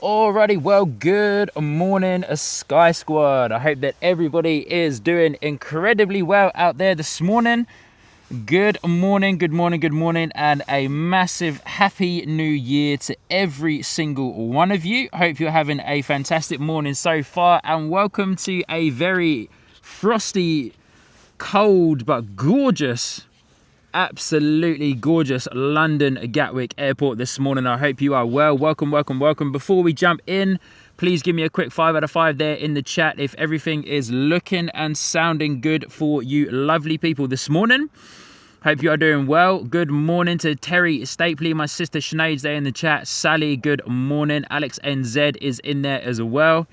Alrighty, well, good morning, Sky Squad. I hope that everybody is doing incredibly well out there this morning. Good morning, and a massive happy new year to every single one of you. Hope you're having a fantastic morning so far, and welcome to a very frosty, cold, but gorgeous, absolutely gorgeous London Gatwick Airport this morning. I hope you are well. Welcome. Before we jump in, please give me a quick 5 out of 5 there in the chat if everything is looking and sounding good for you lovely people this morning. Hope you are doing well. Good morning to Terry Stapley, my sister Sinead's there in the chat. Sally, good morning. Alex NZ is in there as well.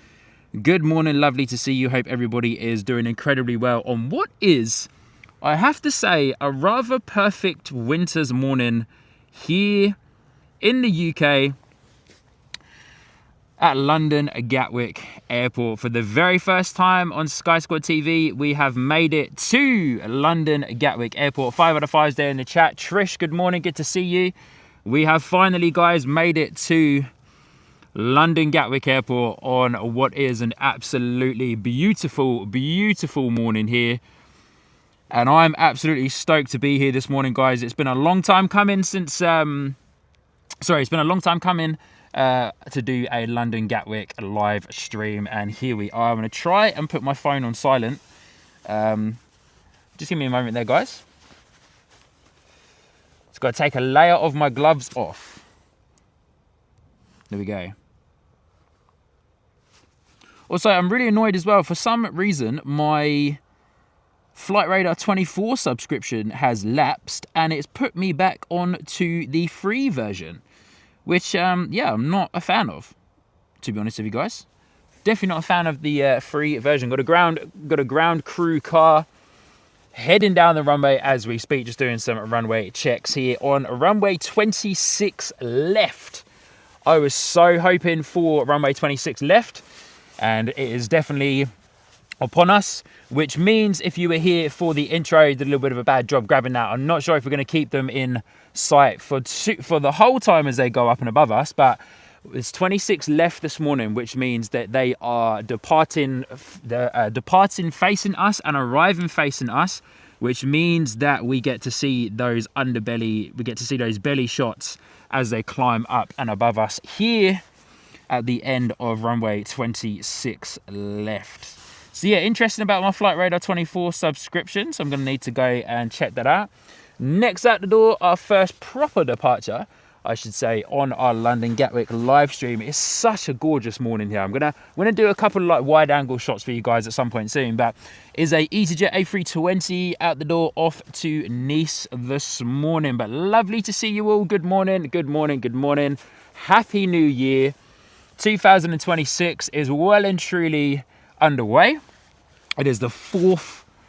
Good morning, lovely to see you. Hope everybody is doing incredibly well on what is, I have to say, a rather perfect winter's morning here in the UK at London Gatwick Airport. For the very first time on Sky Squad TV, we have made it to London Gatwick Airport. 5 out of 5's there in the chat. Trish, good morning, good to see you. We have finally, guys, made it to London Gatwick Airport on what is an absolutely beautiful, beautiful morning here. And I'm absolutely stoked to be here this morning, guys. It's been a long time coming since, to do a London Gatwick live stream. And here we are. I'm going to try and put my phone on silent. Just give me a moment there, guys. Just got to take a layer of my gloves off. There we go. Also, I'm really annoyed as well. For some reason, my Flight Radar 24 subscription has lapsed and it's put me back on to the free version, which I'm not a fan of, to be honest with you guys. Definitely not a fan of the free version. Got a ground crew car heading down the runway as we speak, just doing some runway checks here on runway 26 left. I was so hoping for runway 26 left, and it is definitely upon us, which means if you were here for the intro, you did a little bit of a bad job grabbing that. I'm not sure if we're going to keep them in sight for the whole time as they go up and above us, but it's 26 left this morning, which means that they are departing facing us and arriving facing us, which means that we get to see those belly shots as they climb up and above us here at the end of runway 26 left. So yeah, interesting about my Flight Radar 24 subscription, so I'm going to need to go and check that out. Next out the door, our first proper departure, I should say, on our London Gatwick live stream. It's such a gorgeous morning here. I'm gonna do a couple of like wide angle shots for you guys at some point soon, but is a EasyJet A380 out the door off to Nice this morning. But lovely to see you all. Good morning. Happy New Year. 2026 is well and truly underway. It is the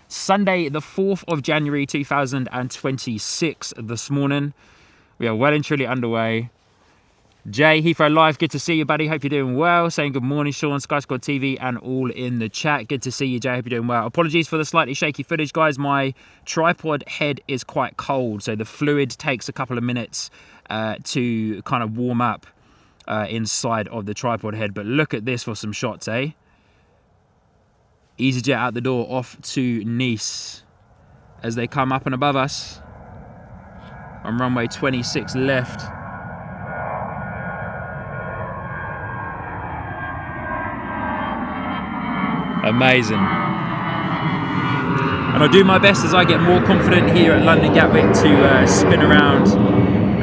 Sunday, the 4th of January 2026 this morning. We are well and truly underway. Jay, Heathrow Live, good to see you, buddy. Hope you're doing well. Saying good morning, Sean, Sky Squad TV, and all in the chat. Good to see you, Jay. Hope you're doing well. Apologies for the slightly shaky footage, guys. My tripod head is quite cold, so the fluid takes a couple of minutes to kind of warm up inside of the tripod head. But look at this for some shots, eh? EasyJet out the door off to Nice as they come up and above us on runway 26 left. Amazing. And I'll do my best as I get more confident here at London Gatwick to spin around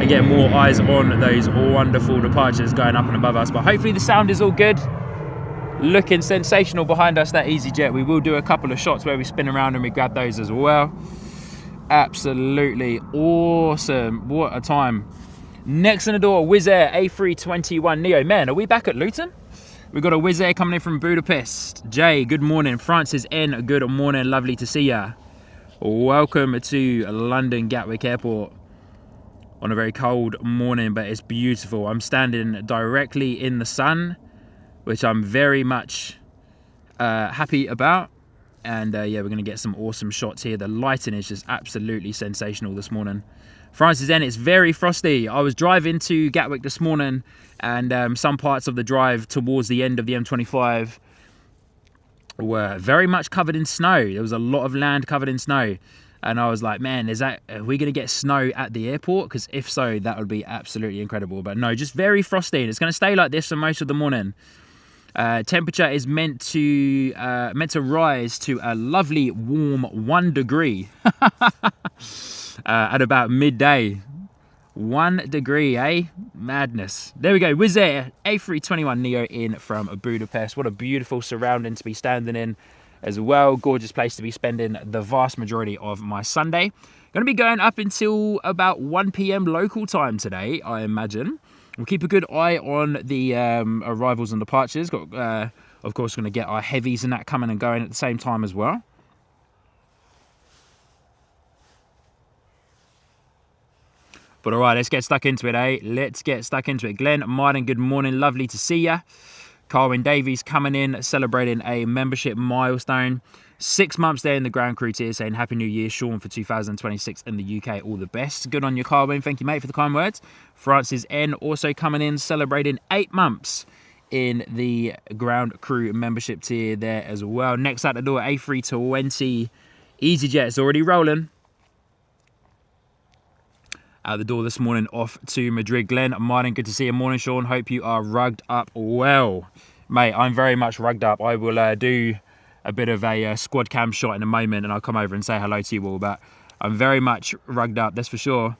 and get more eyes on those wonderful departures going up and above us. But hopefully the sound is all good. Looking sensational behind us, that EasyJet. We will do a couple of shots where we spin around and we grab those as well. Absolutely awesome. What a time. Next in the door, Wizz Air A321 Neo. Man, are we back at Luton? We've got a Wizz Air coming in from Budapest. Jay, good morning. Francis N, good morning. Lovely to see ya. Welcome to London Gatwick Airport on a very cold morning, but it's beautiful. I'm standing directly in the sun, which I'm very much happy about. And yeah, we're going to get some awesome shots here. The lighting is just absolutely sensational this morning. Francis N, it's very frosty. I was driving to Gatwick this morning, and some parts of the drive towards the end of the M25 were very much covered in snow. There was a lot of land covered in snow. And I was like, man, are we going to get snow at the airport? Because if so, that would be absolutely incredible. But no, just very frosty. And it's going to stay like this for most of the morning. Temperature is meant to rise to a lovely warm 1 degree at about midday. 1 degree, eh? Madness. There we go. Wizz Air A321 Neo in from Budapest. What a beautiful surrounding to be standing in as well. Gorgeous place to be spending the vast majority of my Sunday. Going to be going up until about 1 p.m. local time today, I imagine. We'll keep a good eye on the arrivals and departures. Got, of course, going to get our heavies and that coming and going at the same time as well. But all right, let's get stuck into it, eh? Let's get stuck into it. Glenn Martin, good morning. Lovely to see ya. Carwyn Davies coming in, celebrating a membership milestone. 6 months there in the ground crew tier, saying Happy New Year, Sean, for 2026 in the UK. All the best. Good on you, Carwyn. Thank you, mate, for the kind words. Francis N also coming in, celebrating 8 months in the ground crew membership tier there as well. Next out the door, A320 EasyJet is already rolling. Out the door this morning, off to Madrid. Glenn Martin, good to see you. Morning, Sean. Hope you are rugged up well. Mate, I'm very much rugged up. I will do a bit of a squad cam shot in a moment, and I'll come over and say hello to you all. But I'm very much rugged up, that's for sure.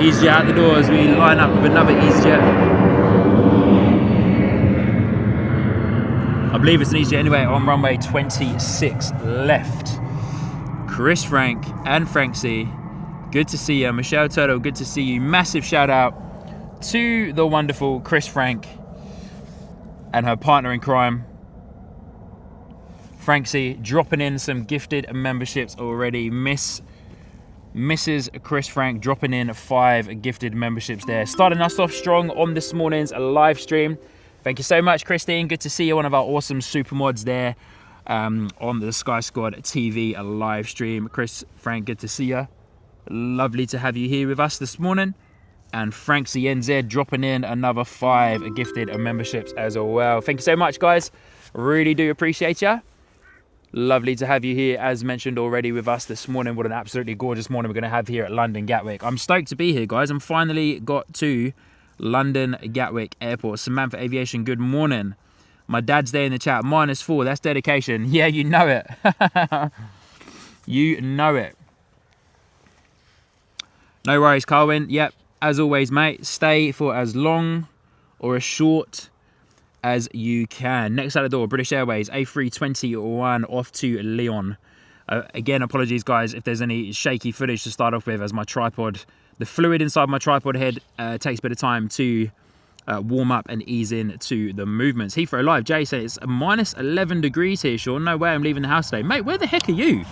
EasyJet out the door as we line up with another EasyJet. I believe it's an EasyJet anyway, on runway 26 left. Chris Frank and Frank C, good to see you. Michelle Turtle, good to see you. Massive shout out to the wonderful Chris Frank and her partner in crime, Frank C, dropping in some gifted memberships already. Mrs. Chris Frank dropping in 5 gifted memberships there. Starting us off strong on this morning's live stream. Thank you so much, Christine. Good to see you, one of our awesome super mods there on the Sky Squad TV live stream. Chris Frank, good to see you. Lovely to have you here with us this morning. And Frank CNZ dropping in another 5 gifted memberships as well. Thank you so much, guys. Really do appreciate you. Lovely to have you here, as mentioned already, with us this morning. What an absolutely gorgeous morning we're going to have here at London Gatwick. I'm stoked to be here, guys. I'm finally got to London Gatwick Airport. Samantha Aviation, good morning. My dad's there in the chat. -4, that's dedication. Yeah, you know it. You know it. No worries, Carwyn. Yep, as always, mate. Stay for as long or as short as you can. Next out the door, British Airways A321 off to Lyon. Again, apologies, guys, if there's any shaky footage to start off with, as my tripod, the fluid inside my tripod head takes a bit of time to warm up and ease into the movements. Heathrow Live, Jay said it's -11 degrees here, Sean. No way I'm leaving the house today. Mate, where the heck are you?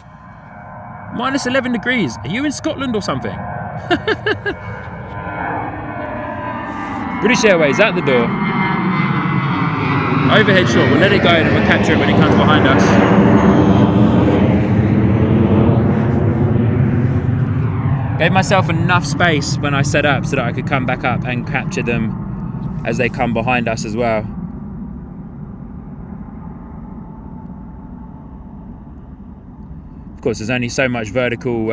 -11 degrees. Are you in Scotland or something? British Airways out the door. Overhead shot, we'll let it go and we'll capture it when it comes behind us. Gave myself enough space when I set up so that I could come back up and capture them as they come behind us as well. Of course, there's only so much vertical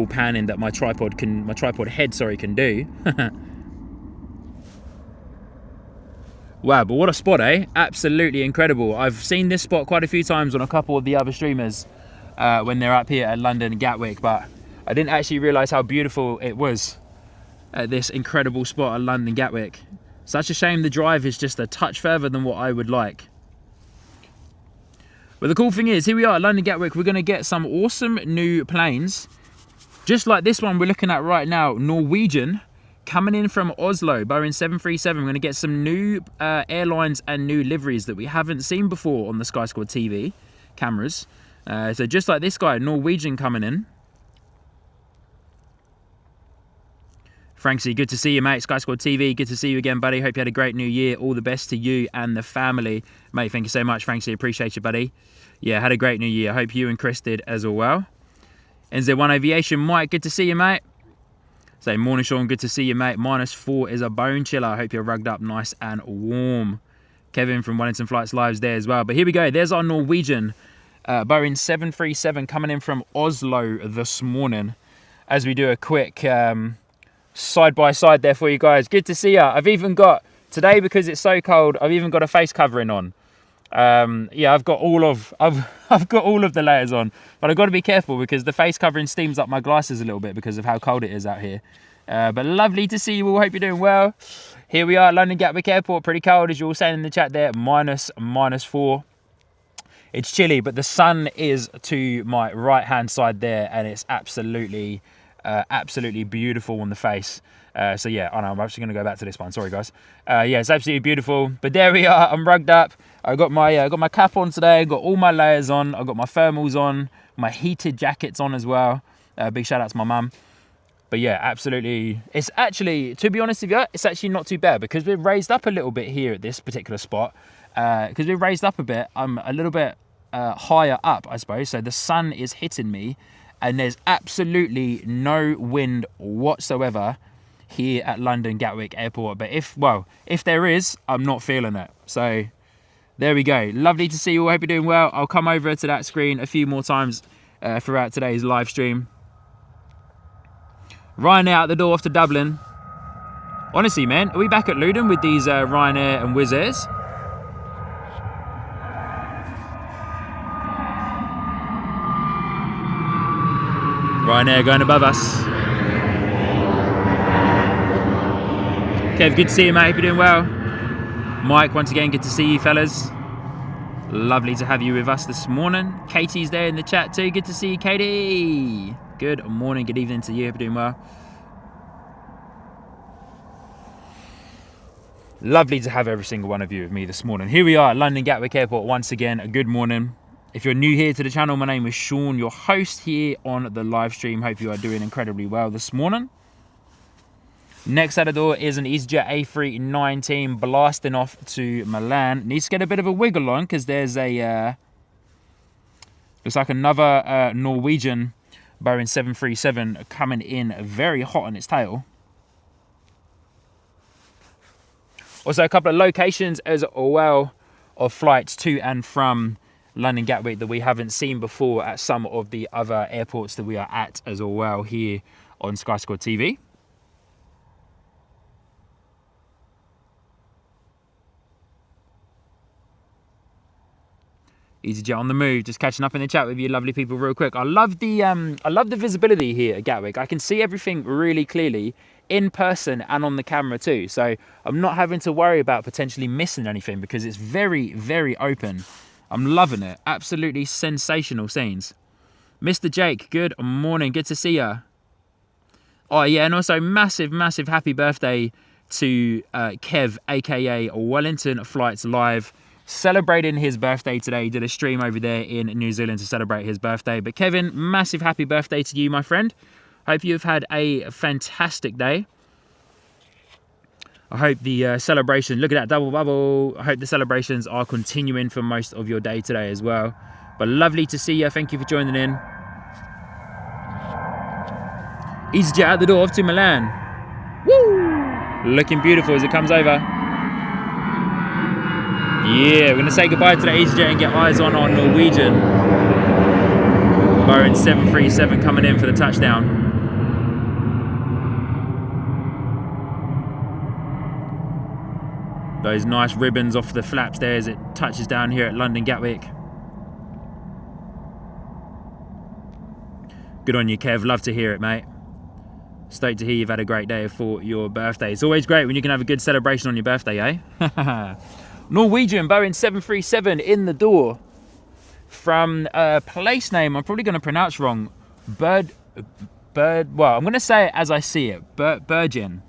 panning that my tripod head can do. Wow, but what a spot, eh? Absolutely incredible. I've seen this spot quite a few times on a couple of the other streamers when they're up here at London Gatwick, but I didn't actually realise how beautiful it was at this incredible spot at London Gatwick. Such a shame the drive is just a touch further than what I would like. But the cool thing is, here we are at London Gatwick. We're going to get some awesome new planes. Just like this one we're looking at right now, Norwegian coming in from Oslo, Boeing 737. We're going to get some new airlines and new liveries that we haven't seen before on the Sky Squad TV cameras. So just like this guy, Norwegian coming in. Franksy, good to see you, mate. Sky Squad TV, good to see you again, buddy. Hope you had a great new year. All the best to you and the family. Mate, thank you so much, Franksy. Appreciate you, buddy. Yeah, had a great new year. Hope you and Chris did as well. NZ1 Aviation, Mike, good to see you, mate. Say, morning, Sean, good to see you, mate. -4 is a bone chiller. I hope you're rugged up nice and warm. Kevin from Wellington Flights Live's there as well. But here we go. There's our Norwegian Boeing 737 coming in from Oslo this morning. As we do a quick side by side there for you guys. Good to see you. I've even got, today because it's so cold, I've even got a face covering on. Yeah, I've got all of the layers on, but I've got to be careful because the face covering steams up my glasses a little bit because of how cold it is out here. But lovely to see you all. Hope you're doing well. Here we are at London Gatwick Airport. Pretty cold, as you're all saying in the chat there. -4. It's chilly, but the sun is to my right hand side there, and it's absolutely beautiful on the face. So yeah, I know, I'm actually going to go back to this one. Sorry, guys. Yeah, it's absolutely beautiful. But there we are. I'm rugged up. I got my cap on today. Got all my layers on. I got my thermals on. My heated jackets on as well. Big shout out to my mum. But yeah, absolutely. It's actually, to be honest with you, it's actually not too bad because we've raised up a little bit here at this particular spot. Because we've raised up a bit. I'm a little bit higher up, I suppose. So the sun is hitting me. And there's absolutely no wind whatsoever here at London Gatwick Airport. But if there is, I'm not feeling it. So there we go. Lovely to see you all. Hope you're doing well. I'll come over to that screen a few more times throughout today's live stream. Ryanair out the door off to Dublin. Honestly, man, are we back at Luton with these Ryanair and Wizz Airs? Ryanair going above us. Kev, good to see you, mate. Hope you're doing well. Mike, once again, good to see you, fellas. Lovely to have you with us this morning. Katie's there in the chat too. Good to see you, Katie. Good morning, good evening to you. Hope you're doing well. Lovely to have every single one of you with me this morning. Here we are at London Gatwick Airport once again. A good morning. If you're new here to the channel, my name is Sean, your host here on the live stream. Hope you are doing incredibly well this morning. Next out the door is an EasyJet A380 blasting off to Milan. Needs to get a bit of a wiggle on because there's a looks like another Norwegian Boeing 737 coming in very hot on its tail. Also a couple of locations as well of flights to and from London Gatwick that we haven't seen before at some of the other airports that we are at as well here on Sky Squad TV. EasyJet on the move, just catching up in the chat with you lovely people real quick. I love the visibility here at Gatwick. I can see everything really clearly in person and on the camera too. So I'm not having to worry about potentially missing anything because it's very, very open. I'm loving it. Absolutely sensational scenes. Mr. Jake, good morning. Good to see ya. Oh, yeah, and also massive, massive happy birthday to Kev, a.k.a. Wellington Flights Live. Celebrating his birthday today. Did a stream over there in New Zealand to celebrate his birthday. But Kevin, massive happy birthday to you, my friend. Hope you've had a fantastic day. I hope the celebration, look at that double bubble. I hope the celebrations are continuing for most of your day today as well. But lovely to see you. Thank you for joining in. EasyJet out the door off to Milan. Woo! Looking beautiful as it comes over. Yeah, we're going to say goodbye to the EasyJet and get eyes on our Norwegian Boeing 737 coming in for the touchdown. Those nice ribbons off the flaps there as it touches down here at London Gatwick. Good on you, Kev. Love to hear it, mate. Stoked to hear you've had a great day for your birthday. It's always great when you can have a good celebration on your birthday, eh? Norwegian Boeing 737 in the door from a place name I'm probably going to pronounce wrong. Well, I'm going to say it as I see it. Bergen.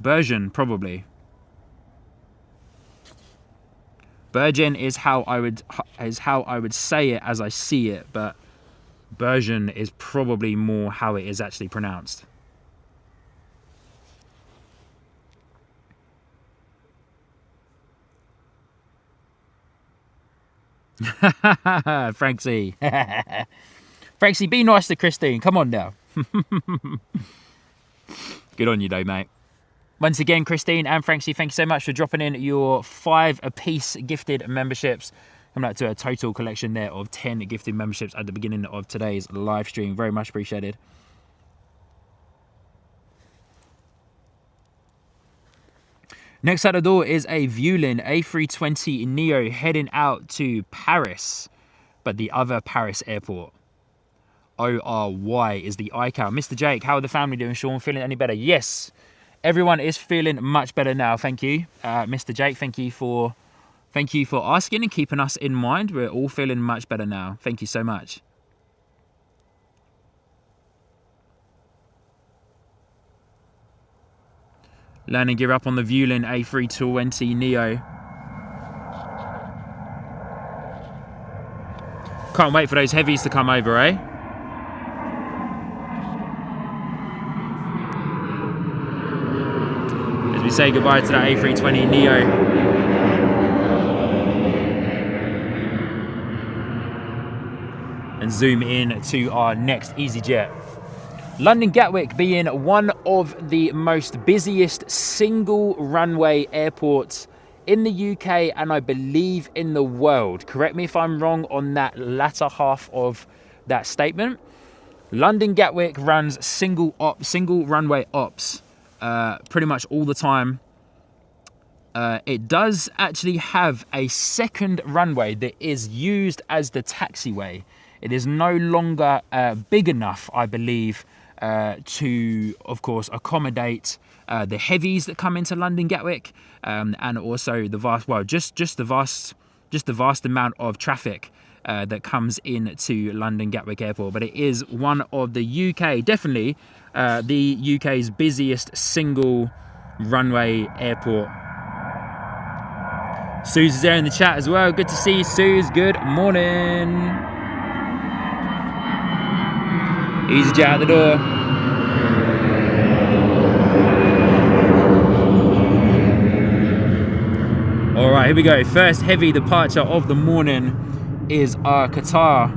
Virgin, probably. Virgin is how I would say it as I see it, but Virgin is probably more how it is actually pronounced. Franksy. Franksy, be nice to Christine. Come on now. Good on you though, mate. Once again, Christine and Franksy, thank you so much for dropping in your 5 apiece gifted memberships. Coming out to a total collection there of 10 gifted memberships at the beginning of today's live stream. Very much appreciated. Next out the door is a Vueling A320 Neo heading out to Paris, but the other Paris airport. ORY is the iCal. Mr. Jake, how are the family doing, Sean? Feeling any better? Yes, everyone is feeling much better now. Thank you, Mr. Jake. Thank you for asking and keeping us in mind. We're all feeling much better now. Thank you so much. Landing gear up on the Vueling A320 Neo. Can't wait for those heavies to come over, eh? As we say goodbye to that A320 Neo. And zoom in to our next EasyJet. London Gatwick being one of the most busiest single runway airports in the UK and I believe in the world. Correct me if I'm wrong on that latter half of that statement. London Gatwick runs single runway ops pretty much all the time. It does actually have a second runway that is used as the taxiway. It is no longer big enough, I believe, to, of course, accommodate the heavies that come into London Gatwick, and also the vast amount of traffic that comes into London Gatwick Airport. But it is one of the UK, definitely the UK's busiest single runway airport. Suze is there in the chat as well. Good to see you, Suze. Good morning. EasyJet out the door. All right, here we go. First heavy departure of the morning is our Qatar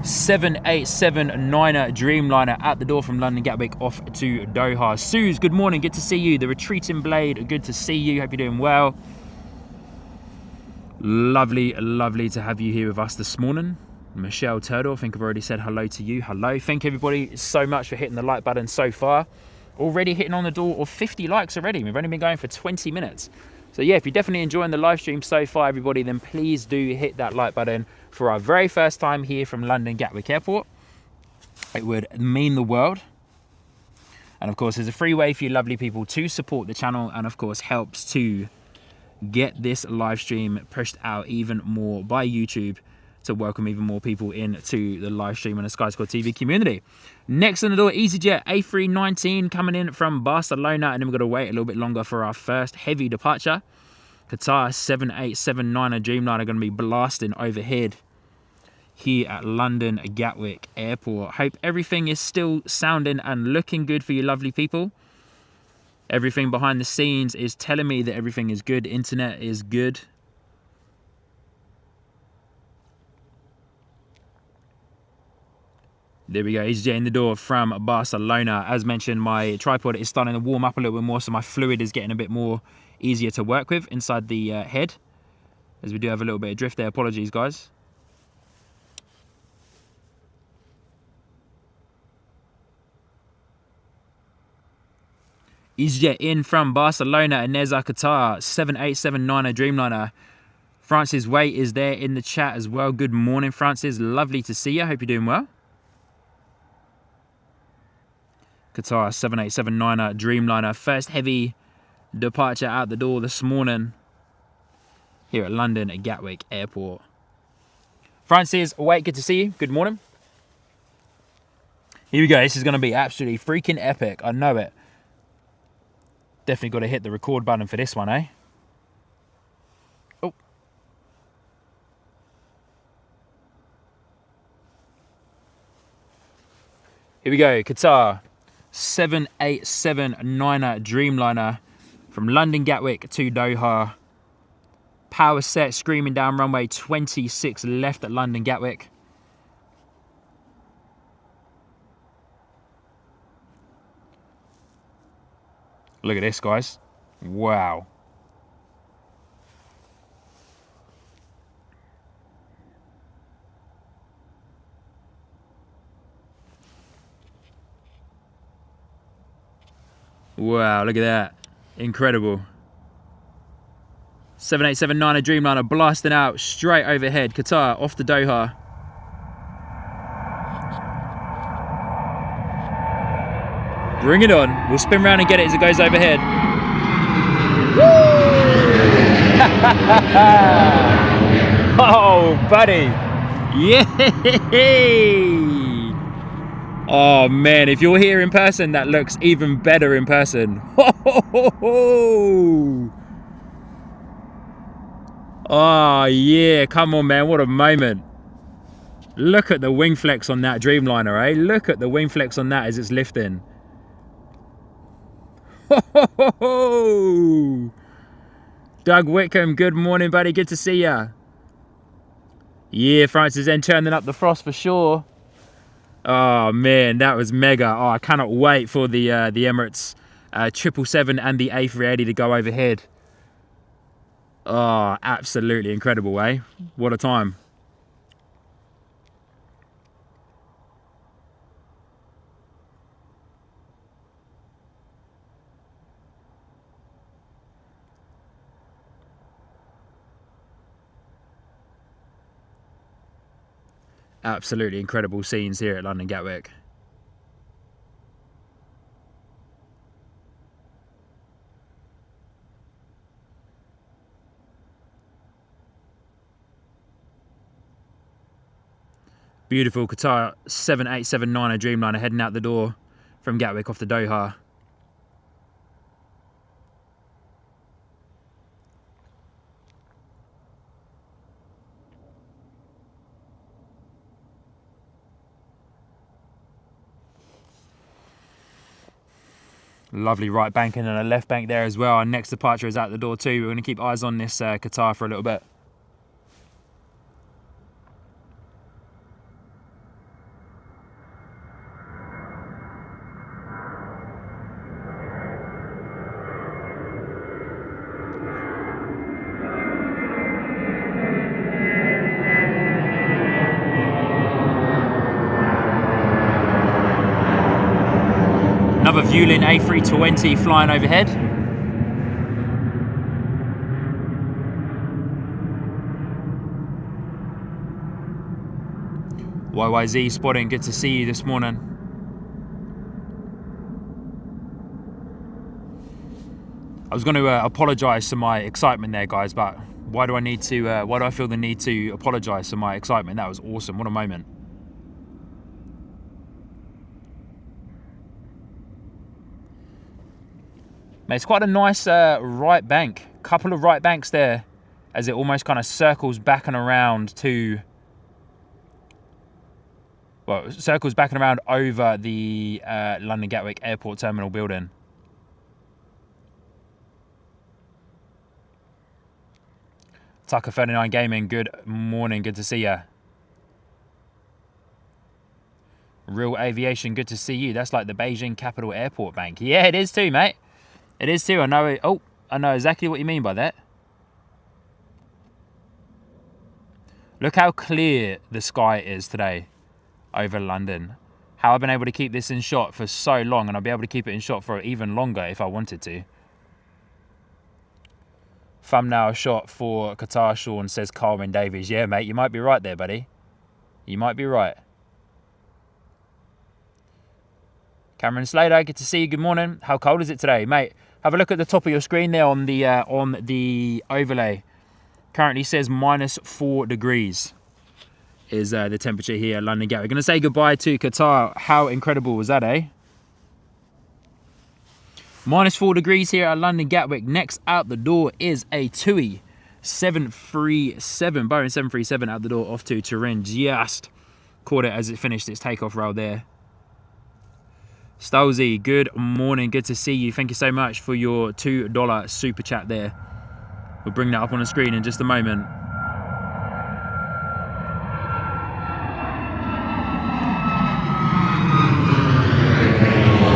787-9er Dreamliner at the door from London Gatwick off to Doha. Suze, good morning. Good to see you. The retreating blade, good to see you. Hope you're doing well. Lovely, lovely to have you here with us this morning. Michelle Turtle, I think I've already said hello to you. Hello. Thank you everybody so much for hitting the like button so far. Already hitting on the door of 50 likes already. We've only been going for 20 minutes. So yeah, if you're definitely enjoying the live stream so far, everybody, then please do hit that like button for our very first time here from London Gatwick Airport. It would mean the world. And of course, there's a free way for you lovely people to support the channel and of course helps to get this live stream pushed out even more by YouTube to welcome even more people into the live stream and the Sky Squad TV community. Next on the door, EasyJet A319 coming in from Barcelona, and then we've got to wait a little bit longer for our first heavy departure. Qatar 787-9er Dreamliner going to be blasting overhead here at London Gatwick Airport. Hope everything is still sounding and looking good for you lovely people. Everything behind the scenes is telling me that everything is good. Internet is good. There we go, EasyJet in the door from Barcelona. As mentioned, my tripod is starting to warm up a little bit more, so my fluid is getting a bit more easier to work with inside the head, as we do have a little bit of drift there. Apologies, guys. EasyJet in from Barcelona, and there's our Qatar 787-9er Dreamliner. Francis Way is there in the chat as well. Good morning, Francis. Lovely to see you. Hope you're doing well. Qatar 787-9er Dreamliner. First heavy departure out the door this morning here at London at Gatwick Airport. Francis Way, good to see you. Good morning. Here we go. This is going to be absolutely freaking epic. I know it. Definitely got to hit the record button for this one, eh? Oh. Here we go, Qatar 787-9er Dreamliner from London Gatwick to Doha. Power set, screaming down runway 26 left at London Gatwick. Look at this, guys. Wow. Wow, look at that. Incredible. 787-9er Dreamliner blasting out straight overhead. Qatar off to Doha. Bring it on. We'll spin round and get it as it goes overhead. Oh, buddy. Yay! Oh, man. If you're here in person, that looks even better in person. Oh, yeah. Come on, man. What a moment. Look at the wing flex on that Dreamliner, eh? Look at the wing flex on that as it's lifting. Doug Wickham, good morning, buddy. Good to see ya. Yeah, Francis then turning up the frost for sure. Oh man, that was mega. Oh, I cannot wait for the Emirates 777 and the A380 to go overhead. Oh, absolutely incredible, eh? What a time. Absolutely incredible scenes here at London Gatwick. Beautiful Qatar 787-9er Dreamliner heading out the door from Gatwick off to Doha. Lovely right bank and a left bank there as well. Our next departure is out the door too. We're going to keep eyes on this Qatar for a little bit. Another Vueling A320 flying overhead. YYZ spotting, good to see you this morning. I was going to apologise for my excitement there, guys, but why do I need to? Why do I feel the need to apologise for my excitement? That was awesome. What a moment. Mate, it's quite a nice right bank. Couple of right banks there as it almost kind of circles back and around to... Well, circles back and around over the London Gatwick Airport terminal building. Tucker 39 Gaming, good morning, good to see ya. Real Aviation, good to see you. That's like the Beijing Capital Airport Bank. Yeah, it is too, mate. It is too. I know it. Oh, I know exactly what you mean by that. Look how clear the sky is today over London. How I've been able to keep this in shot for so long, and I'll be able to keep it in shot for even longer if I wanted to. Thumbnail shot for Qatar, Sean, says Carwyn Davies. Yeah, mate, you might be right there, buddy. You might be right. Cameron Slater, good to see you. Good morning. How cold is it today, mate? Have a look at the top of your screen there on the overlay. Currently says -4 degrees is the temperature here at London Gatwick. We're going to say goodbye to Qatar. How incredible was that, eh? -4 degrees here at London Gatwick. Next out the door is a TUI 737, Boeing 737 out the door off to Turin. Just caught it as it finished its takeoff roll there. Stolzy, good morning, good to see you. Thank you so much for your $2 super chat there. We'll bring that up on the screen in just a moment.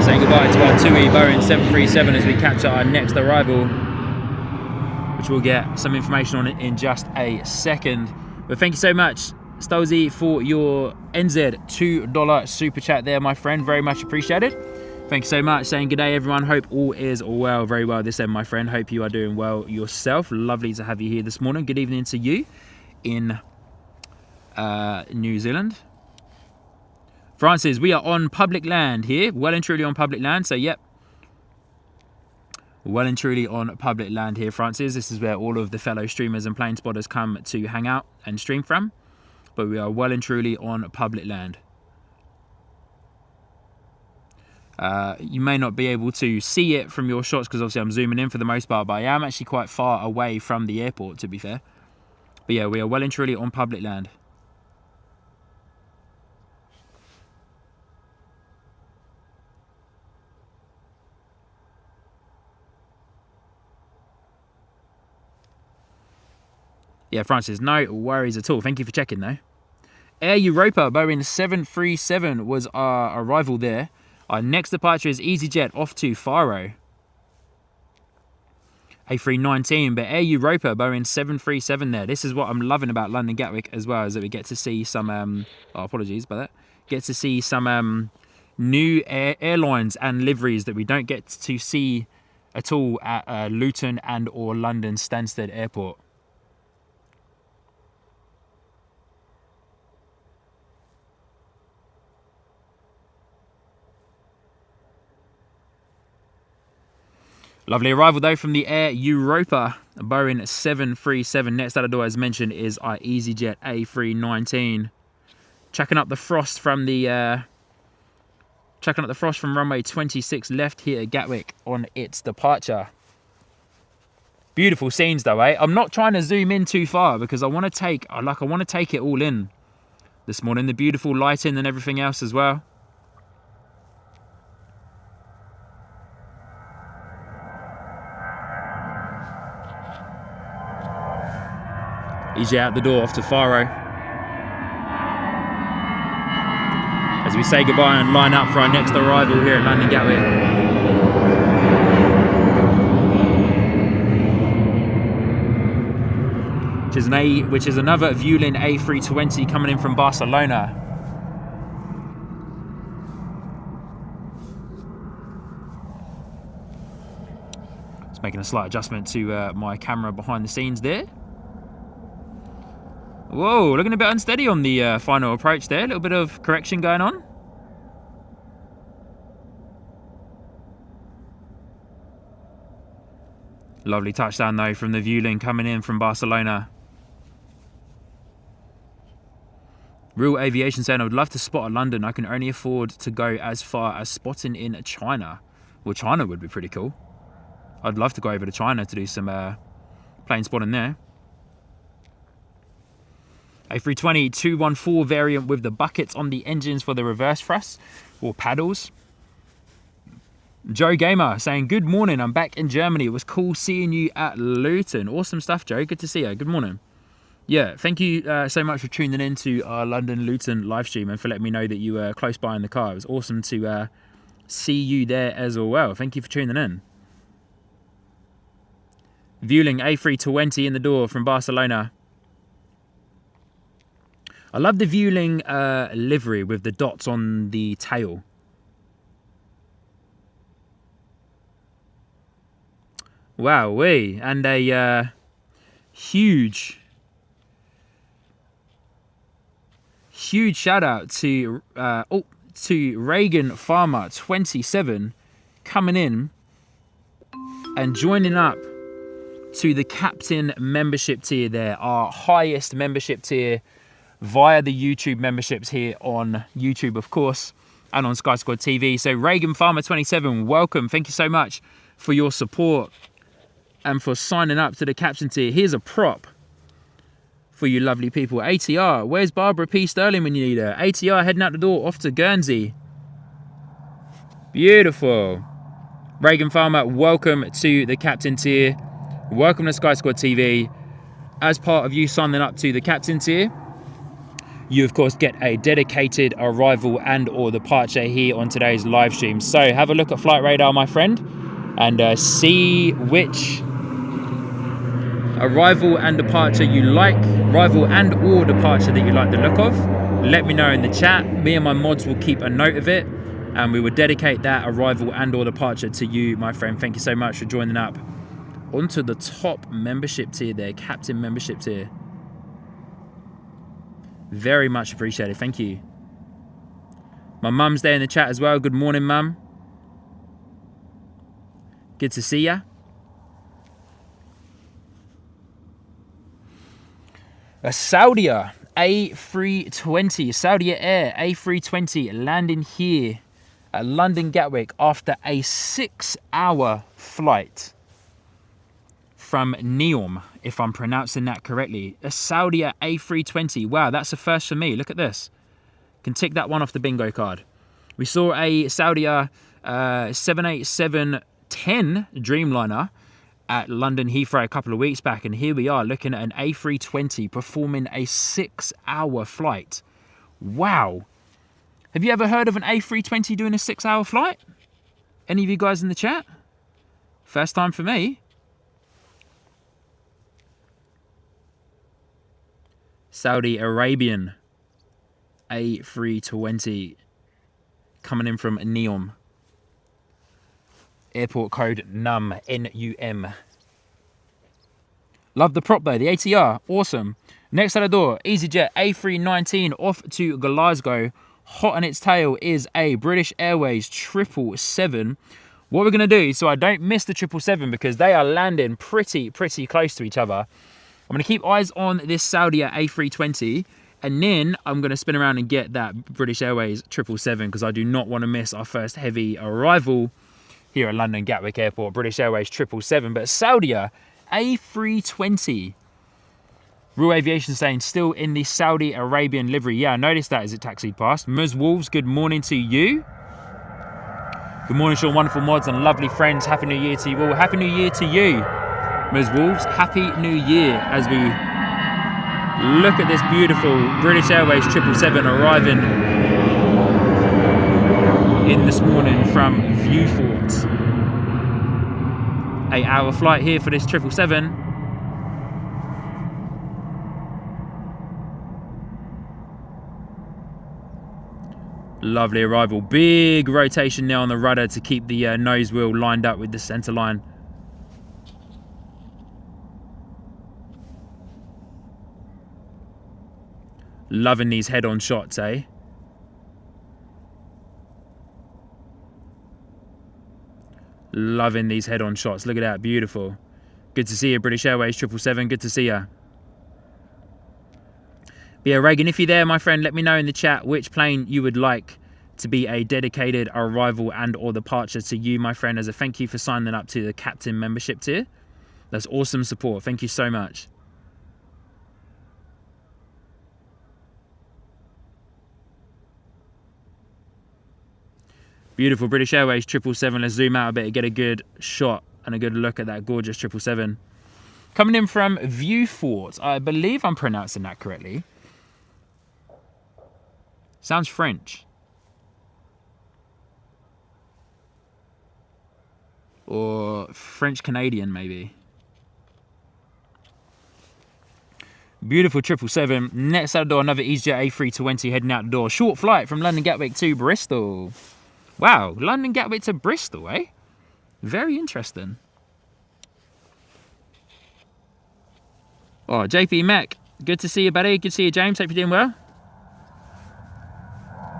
Saying goodbye to our TUI Boeing 737 as we capture our next arrival, which we'll get some information on it in just a second. But thank you so much, Stolzy, for your NZ $2 super chat there, my friend. Very much appreciated. Thank you so much. Saying good day, everyone. Hope all is well, very well this end, my friend. Hope you are doing well yourself. Lovely to have you here this morning. Good evening to you in New Zealand. Francis, we are on public land here. Well and truly on public land. So, yep. Well and truly on public land here, Francis. This is where all of the fellow streamers and plane spotters come to hang out and stream from. But we are well and truly on public land. You may not be able to see it from your shots because obviously I'm zooming in for the most part, but I am actually quite far away from the airport, to be fair. But yeah, we are well and truly on public land. Yeah, Francis, no worries at all. Thank you for checking, though. Air Europa, Boeing 737 was our arrival there. Our next departure is EasyJet off to Faro. A319, but Air Europa, Boeing 737 there. This is what I'm loving about London Gatwick as well, is that we get to see some, apologies about that. Get to see some new airlines and liveries that we don't get to see at all at Luton and or London Stansted Airport. Lovely arrival though from the Air Europa Boeing 737. Next out the door, as mentioned, is our EasyJet A319. Checking up the frost from runway 26 left here at Gatwick on its departure. Beautiful scenes though, eh? I'm not trying to zoom in too far because I want to take it all in this morning. The beautiful lighting and everything else as well. EasyJet out the door off to Faro. As we say goodbye and line up for our next arrival here at London Gatwick. Which is another Vueling A320 coming in from Barcelona. Just making a slight adjustment to my camera behind the scenes there. Whoa, looking a bit unsteady on the final approach there. A little bit of correction going on. Lovely touchdown though from the Vueling coming in from Barcelona. Real Aviation saying, I would love to spot at London. I can only afford to go as far as spotting in China. Well, China would be pretty cool. I'd love to go over to China to do some plane spotting there. A320 214 variant with the buckets on the engines for the reverse thrust or paddles. Joe Gamer saying, good morning, I'm back in Germany. It was cool seeing you at Luton. Awesome stuff, Joe. Good to see you. Good morning. Yeah, thank you so much for tuning in to our London Luton live stream and for letting me know that you were close by in the car. It was awesome to see you there as well. Thank you for tuning in. Vueling A320 in the door from Barcelona. I love the Vueling livery with the dots on the tail. Wow-wee. And a huge shout out to Reagan Farmer 27 coming in and joining up to the Captain membership tier there, our highest membership tier via the YouTube memberships here on YouTube, of course. and on Sky Squad TV. So Reagan Farmer 27, welcome. Thank you so much for your support and for signing up to the captain tier. Here's a prop for you lovely people. ATR, where's Barbara P. Sterling when you need her? ATR heading out the door off to Guernsey. Beautiful. Reagan Farmer, welcome to the captain tier. Welcome to Sky Squad TV. As part of you signing up to the captain tier, you of course get a dedicated arrival and or departure here on today's live stream. So have a look at Flight Radar, my friend, and see which arrival and departure you like, arrival and or departure that you like the look of. Let me know in the chat. Me and my mods will keep a note of it, and we will dedicate that arrival and or departure to you, my friend. Thank you so much for joining up onto the top membership tier there, captain membership tier. Very much appreciated. Thank you. My mum's there in the chat as well. Good morning, mum. Good to see ya. A Saudia A320, Saudia Air A320 landing here at London Gatwick after a 6-hour flight from Neom, if I'm pronouncing that correctly. A Saudia A320. Wow, that's a first for me. Look at this. Can tick that one off the bingo card. We saw a Saudia 787-10 Dreamliner at London Heathrow a couple of weeks back, and here we are looking at an A320 performing a 6-hour flight. Wow. Have you ever heard of an A320 doing a 6-hour flight? Any of you guys in the chat? First time for me. Saudi Arabian A320 coming in from Neom. Airport code NUM, N-U-M. Love the prop though, the ATR, awesome. Next at the door, EasyJet A319 off to Glasgow. Hot on its tail is a British Airways 777. What we're gonna do, so I don't miss the 777 because they are landing pretty close to each other. I'm gonna keep eyes on this Saudia A320, and then I'm gonna spin around and get that British Airways 777 because I do not wanna miss our first heavy arrival here at London Gatwick Airport, British Airways 777, but Saudia A320. Real Aviation saying still in the Saudi Arabian livery. Yeah, I noticed that as it taxied past. Ms. Wolves, good morning to you. Good morning to your wonderful mods and lovely friends. Happy New Year to you all. Happy New Year to you, Ms. Wolves. Happy New Year as we look at this beautiful British Airways 777 arriving in this morning from Viewfort. 8-hour flight here for this 777. Lovely arrival. Big rotation now on the rudder to keep the nose wheel lined up with the center line. Loving these head-on shots, eh? Loving these head-on shots. Look at that, beautiful. Good to see you, British Airways 777. Good to see you. But yeah, Reagan, if you're there, my friend, let me know in the chat which plane you would like to be a dedicated arrival and or departure to you, my friend, as a thank you for signing up to the captain membership tier. That's awesome support. Thank you so much. Beautiful British Airways 777. Let's zoom out a bit and get a good shot and a good look at that gorgeous 777. Coming in from Viewfort. I believe I'm pronouncing that correctly. Sounds French. Or French-Canadian, maybe. Beautiful 777. Next out the door, another EasyJet A320 heading out the door. Short flight from London Gatwick to Bristol. Wow, London Gatwick to Bristol, eh? Very interesting. Oh, JP Mac, good to see you, buddy. Good to see you, James. Hope you're doing well.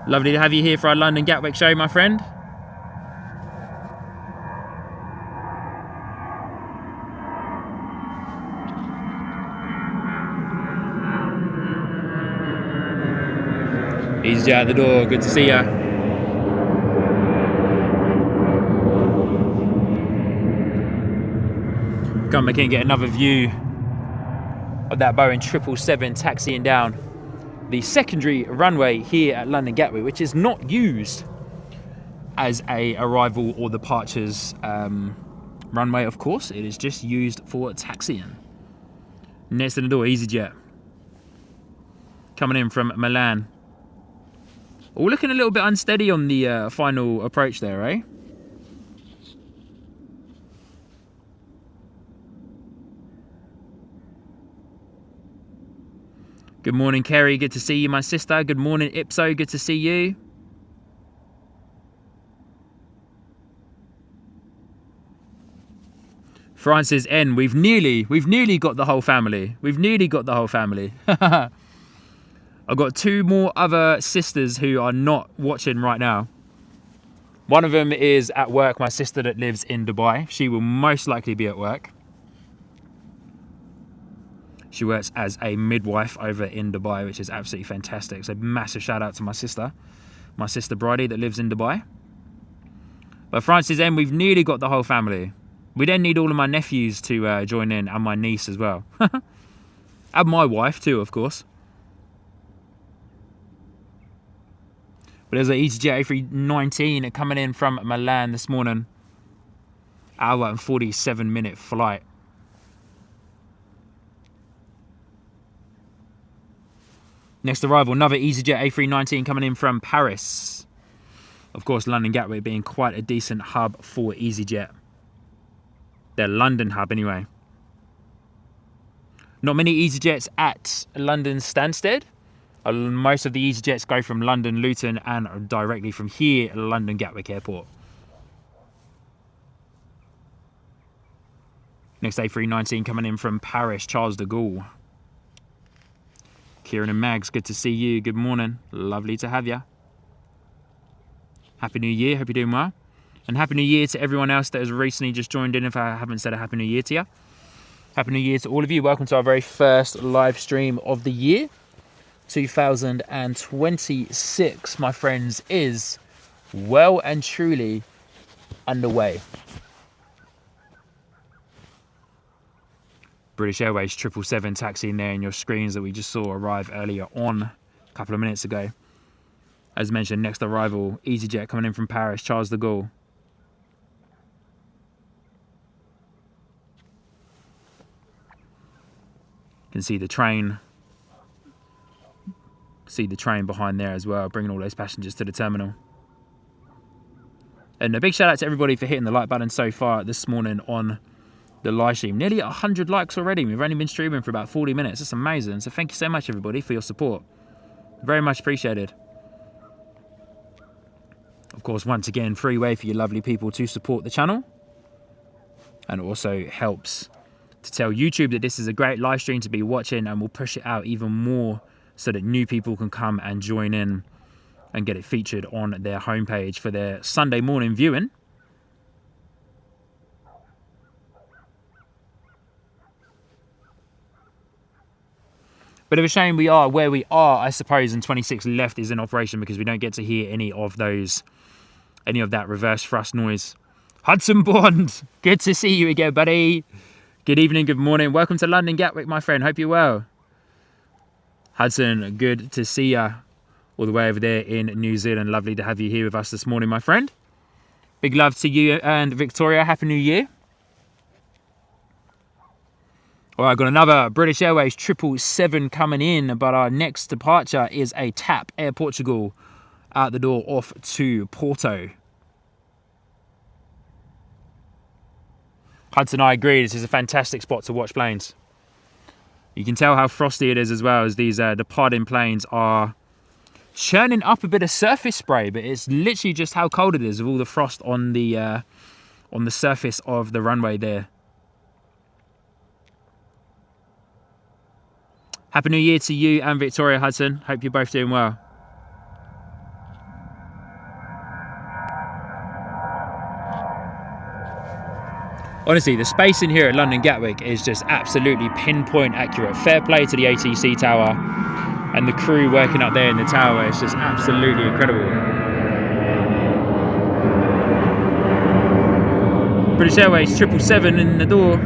Lovely to have you here for our London Gatwick show, my friend. EasyJet at the door. Good to see you. Come back in and get another view of that Boeing 777 taxiing down the secondary runway here at London Gatwick, which is not used as a arrival or departures runway, of course. It is just used for taxiing. Next to the door, EasyJet. Coming in from Milan. All looking a little bit unsteady on the final approach there, eh? Good morning, Kerry. Good to see you, my sister. Good morning, Ipso. Good to see you. Francis N. We've nearly got the whole family. We've nearly got the whole family. I've got two more other sisters who are not watching right now. One of them is at work, my sister that lives in Dubai. She will most likely be at work. She works as a midwife over in Dubai, which is absolutely fantastic. So massive shout out to my sister Bridie that lives in Dubai. But Francis M, we've nearly got the whole family. We then need all of my nephews to join in, and my niece as well. And my wife too, of course. But there's an EasyJet A380 coming in from Milan this morning. Hour and 47-minute flight. Next arrival, another EasyJet A380 coming in from Paris. Of course, London Gatwick being quite a decent hub for EasyJet. Their London hub, anyway. Not many EasyJets at London Stansted. Most of the EasyJets go from London Luton and directly from here, London Gatwick Airport. Next A380 coming in from Paris, Charles de Gaulle. Kieran and Mags, good to see you. Good morning. Lovely to have you. Happy New Year. Hope you're doing well. And Happy New Year to everyone else that has recently just joined in, if I haven't said a Happy New Year to you. Happy New Year to all of you. Welcome to our very first live stream of the year. 2026, my friends, is well and truly underway. British Airways 777 taxiing there in your screens that we just saw arrive earlier on, a couple of minutes ago. As mentioned, next arrival, EasyJet coming in from Paris, Charles de Gaulle. You can see the train. See the train behind there as well, bringing all those passengers to the terminal. And a big shout out to everybody for hitting the like button so far this morning on the live stream. Nearly 100 likes already. We've only been streaming for about 40 minutes. That's amazing. So thank you so much, everybody, for your support. Very much appreciated. Of course, once again, free way for you lovely people to support the channel. And also helps to tell YouTube that this is a great live stream to be watching, and we'll push it out even more so that new people can come and join in and get it featured on their homepage for their Sunday morning viewing. Bit of a shame we are where we are, I suppose, and 26 left is in operation because we don't get to hear any of that reverse thrust noise. Hudson Bond, good to see you again, buddy. Good evening, good morning. Welcome to London Gatwick, my friend. Hope you're well. Hudson, good to see you all the way over there in New Zealand. Lovely to have you here with us this morning, my friend. Big love to you and Victoria. Happy New Year. All right, got another British Airways 777 coming in, but our next departure is a TAP Air Portugal out the door off to Porto. Hudson, I agree. This is a fantastic spot to watch planes. You can tell how frosty it is as well, as these departing planes are churning up a bit of surface spray, but it's literally just how cold it is with all the frost on the surface of the runway there. Happy New Year to you and Victoria, Hudson. Hope you're both doing well. Honestly, the spacing here at London Gatwick is just absolutely pinpoint accurate. Fair play to the ATC tower and the crew working up there in the tower. It's just absolutely incredible. British Airways 777 in the door.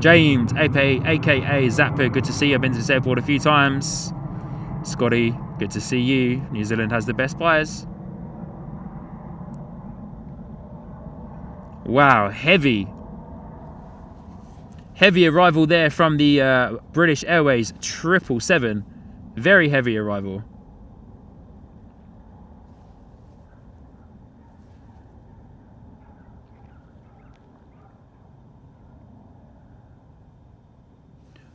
James, aka Zapper, good to see you. I've been to this airport a few times. Scotty, good to see you. New Zealand has the best flyers. Wow, heavy arrival there from the British Airways 777. Very heavy arrival.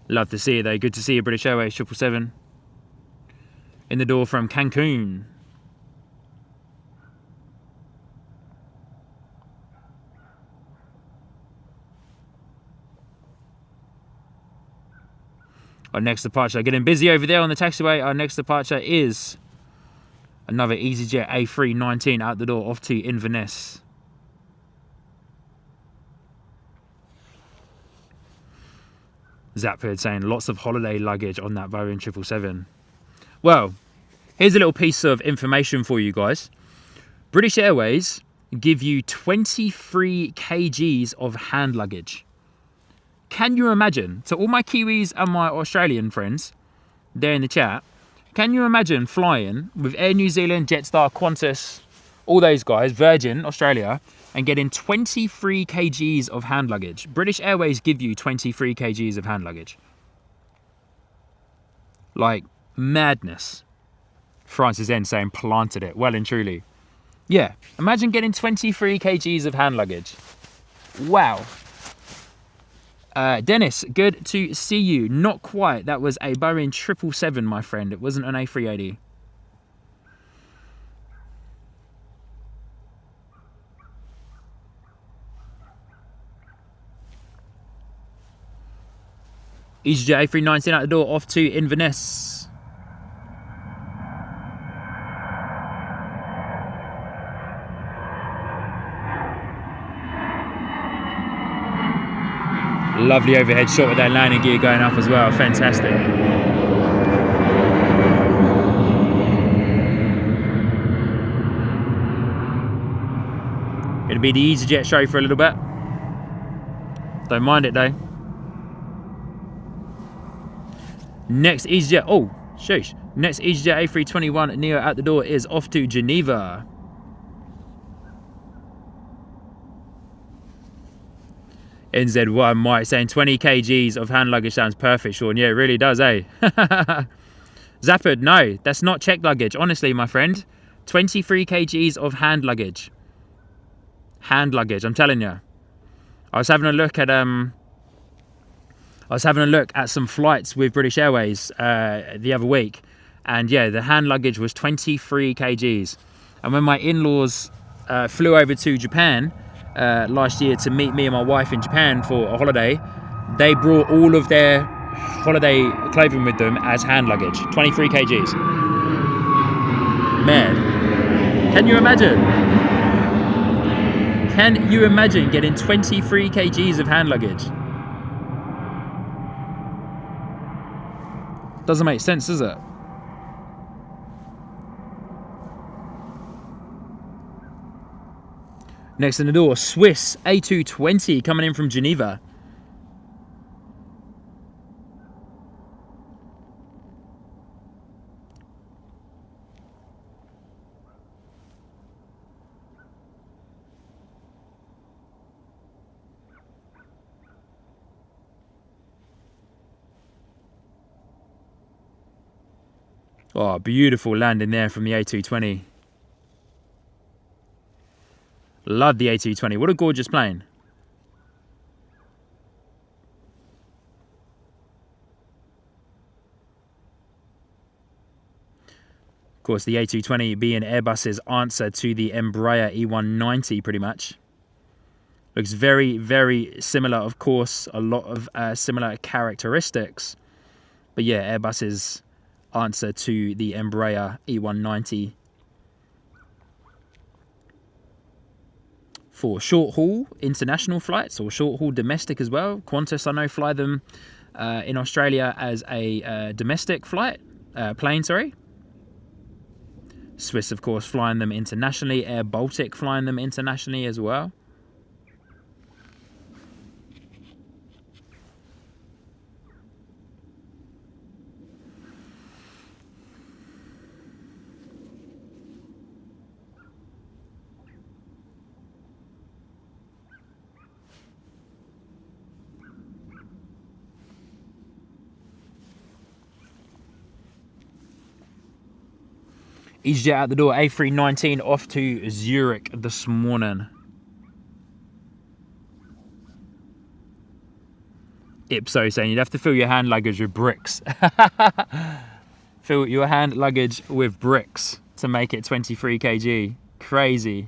Love to see it though. Good to see you, British Airways 777. In the door from Cancun. Our next departure, getting busy over there on the taxiway. Our next departure is another EasyJet A319 out the door, off to Inverness. Zaphead saying lots of holiday luggage on that Boeing 777. Well, here's a little piece of information for you guys. British Airways give you 23 kgs of hand luggage. Can you imagine, to all my Kiwis and my Australian friends there in the chat, can you imagine flying with Air New Zealand, Jetstar, Qantas, all those guys, Virgin, Australia, and getting 23 kgs of hand luggage? British Airways give you 23 kgs of hand luggage. Like, madness. Francis N saying planted it, well and truly. Yeah, imagine getting 23 kgs of hand luggage. Wow. Dennis, good to see you. Not quite. That was a Boeing 777, my friend. It wasn't an A380. EasyJet A319 out the door, off to Inverness. Lovely overhead shot with that landing gear going up as well. Fantastic. Gonna be the EasyJet show for a little bit. Don't mind it though. Next EasyJet, oh, sheesh. Next EasyJet A321 Neo out the door is off to Geneva. NZ1 Mike saying 20 kgs of hand luggage sounds perfect, Sean. Yeah, it really does, eh? Zaphod, no, that's not checked luggage. Honestly, my friend, 23 kgs of hand luggage. Hand luggage, I'm telling you. I was having a look at some flights with British Airways the other week, and yeah, the hand luggage was 23 kgs. And when my in-laws flew over to Japan last year to meet me and my wife in Japan for a holiday, they brought all of their holiday clothing with them as hand luggage. 23 kgs. Man, can you imagine? Can you imagine getting 23 kgs of hand luggage? Doesn't make sense, does it? Next in the door, Swiss A220 coming in from Geneva. Oh, beautiful landing there from the A220. Love the A220. What a gorgeous plane. Of course, the A220 being Airbus's answer to the Embraer E190, pretty much. Looks very, very similar, of course. A lot of similar characteristics. But yeah, Airbus's answer to the Embraer E190. For short-haul international flights or short-haul domestic as well. Qantas, I know, fly them in Australia as a domestic plane, sorry. Swiss, of course, flying them internationally. Air Baltic flying them internationally as well. EasyJet out the door, A319 off to Zurich this morning. Ipso saying you'd have to fill your hand luggage with bricks. Fill your hand luggage with bricks to make it 23 kg. Crazy.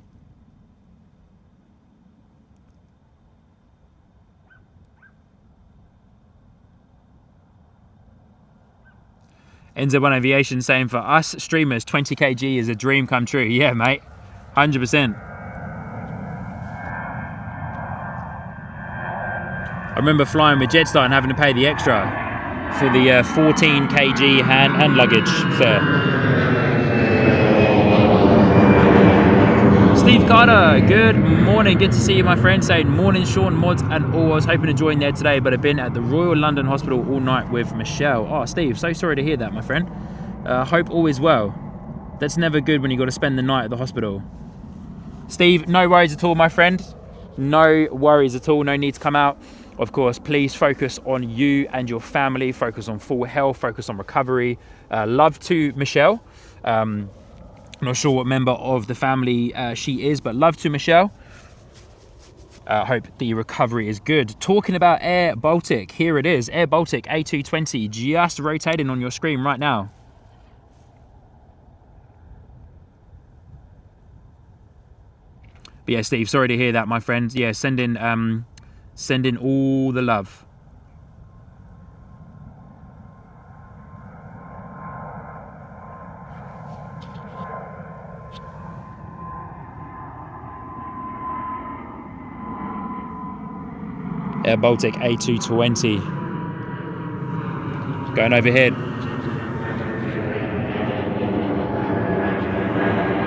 NZ1 Aviation saying for us streamers, 20 kg is a dream come true. Yeah, mate, 100%. I remember flying with Jetstar and having to pay the extra for the 14 kg hand luggage fare. Steve Carter, good morning. Good to see you, my friend. Saying morning, Sean, Mods, and all. I was hoping to join there today, but I've been at the Royal London Hospital all night with Michelle. Oh, Steve, so sorry to hear that, my friend. Hope all is well. That's never good when you got to spend the night at the hospital. Steve, no worries at all, my friend. No worries at all. No need to come out. Of course, please focus on you and your family. Focus on full health. Focus on recovery. Love to Michelle. I'm not sure what member of the family she is, but love to Michelle. Hope the recovery is good. Talking about Air Baltic, here it is. Air Baltic A380 just rotating on your screen right now. But yeah, Steve, sorry to hear that, my friend. Yeah, send in all the love. Air Baltic A220 going overhead,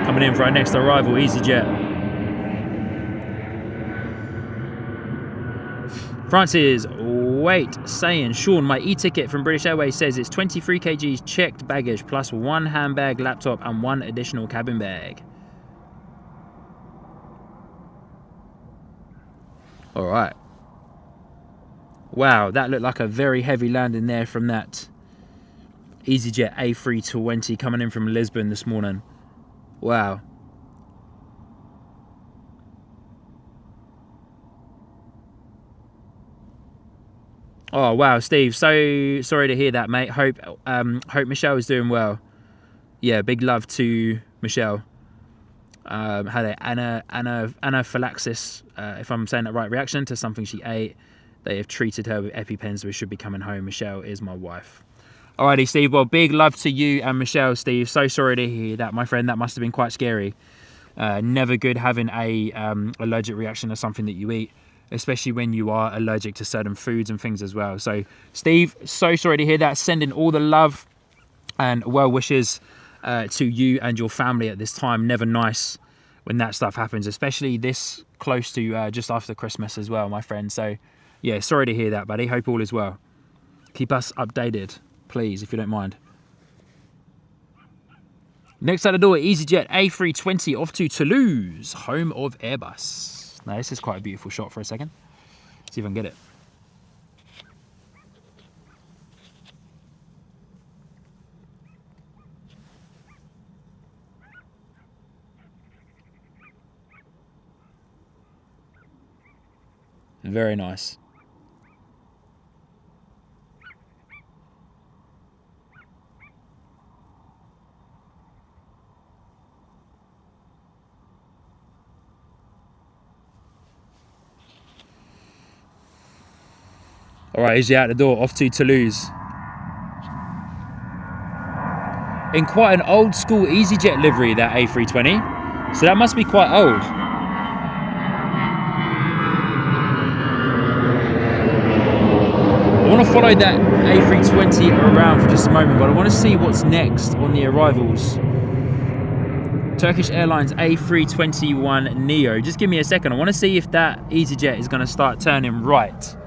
coming in for our next arrival, EasyJet. Francis, wait, saying Sean, my e-ticket from British Airways says it's 23 kgs checked baggage plus 1 handbag, laptop and 1 additional cabin bag. All right. Wow, that looked like a very heavy landing there from that EasyJet A320 coming in from Lisbon this morning. Wow. Oh wow, Steve, so sorry to hear that, mate. Hope Michelle is doing well. Yeah, big love to Michelle. Had an anaphylaxis, if I'm saying that right, reaction to something she ate. They have treated her with EpiPens, so we should be coming home. Michelle is my wife. Alrighty, Steve. Well, big love to you and Michelle, Steve. So sorry to hear that, my friend. That must have been quite scary. Never good having a allergic reaction to something that you eat, especially when you are allergic to certain foods and things as well. So, Steve, so sorry to hear that. Sending all the love and well wishes to you and your family at this time. Never nice when that stuff happens, especially this close to just after Christmas as well, my friend. So, yeah, sorry to hear that, buddy. Hope all is well. Keep us updated, please, if you don't mind. Next out the door, EasyJet A320 off to Toulouse, home of Airbus. Now, this is quite a beautiful shot for a second. See if I can get it. Very nice. All right, EasyJet out the door, off to Toulouse. In quite an old school EasyJet livery, that A320. So that must be quite old. I want to follow that A320 around for just a moment, but I want to see what's next on the arrivals. Turkish Airlines A321 Neo. Just give me a second. I want to see if that EasyJet is going to start turning right,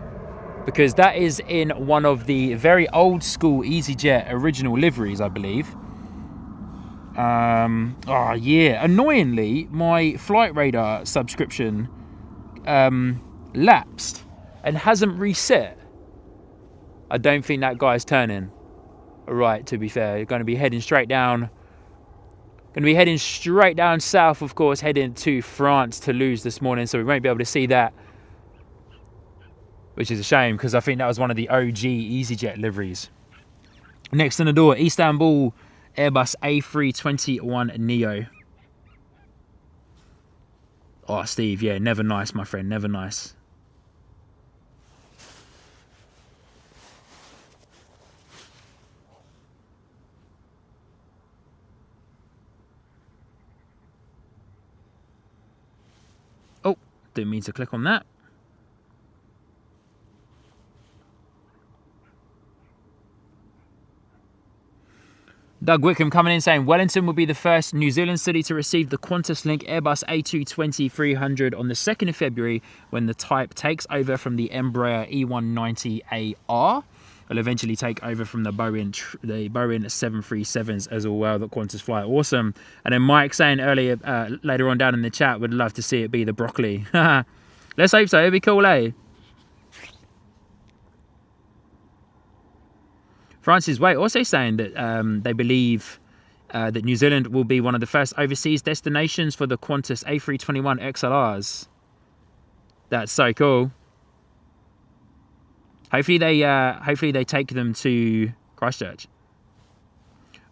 because that is in one of the very old school EasyJet original liveries, I believe. Oh yeah, annoyingly, my flight radar subscription lapsed and hasn't reset. I don't think that guy's turning right, to be fair. You're going to be heading straight down Going to be heading straight down south, of course, heading to France, Toulouse this morning, so we won't be able to see that, which is a shame because I think that was one of the OG EasyJet liveries. Next on the door, Istanbul Airbus A321 Neo. Oh, Steve, yeah, never nice, my friend, never nice. Oh, didn't mean to click on that. Doug Wickham coming in saying Wellington will be the first New Zealand city to receive the Qantas-Link Airbus A220-300 on the 2nd of February when the type takes over from the Embraer E190AR. It'll eventually take over from the Boeing 737s as well that Qantas fly. Awesome. And then Mike saying earlier, later on down in the chat, would love to see it be the broccoli. Let's hope so. It'd be cool, eh? Francis Wade also saying that they believe that New Zealand will be one of the first overseas destinations for the Qantas A321 XLRs. That's so cool. Hopefully they take them to Christchurch.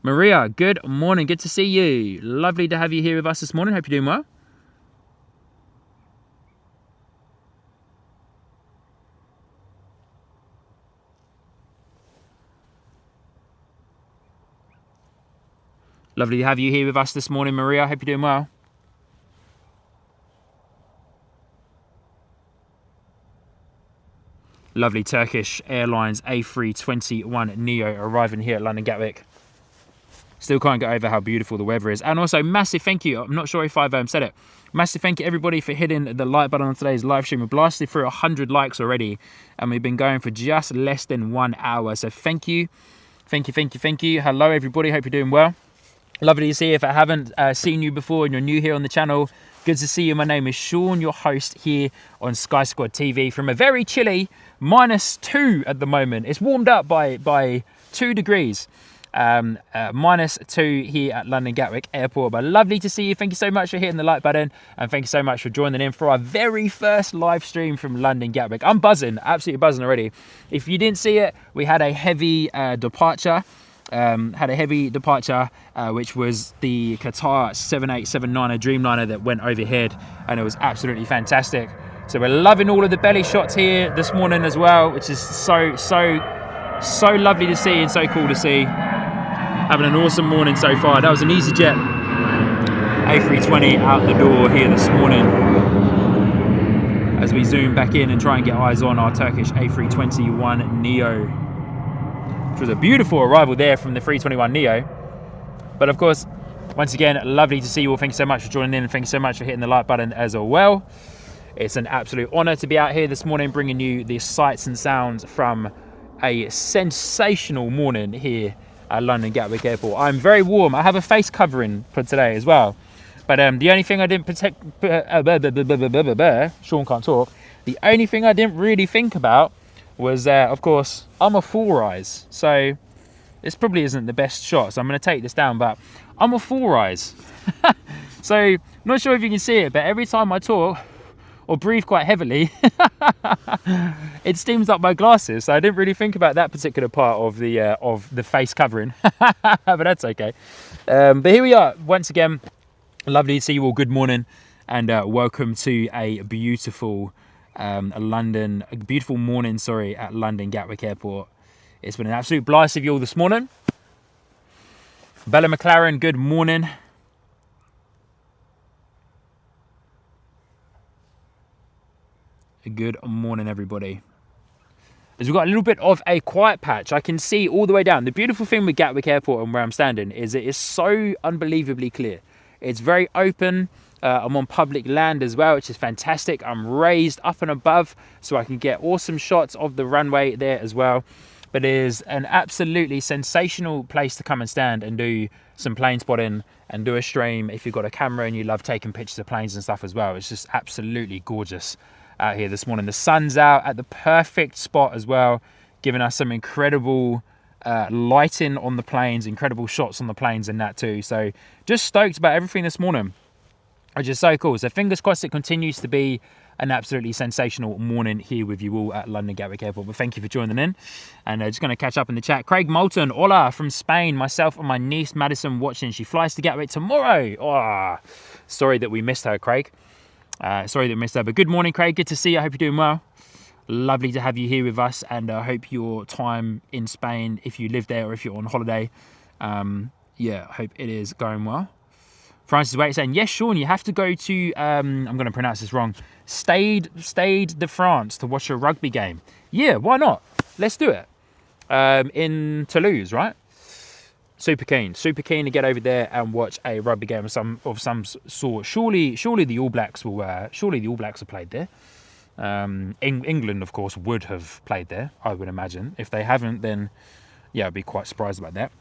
Maria, good morning. Good to see you. Lovely to have you here with us this morning. Hope you're doing well. Lovely to have you here with us this morning, Maria. Hope you're doing well. Lovely Turkish Airlines A321 Neo arriving here at London Gatwick. Still can't get over how beautiful the weather is. And also, massive thank you. I'm not sure if I've said it. Massive thank you, everybody, for hitting the like button on today's live stream. We've blasted through 100 likes already, and we've been going for just less than 1 hour. So thank you. Thank you, thank you, thank you. Hello, everybody. Hope you're doing well. Lovely to see you. If I haven't seen you before and you're new here on the channel, good to see you. My name is Sean, your host here on Sky Squad TV from a very chilly -2 at the moment. It's warmed up by 2 degrees. -2 here at London Gatwick Airport. But lovely to see you. Thank you so much for hitting the like button, and thank you so much for joining in for our very first live stream from London Gatwick. I'm buzzing, absolutely buzzing already. If you didn't see it, we had a heavy departure. Which was the Qatar 787 Dreamliner that went overhead, and it was absolutely fantastic. So we're loving all of the belly shots here this morning as well, which is so lovely to see and so cool to see. Having an awesome morning so far. That was an EasyJet A320 out the door here this morning as we zoom back in and try and get eyes on our Turkish A321 Neo, which was a beautiful arrival there from the 321 Neo. But of course, once again, lovely to see you all. Thank you so much for joining in, and thank you so much for hitting the like button as well. It's an absolute honor to be out here this morning bringing you the sights and sounds from a sensational morning here at London Gatwick Airport. I'm very warm. I have a face covering for today as well. But the only thing I didn't Sean can't talk. The only thing I didn't really think about was, of course, I'm a full rise. So this probably isn't the best shot. So I'm going to take this down, but I'm a full rise. So not sure if you can see it, but every time I talk or breathe quite heavily, it steams up my glasses. So I didn't really think about that particular part of the face covering, but that's okay. But here we are once again. Lovely to see you all. Good morning, and welcome to a beautiful beautiful morning. Sorry, at London Gatwick Airport. It's been an absolute blast of you all this morning. Bella McLaren, good morning. Good morning, everybody. As we've got a little bit of a quiet patch, I can see all the way down. The beautiful thing with Gatwick Airport and where I'm standing is it is so unbelievably clear. It's very open. I'm on public land as well, which is fantastic. I'm raised up and above, so I can get awesome shots of the runway there as well. But it is an absolutely sensational place to come and stand and do some plane spotting and do a stream if you've got a camera and you love taking pictures of planes and stuff as well. It's just absolutely gorgeous out here this morning. The sun's out at the perfect spot as well, giving us some incredible lighting on the planes, incredible shots on the planes and that too. So just stoked about everything this morning, which is so cool. So fingers crossed it continues to be an absolutely sensational morning here with you all at London Gatwick Airport. But thank you for joining in, and just going to catch up in the chat. Craig Moulton, hola from Spain. Myself and my niece Madison watching. She flies to Gatwick tomorrow. Oh, sorry that we missed her, Craig. Sorry that we missed her, but good morning, Craig. Good to see you. I hope you're doing well. Lovely to have you here with us, and I hope your time in Spain, if you live there or if you're on holiday, yeah, I hope it is going well. Francis Waite saying, yes, Sean, you have to go to, I'm going to pronounce this wrong, Stade de France to watch a rugby game. Yeah, why not? Let's do it. In Toulouse, right? Super keen to get over there and watch a rugby game of some sort. Surely the All Blacks will, have played there. England, of course, would have played there, I would imagine. If they haven't, then yeah, I'd be quite surprised about that.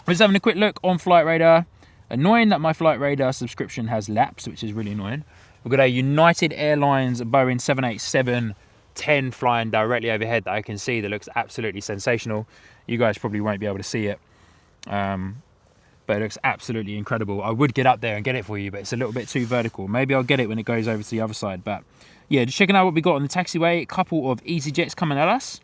We're just having a quick look on Flight Radar. Annoying that my Flight Radar subscription has lapsed, which is really annoying. We've got a United Airlines Boeing 787-10 flying directly overhead that I can see that looks absolutely sensational. You guys probably won't be able to see it, but it looks absolutely incredible. I would get up there and get it for you, but it's a little bit too vertical. Maybe I'll get it when it goes over to the other side. But yeah, just checking out what we got on the taxiway. A couple of EasyJets coming at us.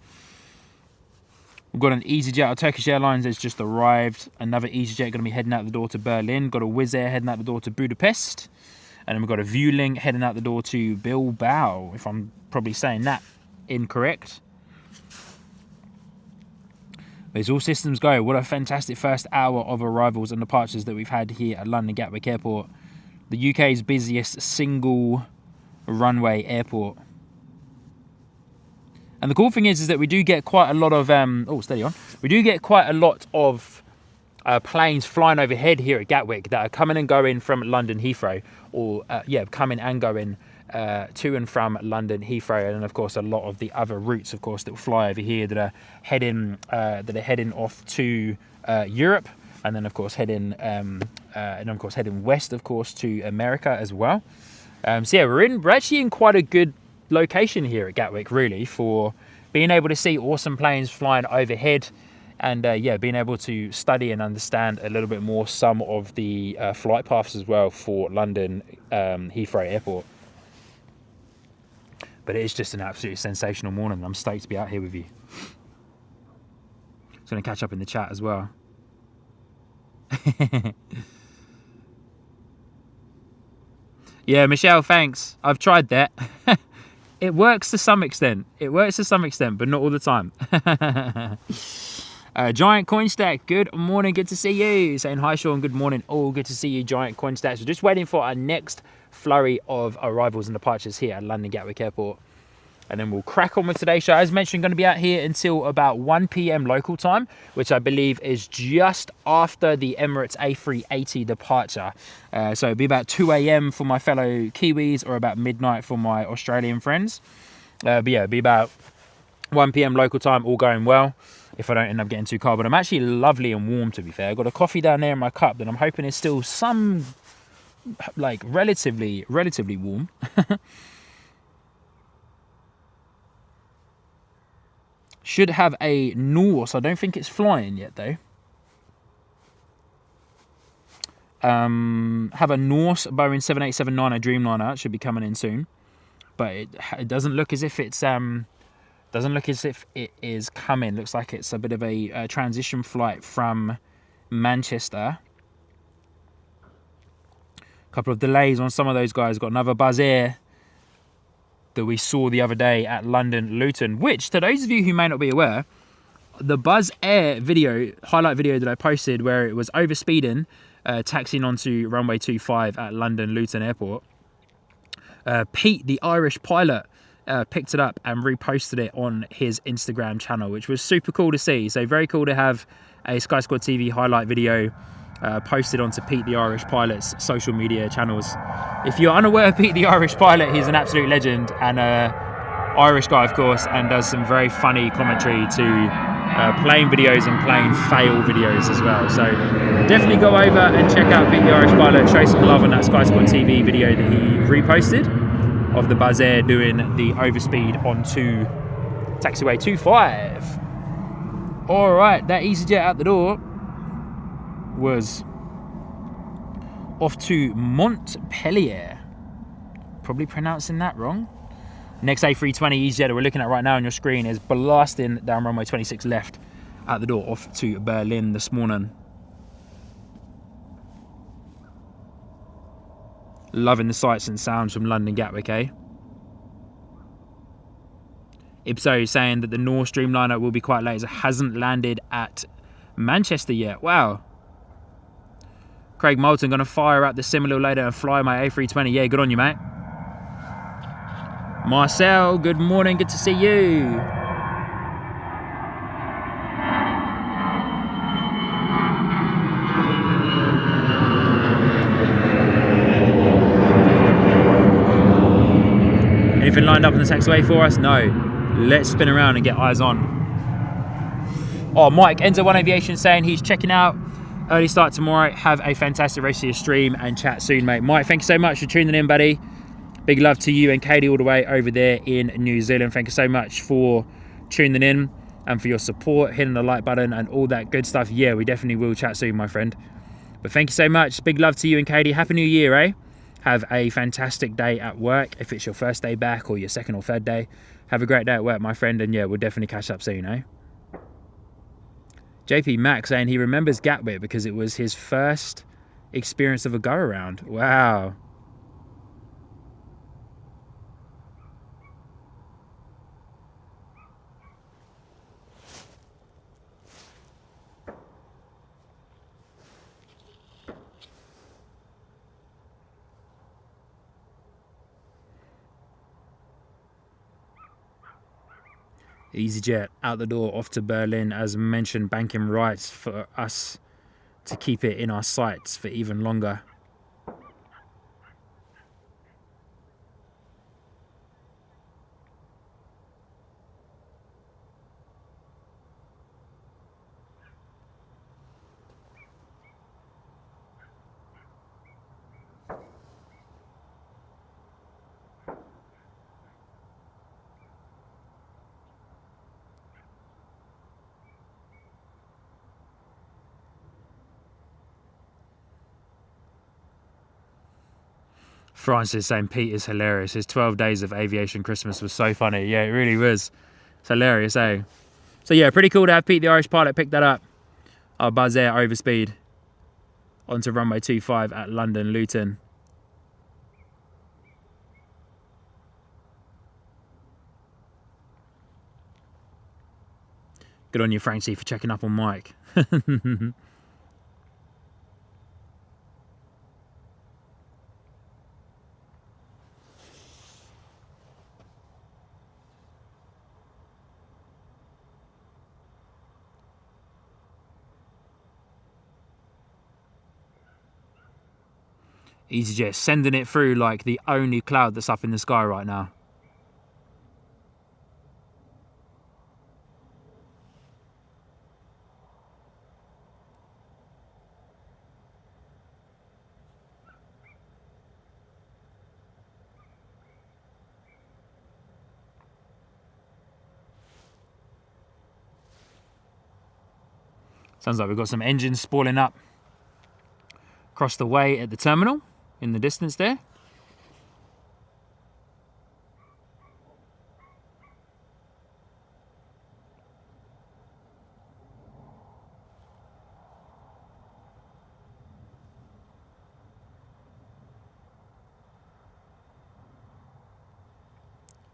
We've got an EasyJet out of Turkish Airlines that's just arrived. Another EasyJet going to be heading out the door to Berlin. Got a Wizz Air heading out the door to Budapest. And then we've got a Vueling heading out the door to Bilbao, if I'm probably saying that incorrect. But it's all systems go. What a fantastic first hour of arrivals and departures that we've had here at London Gatwick Airport. The UK's busiest single runway airport. And the cool thing is that we do get quite a lot of we do get quite a lot of planes flying overhead here at Gatwick that are coming and going from London Heathrow, or coming and going to and from London Heathrow, and then of course a lot of the other routes, of course, that fly over here that are heading off to Europe, and then of course heading west, of course, to America as well. So yeah, we're actually in quite a good location here at Gatwick, really, for being able to see awesome planes flying overhead, and being able to study and understand a little bit more some of the flight paths as well for London Heathrow Airport. But it is just an absolutely sensational morning. I'm stoked to be out here with you. Just going to catch up in the chat as well. Yeah, Michelle, thanks. I've tried that. It works to some extent. But not all the time. Giant Coin Stack, good morning, good to see you. Saying hi, Sean, good morning. Oh, good to see you, Giant Coin Stack. So just waiting for our next flurry of arrivals and departures here at London Gatwick Airport. And then we'll crack on with today's show. As mentioned, going to be out here until about 1 p.m. local time, which I believe is just after the Emirates A380 departure. So it'll be about 2 a.m. for my fellow Kiwis, or about midnight for my Australian friends. But yeah, it'll be about 1 p.m. local time, all going well, if I don't end up getting too cold. But I'm actually lovely and warm, to be fair. I've got a coffee down there in my cup that I'm hoping is still some, like, relatively warm. Should have a Norse. I don't think it's flying yet, though. Have a Norse Boeing 787-9 Dreamliner. It should be coming in soon. But it doesn't look as if it's it is coming. Looks like it's a bit of a transition flight from Manchester. A couple of delays on some of those guys. Got another Buzz Air that we saw the other day at London Luton, which, to those of you who may not be aware, the Buzz Air highlight video that I posted where it was overspeeding, taxiing onto runway 25 at London Luton Airport, Pete, the Irish pilot, picked it up and reposted it on his Instagram channel, which was super cool to see. So very cool to have a Sky Squad TV highlight video posted onto Pete the Irish Pilot's social media channels. If you're unaware of Pete the Irish Pilot, he's an absolute legend, and Irish guy, of course, and does some very funny commentary to plane videos and plane fail videos as well. So definitely go over and check out Pete the Irish Pilot, show some love on that Sky Squad TV video that he reposted of the Buzz Air doing the overspeed onto taxiway 25. All right, that EasyJet out the door was off to Montpellier. Probably pronouncing that wrong. Next A320 EasyJet that we're looking at right now on your screen is blasting down runway 26 left out the door off to Berlin this morning. Loving the sights and sounds from London Gatwick, eh? Ipso is saying that the North Dreamliner will be quite late as it hasn't landed at Manchester yet. Wow. Craig Moulton going to fire out the sim a little later and fly my A320. Yeah, good on you, mate. Marcel, good morning. Good to see you. Anything lined up on the taxiway for us? No. Let's spin around and get eyes on. Oh, Mike, Enzo1 Aviation saying he's checking out. Early start tomorrow. Have a fantastic rest of your stream and chat soon, mate. Mike, thank you so much for tuning in, buddy. Big love to you and Katie all the way over there in New Zealand. Thank you so much for tuning in and for your support, hitting the like button and all that good stuff. Yeah, we definitely will chat soon, my friend. But thank you so much. Big love to you and Katie. Happy New Year, eh? Have a fantastic day at work. If it's your first day back or your second or third day, have a great day at work, my friend. And yeah, we'll definitely catch up soon, eh? JP Max saying he remembers Gatwick because it was his first experience of a go-around. Wow. EasyJet out the door off to Berlin, as mentioned, banking rights for us to keep it in our sights for even longer. Francis saying Pete is hilarious. His 12 days of aviation Christmas was so funny. Yeah, it really was. It's hilarious, eh? So yeah, pretty cool to have Pete the Irish pilot pick that up. Our Buzz Air overspeed onto runway 25 at London Luton. Good on you, Francie, for checking up on Mike. EasyJet sending it through like the only cloud that's up in the sky right now. Sounds like we've got some engines spooling up across the way at the terminal in the distance there.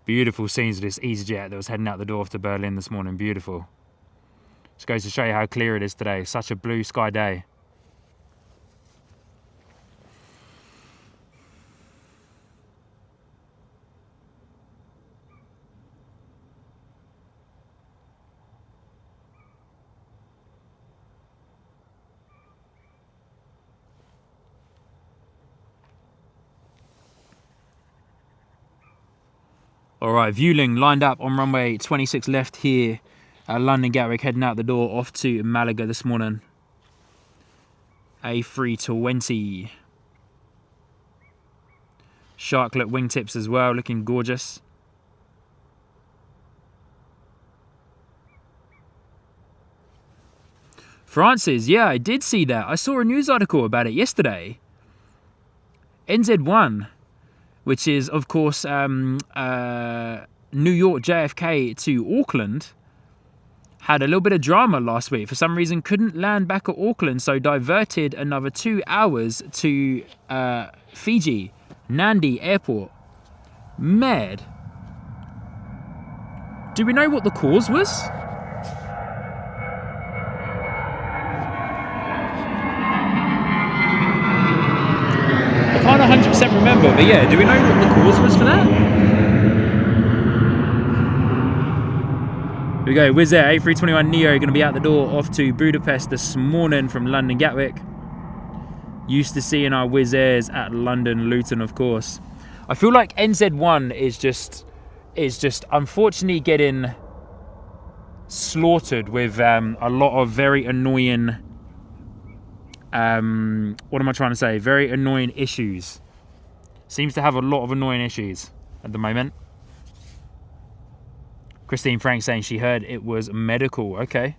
Beautiful scenes of this EasyJet that was heading out the door to Berlin this morning. Beautiful. Just goes to show you how clear it is today. Such a blue sky day. All right, Vueling lined up on runway 26 left here at London Gatwick, heading out the door off to Malaga this morning. A320. Sharklet wingtips as well, looking gorgeous. Francis, yeah, I did see that. I saw a news article about it yesterday. NZ1, which is, of course, New York JFK to Auckland, had a little bit of drama last week. For some reason, couldn't land back at Auckland, so diverted another 2 hours to Fiji, Nandi Airport. Mad. Do we know what the cause was? I can't 100% remember, but yeah, do we know what the cause was for that? Here we go, Wizz Air A321neo going to be out the door off to Budapest this morning from London Gatwick. Used to seeing our Wizz Airs at London Luton, of course. I feel like NZ1 is just unfortunately getting slaughtered with a lot of very annoying what am I trying to say? Very annoying issues. Seems to have a lot of annoying issues at the moment. Christine Frank saying she heard it was medical. Okay.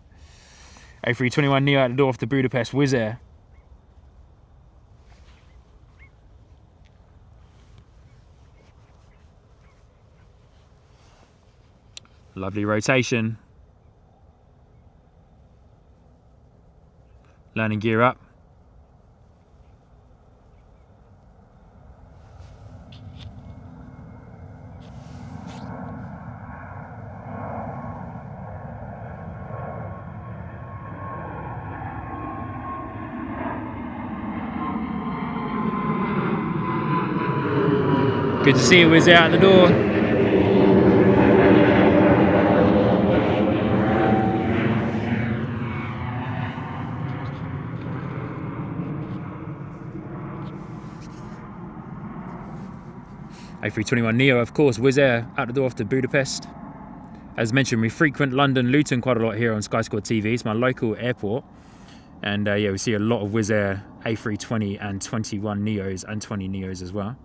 A321neo out the door off to Budapest, Wizz Air. Lovely rotation. Landing gear up. Good to see you, Wizz Air out the door. A321neo, of course, Wizz Air out the door off to Budapest. As mentioned, we frequent London Luton quite a lot here on Sky Squad TV. It's my local airport. And yeah, we see a lot of Wizz Air A320 and 21 Neos and 20 Neos as well.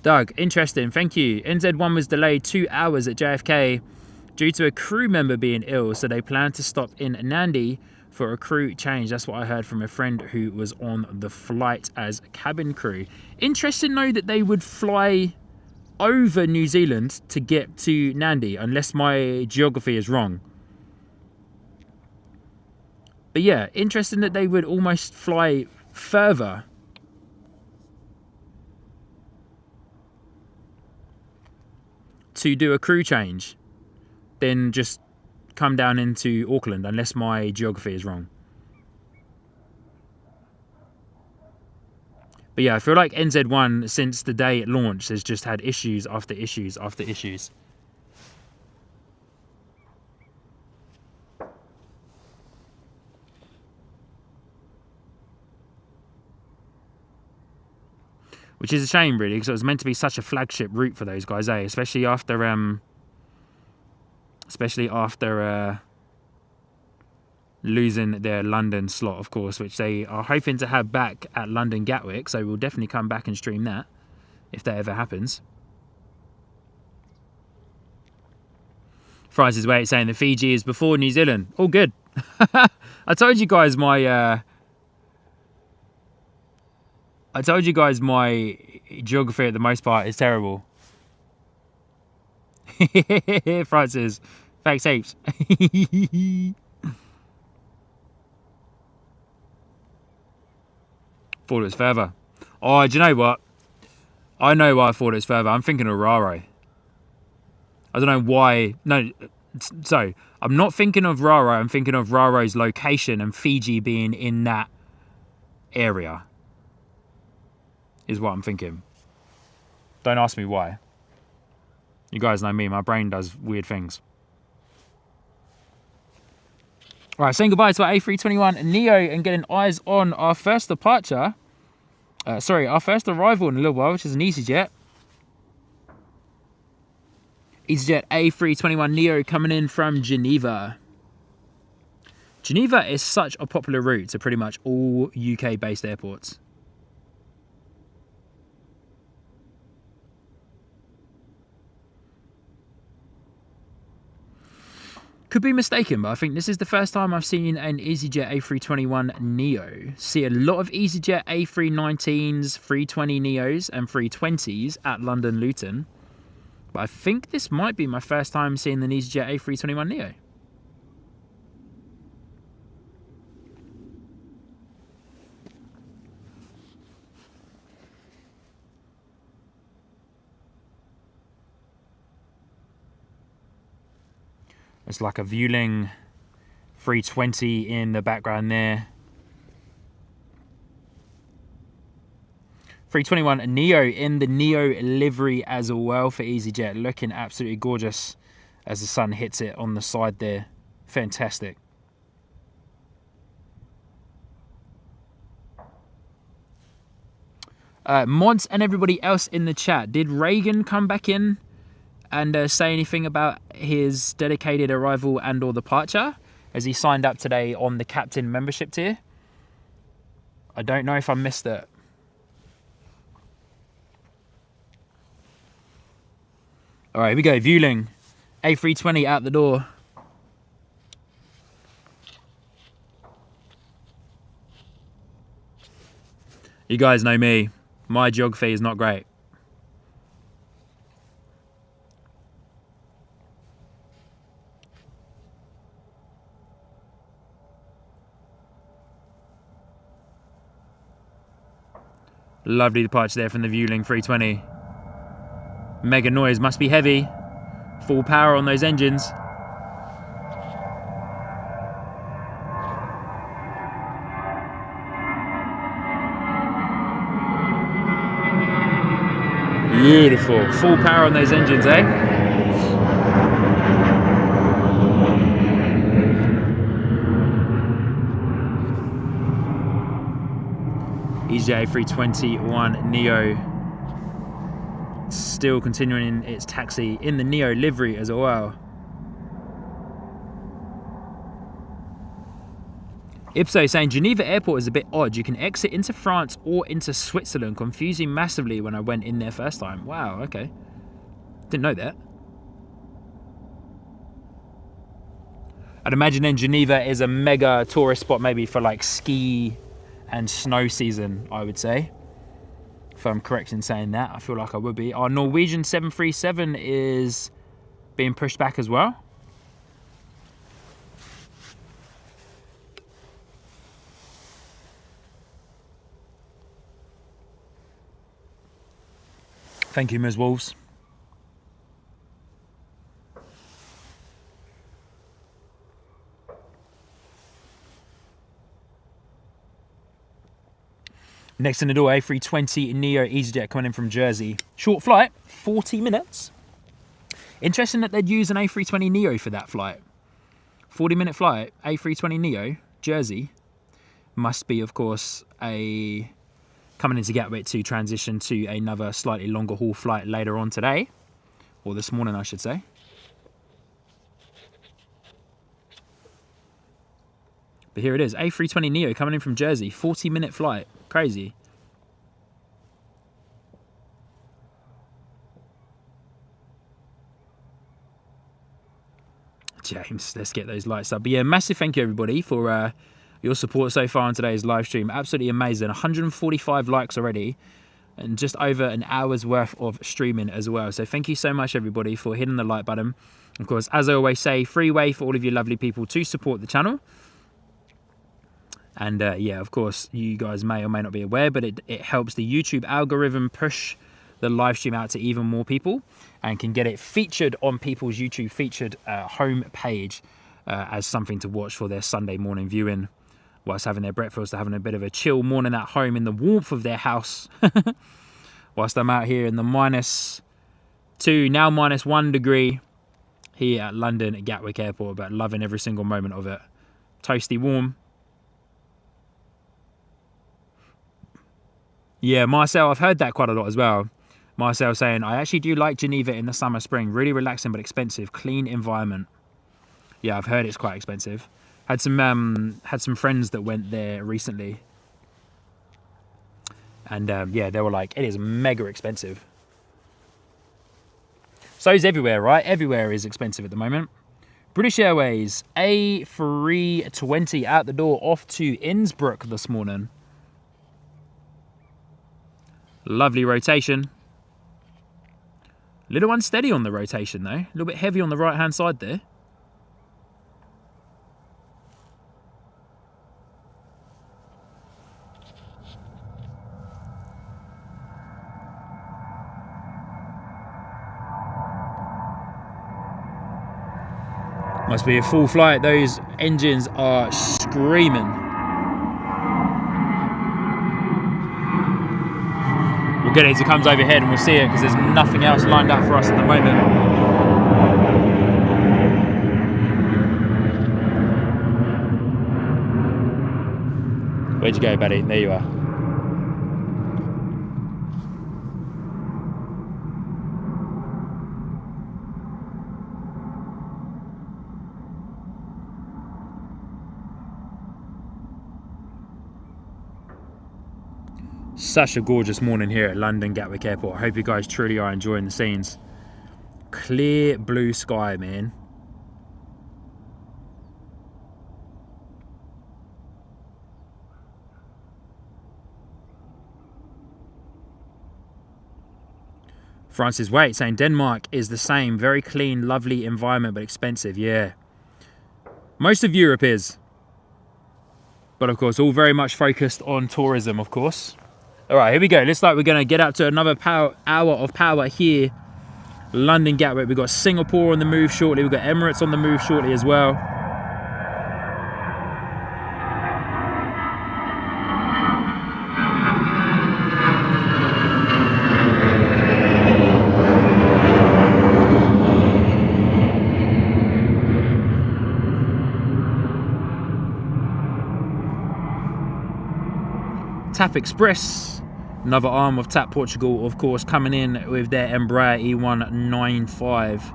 Doug, interesting, thank you. NZ1 was delayed 2 hours at JFK due to a crew member being ill, so they plan to stop in Nandi for a crew change. That's what I heard from a friend who was on the flight as cabin crew. Interesting though that they would fly over New Zealand to get to Nandi, unless my geography is wrong. But yeah, interesting that they would almost fly further to do a crew change then just come down into Auckland, unless my geography is wrong. But yeah, I feel like NZ1, since the day it launched, has just had issues after issues after issues. Which is a shame, really, because it was meant to be such a flagship route for those guys, eh? Especially after losing their London slot, of course, which they are hoping to have back at London Gatwick. So we'll definitely come back and stream that if that ever happens. Francis Wait saying that Fiji is before New Zealand. All good. I told you guys my geography at the most part is terrible. Francis, thanks heaps. Thought it was further. Oh, do you know what? I know why I thought it was further. I'm thinking of Raro. I don't know why. No, so I'm not thinking of Raro. I'm thinking of Raro's location and Fiji being in that area. Is what I'm thinking. Don't ask me why. You guys know me, my brain does weird things. Right, saying goodbye to our A321neo and getting eyes on our first departure. Our first arrival in a little while, which is an EasyJet. EasyJet A321neo coming in from Geneva. Geneva is such a popular route to pretty much all UK-based airports. Could be mistaken, but I think this is the first time I've seen an EasyJet A321neo. See a lot of EasyJet A319s, 320neos and 320s at London Luton. But I think this might be my first time seeing an EasyJet A321neo. It's like a Vueling 320 in the background there. 321neo in the Neo livery as well for EasyJet. Looking absolutely gorgeous as the sun hits it on the side there. Fantastic. Mods and everybody else in the chat. Did Reagan come back in and say anything about his dedicated arrival and or departure? As he signed up today on the captain membership tier? I don't know if I missed it. All right, here we go. Vueling A320 out the door. You guys know me. My geography is not great. Lovely departure there from the Vueling 320. Mega noise, must be heavy. Full power on those engines. Beautiful. Full power on those engines, eh? EasyJet A321neo still continuing its taxi in the Neo livery as well. Ipso saying Geneva Airport is a bit odd. You can exit into France or into Switzerland. Confusing massively when I went in there first time. Wow, okay. Didn't know that. I'd imagine then Geneva is a mega tourist spot maybe for like ski and snow season, I would say. If I'm correct in saying that, I feel like I would be. Our Norwegian 737 is being pushed back as well. Thank you, Ms. Wolves. Next in the door, A320neo EasyJet coming in from Jersey. Short flight, 40 minutes. Interesting that they'd use an A320neo for that flight. 40-minute flight, A320neo, Jersey. Must be, of course, a coming into Gatwick to transition to another slightly longer haul flight later on today. Or this morning, I should say. But here it is, A320neo coming in from Jersey, 40-minute flight. Crazy. James, let's get those lights up. But yeah, massive thank you everybody for your support so far on today's live stream. Absolutely amazing. 145 likes already and just over an hour's worth of streaming as well. So thank you so much everybody for hitting the like button. Of course, as I always say, free way for all of you lovely people to support the channel. And yeah, of course, you guys may or may not be aware, but it helps the YouTube algorithm push the live stream out to even more people and can get it featured on people's YouTube featured home page as something to watch for their Sunday morning viewing whilst having their breakfast, or having a bit of a chill morning at home in the warmth of their house. Whilst I'm out here in the -2, now -1 degree here at London at Gatwick Airport, but loving every single moment of it. Toasty warm. Yeah, Marcel, I've heard that quite a lot as well. Marcel saying, I actually do like Geneva in the summer, spring. Really relaxing but expensive. Clean environment. Yeah, I've heard it's quite expensive. Had some friends that went there recently. And yeah, they were like, it is mega expensive. So is everywhere, right? Everywhere is expensive at the moment. British Airways A320 out the door, off to Innsbruck this morning. Lovely rotation. A little unsteady on the rotation though. A little bit heavy on the right hand side there. Must be a full flight. Those engines are screaming. We'll get it as it comes overhead and we'll see it because there's nothing else lined up for us at the moment. Where'd you go, buddy? There you are. Such a gorgeous morning here at London Gatwick Airport. I hope you guys truly are enjoying the scenes. Clear blue sky, man. Francis Waite saying Denmark is the same. Very clean, lovely environment, but expensive. Yeah. Most of Europe is. But of course, all very much focused on tourism, of course. All right, here we go. Looks like we're going to get up to another hour of power here. London Gatwick. We've got Singapore on the move shortly. We've got Emirates on the move shortly as well. TAP Express, another arm of TAP Portugal, of course, coming in with their Embraer E195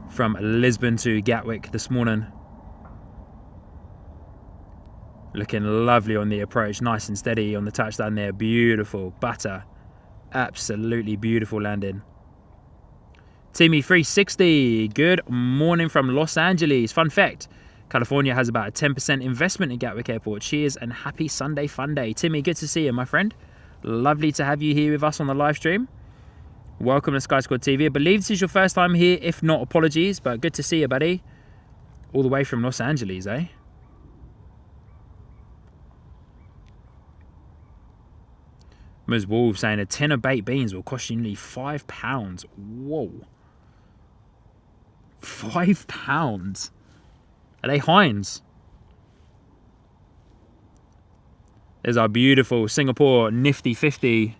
from Lisbon to Gatwick this morning. Looking lovely on the approach, nice and steady on the touchdown there. Beautiful, butter, absolutely beautiful landing. Timmy 360, good morning from Los Angeles. Fun fact, California has about a 10% investment in Gatwick Airport. Cheers and happy Sunday fun day. Timmy, good to see you, my friend. Lovely to have you here with us on the live stream. Welcome to Sky Squad TV. I believe this is your first time here. If not, apologies, but good to see you, buddy. All the way from Los Angeles, eh? Ms. Wolf saying a tin of baked beans will cost you nearly £5. Whoa. £5? Are they Heinz? There's our beautiful Singapore Nifty 50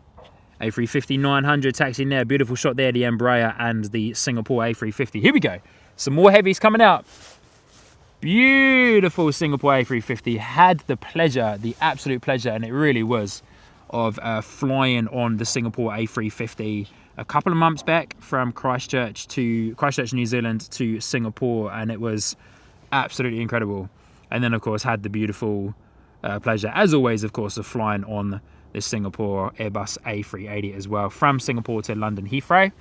A350-900 taxiing there. Beautiful shot there, the Embraer and the Singapore A350. Here we go. Some more heavies coming out. Beautiful Singapore A350. Had the pleasure, the absolute pleasure, and it really was, of flying on the Singapore A350 a couple of months back from Christchurch, New Zealand to Singapore, and it was absolutely incredible. And then of course had the beautiful pleasure, as always, of course, of flying on the Singapore Airbus A380 as well, from Singapore to London Heathrow.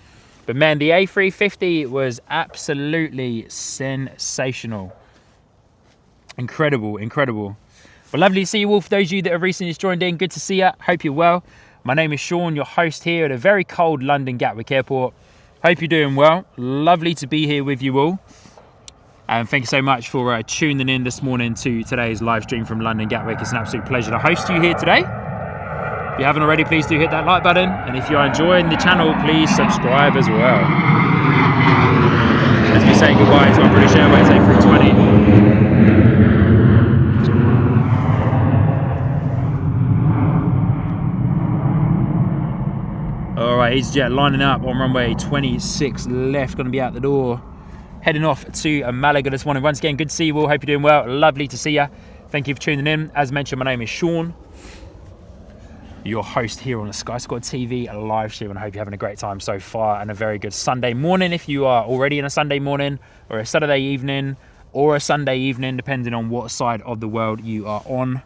But man, the A350 was absolutely sensational. Incredible, incredible. Well, lovely to see you all. For those of you that have recently just joined in, good to see you. Hope you're well. My name is Sean, your host here at a very cold London Gatwick Airport. Hope you're doing well. Lovely to be here with you all. And thank you so much for tuning in this morning to today's live stream from London Gatwick. It's an absolute pleasure to host you here today. If you haven't already, please do hit that like button. And if you're enjoying the channel, please subscribe as well. As we say goodbye to our British Airways A320. Alright, EasyJet lining up on runway 26 left, going to be out the door. Heading off to Malaga this morning. Once again, good to see you all. Hope you're doing well. Lovely to see you. Thank you for tuning in. As mentioned, my name is Sean, your host here on the Sky Squad TV live stream, and I hope you're having a great time so far and a very good Sunday morning if you are already in a Sunday morning, or a Saturday evening, or a Sunday evening, depending on what side of the world you are on.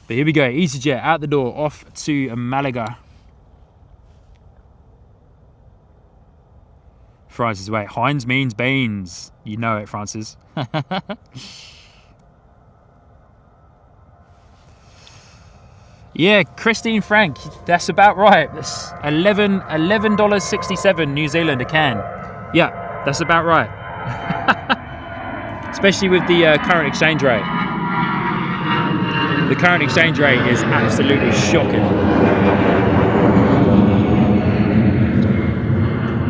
But here we go. EasyJet out the door, off to Malaga. Francis, wait. Heinz means beans. You know it, Francis. Yeah, Christine Frank, that's about right. That's $11.67 New Zealand a can. Yeah, that's about right. Especially with the current exchange rate. The current exchange rate is absolutely shocking.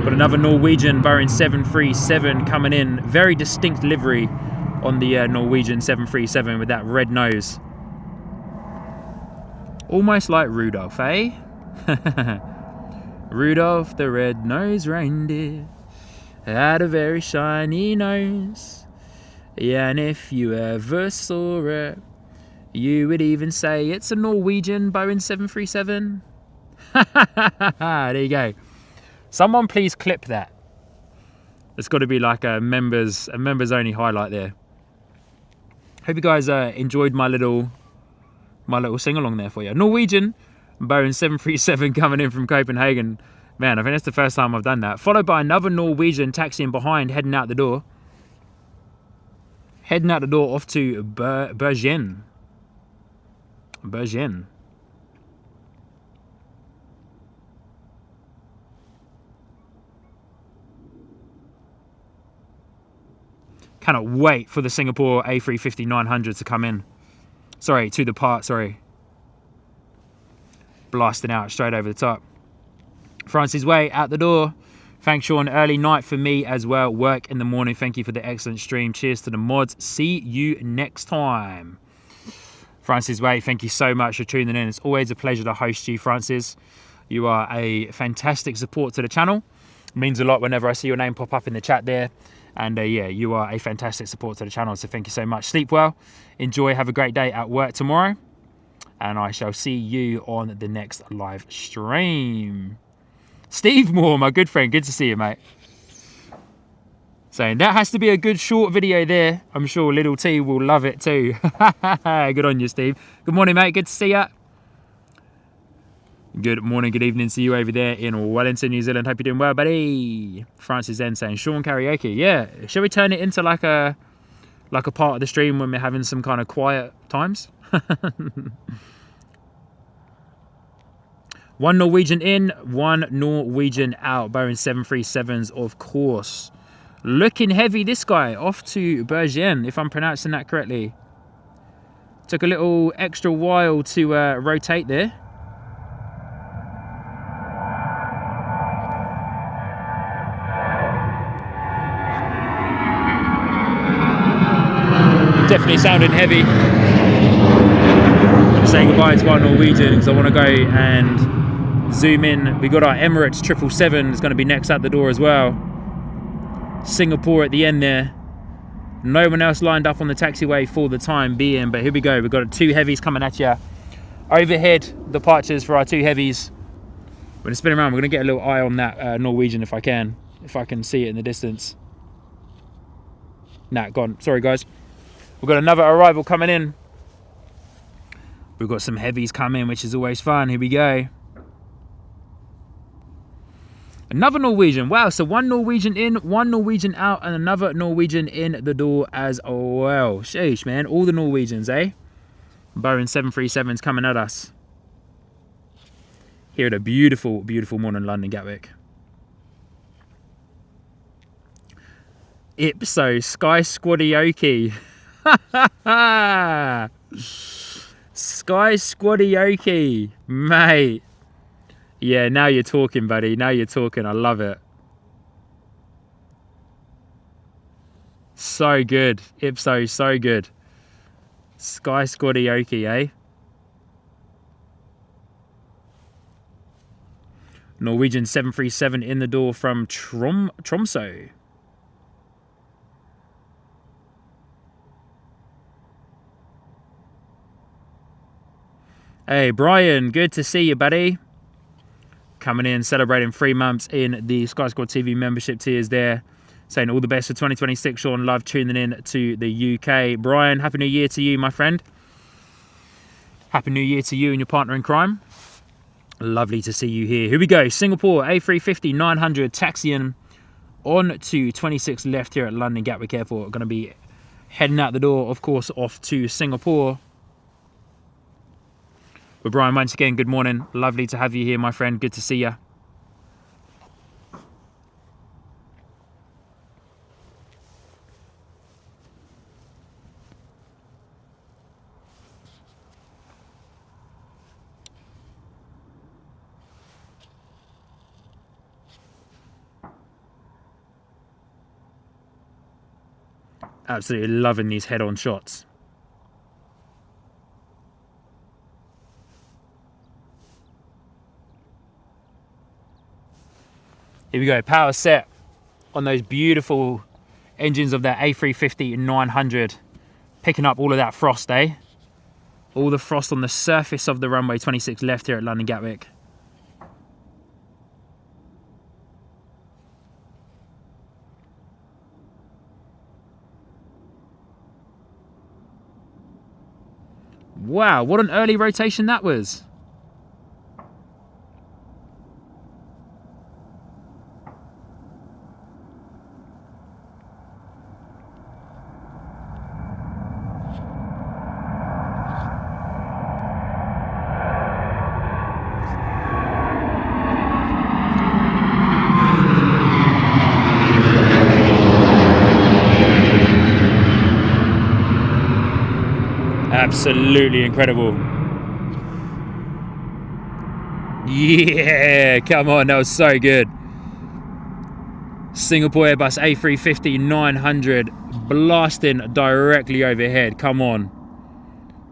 Got another Norwegian Boeing 737 coming in. Very distinct livery on the Norwegian 737 with that red nose. Almost like Rudolph, eh? Rudolph the red-nosed reindeer had a very shiny nose. Yeah, and if you ever saw it, you would even say it's a Norwegian Boeing 737. There you go. Someone please clip that. It's got to be like a members only highlight there. Hope you guys enjoyed my little sing-along there for you. Norwegian Boeing 737 coming in from Copenhagen. Man, I think that's the first time I've done that. Followed by another Norwegian taxiing behind, heading out the door. Heading out the door off to Bergen. Bergen. Cannot wait for the Singapore A350-900 to come in. Sorry, to the part, sorry. Blasting out straight over the top. Francis Way out the door. Thanks, Sean. Early night for me as well. Work in the morning. Thank you for the excellent stream. Cheers to the mods. See you next time. Francis Way, thank you so much for tuning in. It's always a pleasure to host you, Francis. You are a fantastic support to the channel. It means a lot whenever I see your name pop up in the chat there. And yeah, you are a fantastic support to the channel. So thank you so much. Sleep well. Enjoy. Have a great day at work tomorrow. And I shall see you on the next live stream. Steve Moore, my good friend. Good to see you, mate. Saying that has to be a good short video there. I'm sure little T will love it too. Good on you, Steve. Good morning, mate. Good to see you. Good morning, good evening to you over there in Wellington, New Zealand. Hope you're doing well, buddy. Francis then saying, Sean karaoke. Yeah, shall we turn it into like a part of the stream when we're having some kind of quiet times? One Norwegian in, one Norwegian out. Boeing 737s, of course. Looking heavy, this guy. Off to Bergen, if I'm pronouncing that correctly. Took a little extra while to rotate there. Definitely sounding heavy. I'm saying goodbye to our Norwegian because I want to go and zoom in. We got our Emirates 777. It's going to be next out the door as well. Singapore at the end there. No one else lined up on the taxiway for the time being, but here we go. We've got two heavies coming at you. Overhead departures for our two heavies. We're going to spin around. We're going to get a little eye on that Norwegian if I can see it in the distance. Nah, gone. Sorry, guys. We've got another arrival coming in. We've got some heavies coming, which is always fun. Here we go. Another Norwegian. Wow, so one Norwegian in, one Norwegian out, and another Norwegian in the door as well. Sheesh, man. All the Norwegians, eh? Boeing 737s coming at us. Here at a beautiful, beautiful morning, London Gatwick. Ipso Sky Squadioki. Sky Squadioki, mate. Yeah, now you're talking, buddy. Now you're talking. I love it. So good. Ipso, so good. Sky Squadioki, eh? Norwegian 737 in the door from Tromsø. Hey, Brian, good to see you, buddy. Coming in, celebrating 3 months in the Sky Squad TV membership tiers there. Saying all the best for 2026, Sean. Love tuning in to the UK. Brian, Happy New Year to you, my friend. Happy New Year to you and your partner in crime. Lovely to see you here. Here we go. Singapore A350-900 taxiing on to 26 left here at London Gatwick Airport. Going to be heading out the door, of course, off to Singapore. But Brian, once again, good morning. Lovely to have you here, my friend. Good to see you. Absolutely loving these head-on shots. Here we go, power set on those beautiful engines of that A350-900, picking up all of that frost, eh? All the frost on the surface of the runway 26 left here at London Gatwick. Wow, what an early rotation that was. Absolutely incredible. Yeah, come on, that was so good. Singapore Airbus A350-900 blasting directly overhead. Come on.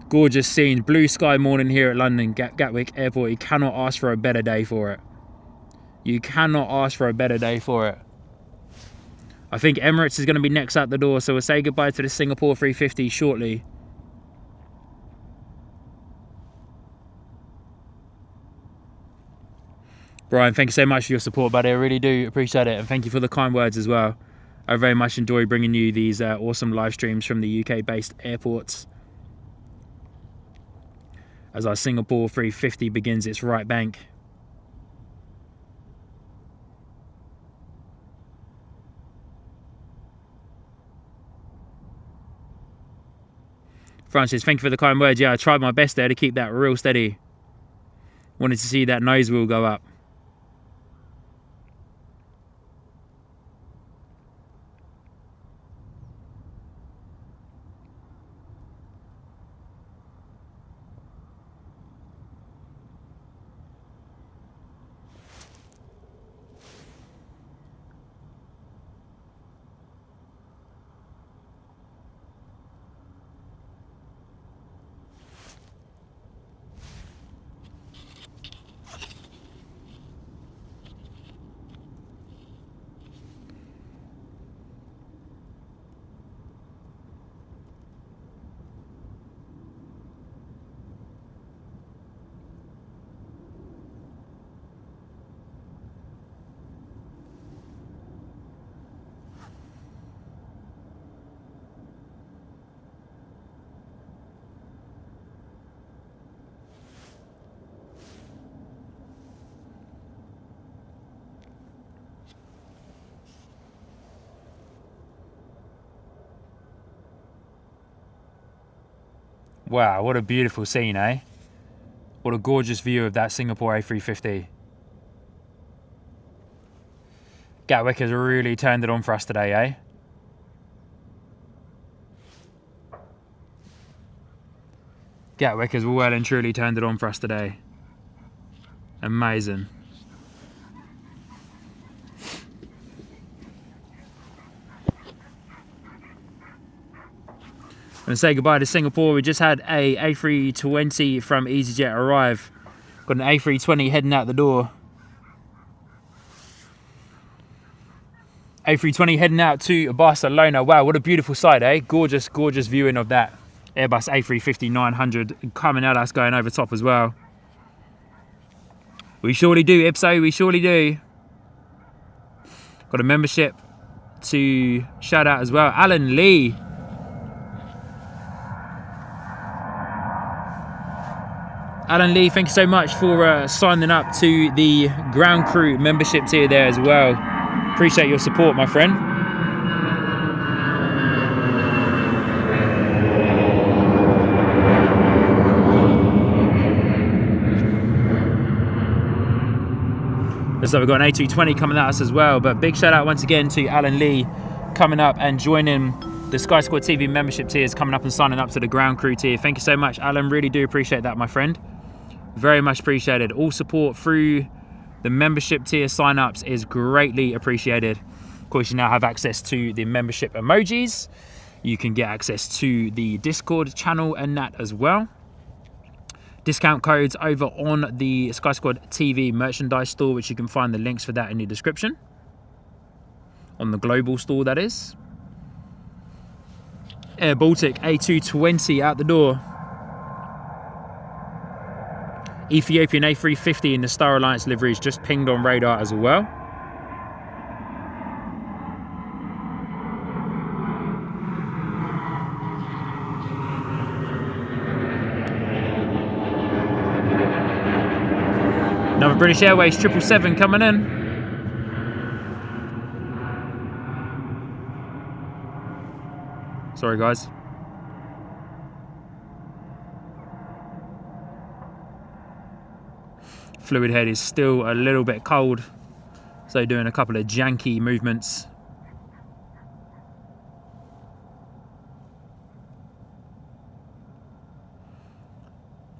Gorgeous scene. Blue sky morning here at London Gatwick Airport. You cannot ask for a better day for it. You cannot ask for a better day for it. I think Emirates is going to be next out the door, so we'll say goodbye to the Singapore 350 shortly. Brian, thank you so much for your support, buddy. I really do appreciate it. And thank you for the kind words as well. I very much enjoy bringing you these awesome live streams from the UK-based airports as our Singapore 350 begins its right bank. Francis, thank you for the kind words. Yeah, I tried my best there to keep that real steady. Wanted to see that nose wheel go up. Wow, what a beautiful scene, eh? What a gorgeous view of that Singapore A350. Gatwick has really turned it on for us today, eh? Gatwick has well and truly turned it on for us today. Amazing. And say goodbye to Singapore. We just had a A320 from EasyJet arrive. Got an A320 heading out the door. A320 heading out to Barcelona. Wow, what a beautiful sight, eh? Gorgeous, gorgeous viewing of that Airbus A350-900 coming at us, going over top as well. We surely do, Ipso, we surely do. Got a membership to shout out as well. Alan Lee. Alan Lee, thank you so much for signing up to the ground crew membership tier there as well. Appreciate your support, my friend. So we've got an A320 coming at us as well, but big shout out once again to Alan Lee coming up and joining the Sky Squad TV membership tiers, coming up and signing up to the ground crew tier. Thank you so much, Alan. Really do appreciate that, my friend. Very much appreciated. All support through the membership tier sign-ups is greatly appreciated. Of course, you now have access to the membership emojis. You can get access to the Discord channel and that as well. Discount codes over on the Sky Squad TV merchandise store, which you can find the links for that in the description. On the global store, that is. Air Baltic A220 out the door. Ethiopian A350 in the Star Alliance liveries just pinged on radar as well. Another British Airways 777 coming in. Sorry guys. Fluid head is still a little bit cold, so doing a couple of janky movements.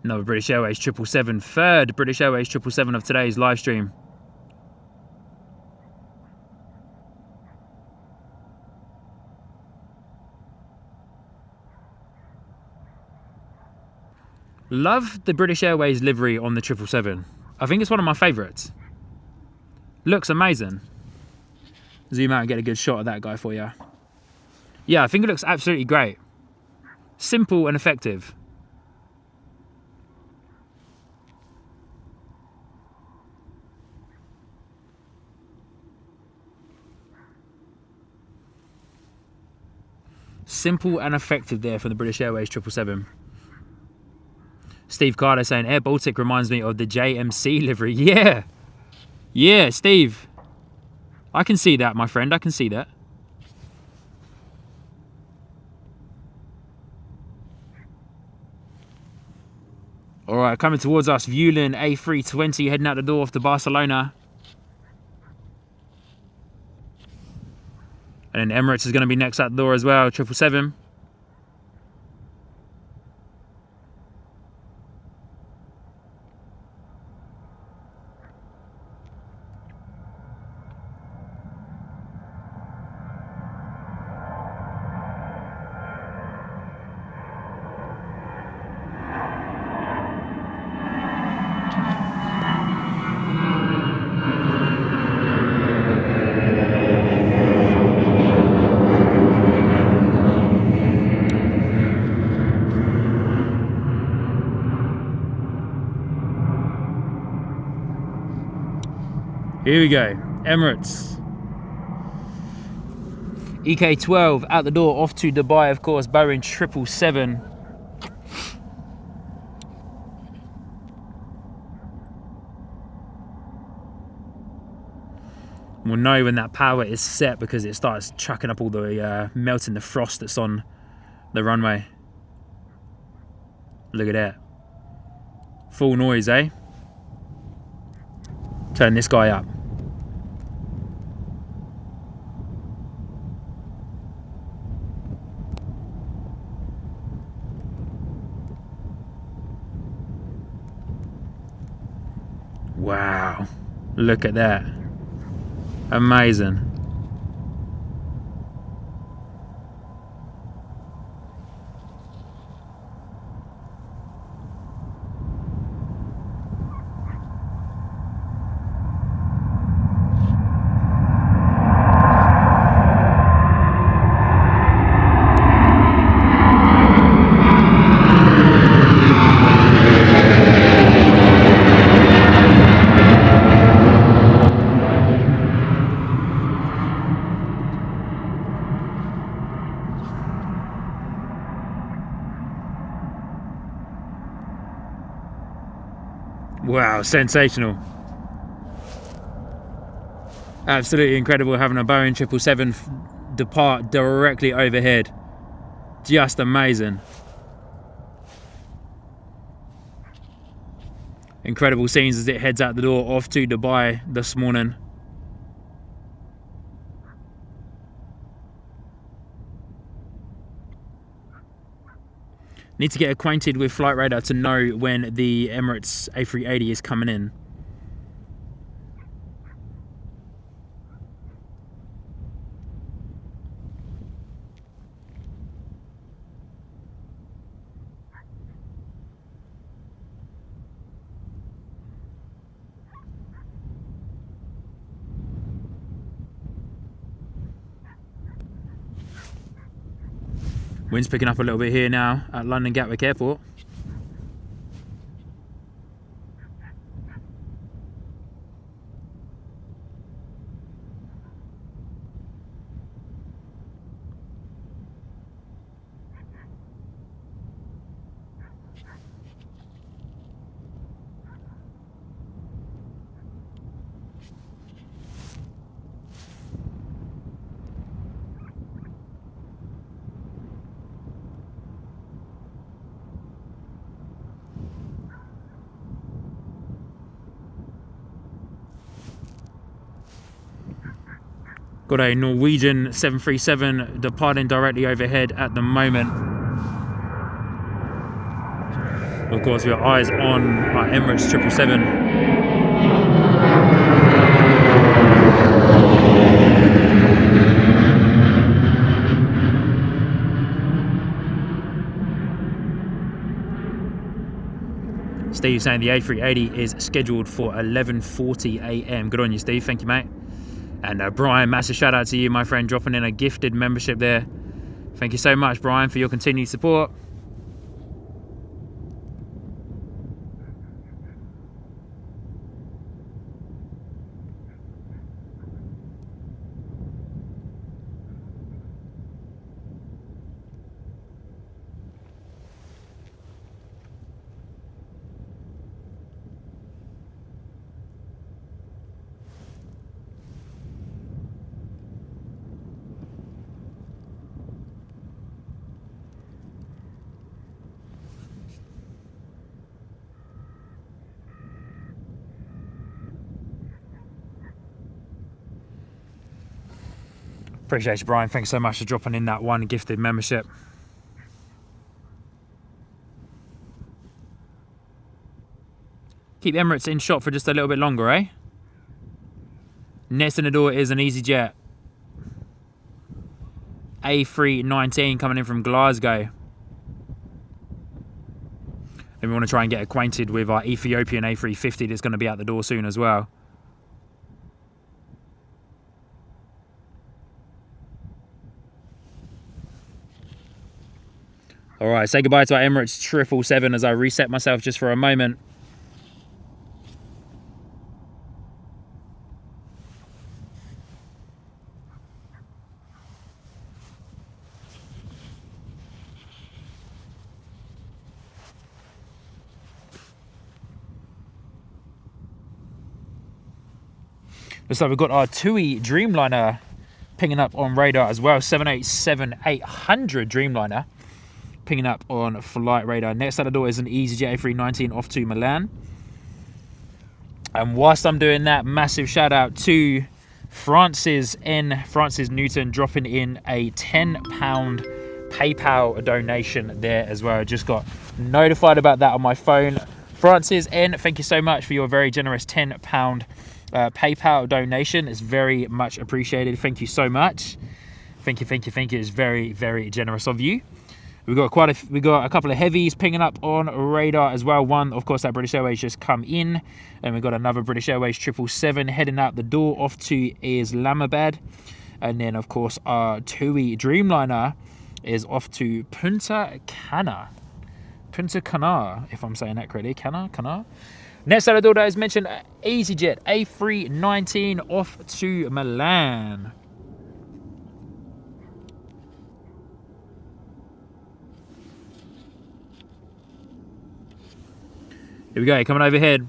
Another British Airways 777, third British Airways 777 of today's live stream. Love the British Airways livery on the 777. I think it's one of my favourites. Looks amazing. Zoom out and get a good shot of that guy for you. Yeah, I think it looks absolutely great. Simple and effective. Simple and effective there from the British Airways 777. Steve Carter saying Air Baltic reminds me of the JMC livery. Yeah. Yeah, Steve. I can see that, my friend. I can see that. All right, coming towards us, Vueling A320 heading out the door off to Barcelona. And then Emirates is going to be next out the door as well, 777. Here we go, Emirates. EK12 out the door, off to Dubai, of course, Boeing 777. We'll know when that power is set because it starts chucking up all the, melting the frost that's on the runway. Look at that. Full noise, eh? Turn this guy up. Wow, look at that. Amazing. Wow, sensational. Absolutely incredible having a Boeing 777 depart directly overhead. Just amazing. Incredible scenes as it heads out the door off to Dubai this morning. Need to get acquainted with flight radar to know when the Emirates A380 is coming in. Wind's picking up a little bit here now at London Gatwick Airport. Got a Norwegian 737 departing directly overhead at the moment. Of course, we have eyes on our Emirates 777. Steve saying the A380 is scheduled for 11:40 AM. Good on you, Steve. Thank you, mate. And Brian, massive shout out to you, my friend, dropping in a gifted membership there. Thank you so much, Brian, for your continued support. Appreciate you, Brian. Thanks so much for dropping in that one gifted membership. Keep Emirates in shot for just a little bit longer, eh? Next in the door is an EasyJet A319 coming in from Glasgow. And we want to try and get acquainted with our Ethiopian A350 that's going to be out the door soon as well. All right, say goodbye to our Emirates 777 as I reset myself just for a moment. Looks like we've got our TUI Dreamliner pinging up on radar as well. 787-800 Dreamliner pinging up on flight radar. Next out the door is an EasyJet A319 off to Milan. And whilst I'm doing that, massive shout out to Francis Newton dropping in a £10 PayPal donation there as well. I just got notified about that on my phone. Francis N, thank you so much for your very generous £10 PayPal donation. It's very much appreciated. Thank you so much. Thank you. It's very, very generous of you. We got a couple of heavies pinging up on radar as well. One, of course, that British Airways just come in, and we've got another British Airways 777 heading out the door off to Islamabad, and then of course our TUI Dreamliner is off to Punta Cana, if I'm saying that correctly. Cana. Next out of the door, as mentioned, EasyJet A319 off to Milan. Here we go, coming overhead.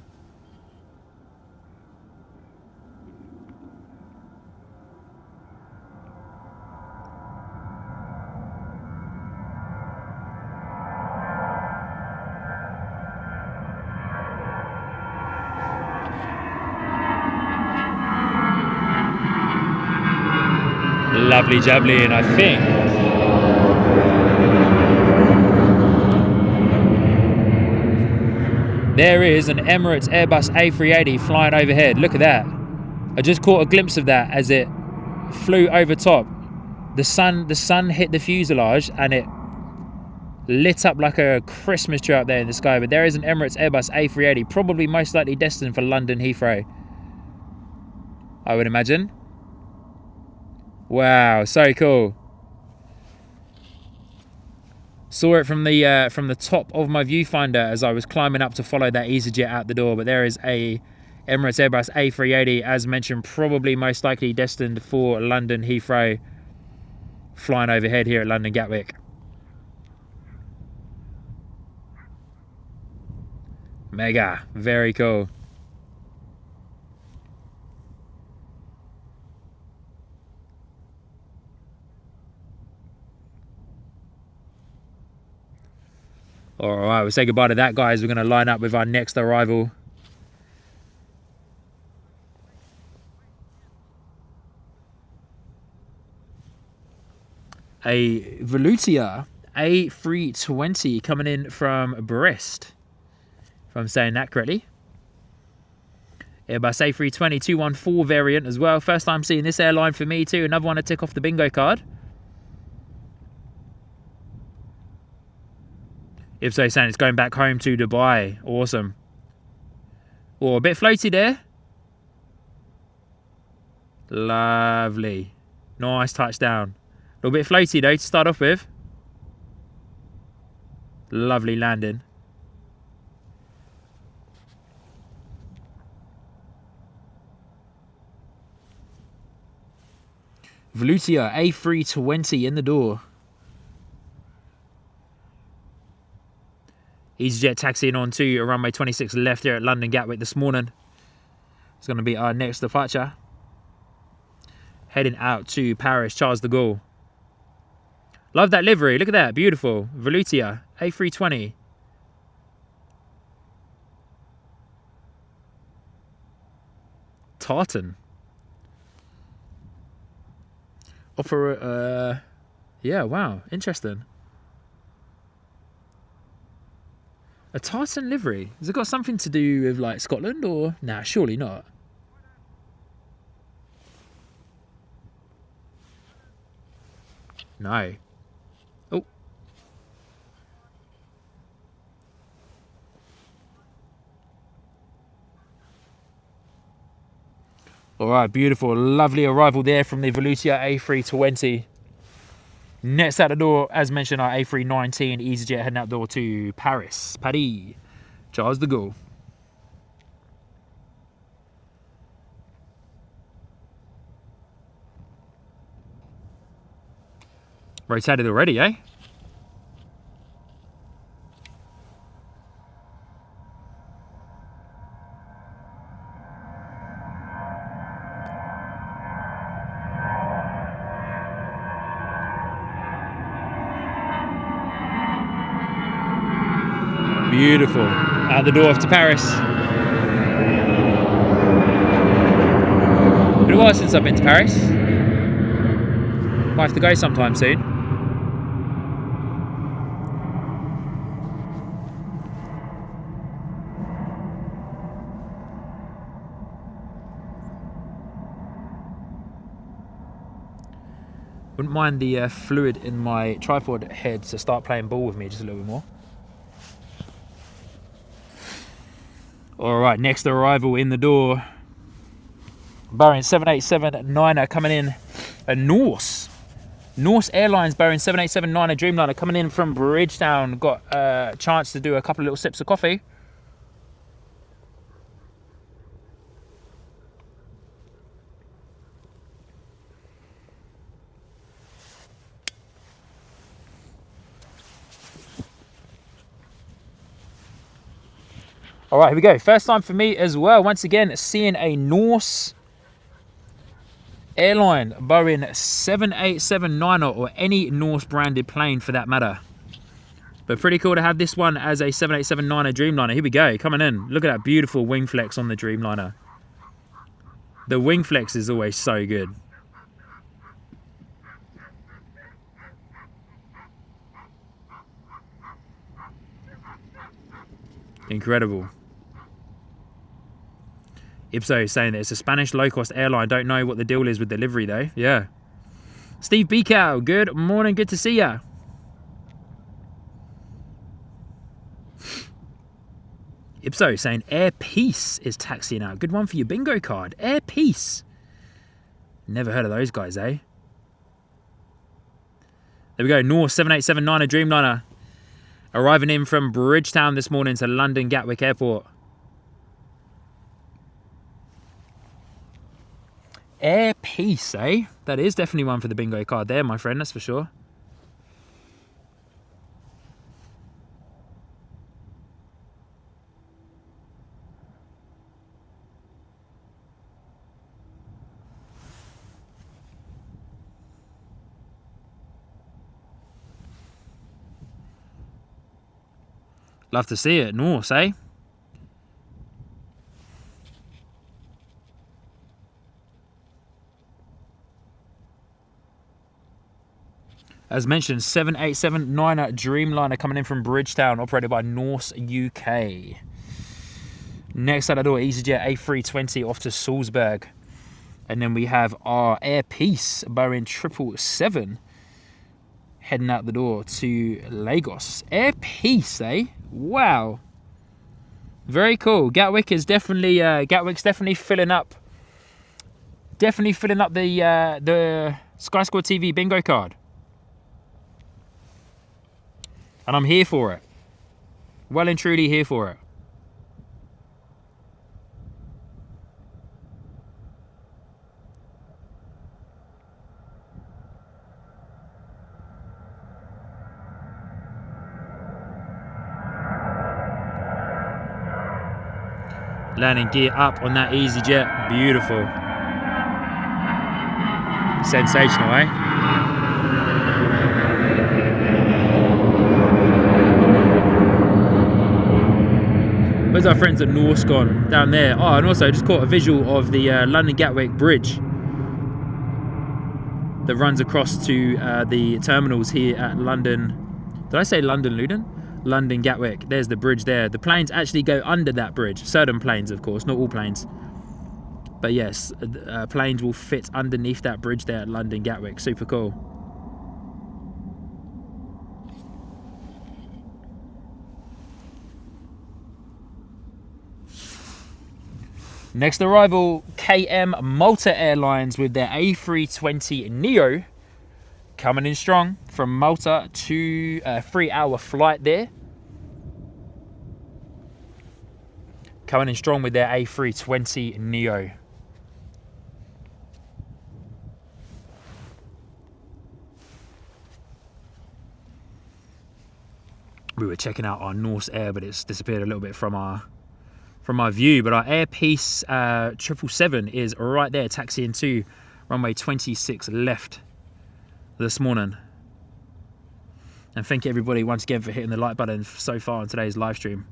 Lovely jubbly, and I think there is an Emirates Airbus A380 flying overhead. Look at that. I just caught a glimpse of that as it flew over top. The sun hit the fuselage and it lit up like a Christmas tree out there in the sky. But there is an Emirates Airbus A380, probably most likely destined for London Heathrow, I would imagine. Wow, so cool. Saw it from the top of my viewfinder as I was climbing up to follow that EasyJet out the door. But there is a Emirates Airbus A380, as mentioned, probably most likely destined for London Heathrow, flying overhead here at London Gatwick. Mega, very cool. All right, we'll say goodbye to that, guys. We're going to line up with our next arrival. A Volutia A320 coming in from Brest, if I'm saying that correctly. Airbus A320 214 variant as well. First time seeing this airline for me too. Another one to tick off the bingo card. If so, saying it's going back home to Dubai. Awesome. Oh, a bit floaty there. Lovely. Nice touchdown. A little bit floaty though to start off with. Lovely landing. Volutia A320 in the door. EasyJet taxiing on to runway 26 left here at London Gatwick this morning. It's going to be our next departure. Heading out to Paris, Charles de Gaulle. Love that livery. Look at that. Beautiful. Volutia A320. Tartan. Opera. Yeah, wow. Interesting. A tartan livery. Has it got something to do with like Scotland or? Nah, surely not. No. Oh. All right, beautiful. Lovely arrival there from the Volutia A320. Next out the door, as mentioned, our A319 EasyJet heading out the door to Paris. Paris. Charles de Gaulle. Rotated already, eh? Beautiful. Out the door off to Paris. Been a while since I've been to Paris. Might have to go sometime soon. Wouldn't mind the fluid in my tripod head to start playing ball with me just a little bit more. All right, next arrival in the door. Boeing 787-9er coming in. A Norse Airlines Boeing 787-9er Dreamliner coming in from Bridgetown. Got a chance to do a couple of little sips of coffee. All right, here we go. First time for me as well. Once again, seeing a Norse airline, Boeing 787-9er, or any Norse branded plane for that matter. But pretty cool to have this one as a 787-9er Dreamliner. Here we go, coming in. Look at that beautiful wing flex on the Dreamliner. The wing flex is always so good. Incredible. Ipso is saying that it's a Spanish low-cost airline. Don't know what the deal is with delivery though. Yeah. Steve Beacow, good morning. Good to see ya. Ipso saying Air Peace is taxiing out. Good one for your bingo card. Air Peace. Never heard of those guys, eh? There we go. North 7879, a Dreamliner. Arriving in from Bridgetown this morning to London Gatwick Airport. Air Peace, eh? That is definitely one for the bingo card there, my friend. That's for sure. Love to see it. Norse, eh? As mentioned, 7879 Dreamliner coming in from Bridgetown, operated by Norse UK. Next out the door, EasyJet A320 off to Salzburg. And then we have our Air Peace Boeing 777 heading out the door to Lagos. Air Peace, eh? Wow. Very cool. Gatwick is definitely Gatwick's definitely filling up. Definitely filling up the Sky Squad TV bingo card. And I'm here for it. Well and truly here for it. Landing gear up on that EasyJet. Beautiful. Sensational, eh? Where's our friends at Norse gone? Down there. Oh, and also I just caught a visual of the London Gatwick Bridge that runs across to the terminals here at London. Did I say London Luton? London Gatwick. There's the bridge there. The planes actually go under that bridge. Certain planes, of course, not all planes. But yes, planes will fit underneath that bridge there at London Gatwick. Super cool. Next arrival, KM Malta Airlines with their A320 Neo coming in strong from Malta to a 3-hour flight there. Coming in strong with their A320 Neo. We were checking out our Norse Air, but it's disappeared a little bit from our view. But our Air Peace 777 is right there, taxiing to runway 26 left this morning. And thank you everybody once again for hitting the like button so far on today's live stream.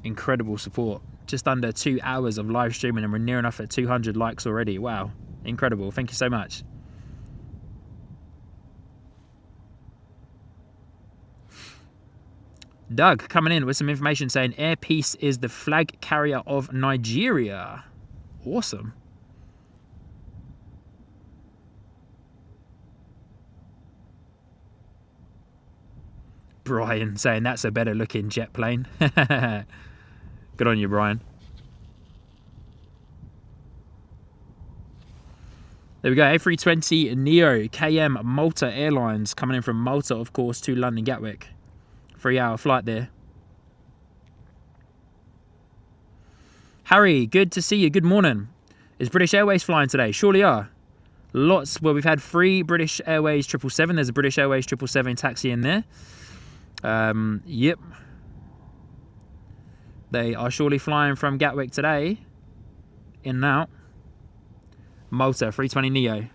Incredible support. Just under 2 hours of live streaming and we're near enough at 200 likes already. Wow, incredible. Thank you so much. Doug coming in with some information saying Air Peace is the flag carrier of Nigeria. Awesome. Brian saying that's a better looking jet plane. Good on you, Brian. There we go, A320 Neo, KM Malta Airlines coming in from Malta, of course, to London Gatwick. 3-hour flight there. Harry, good to see you. Good morning. Is British Airways flying today? Surely are. Lots. Well, we've had 3 British Airways 777. There's a British Airways 777 taxi in there. Yep. They are surely flying from Gatwick today. In and out. Malta, 320 Neo.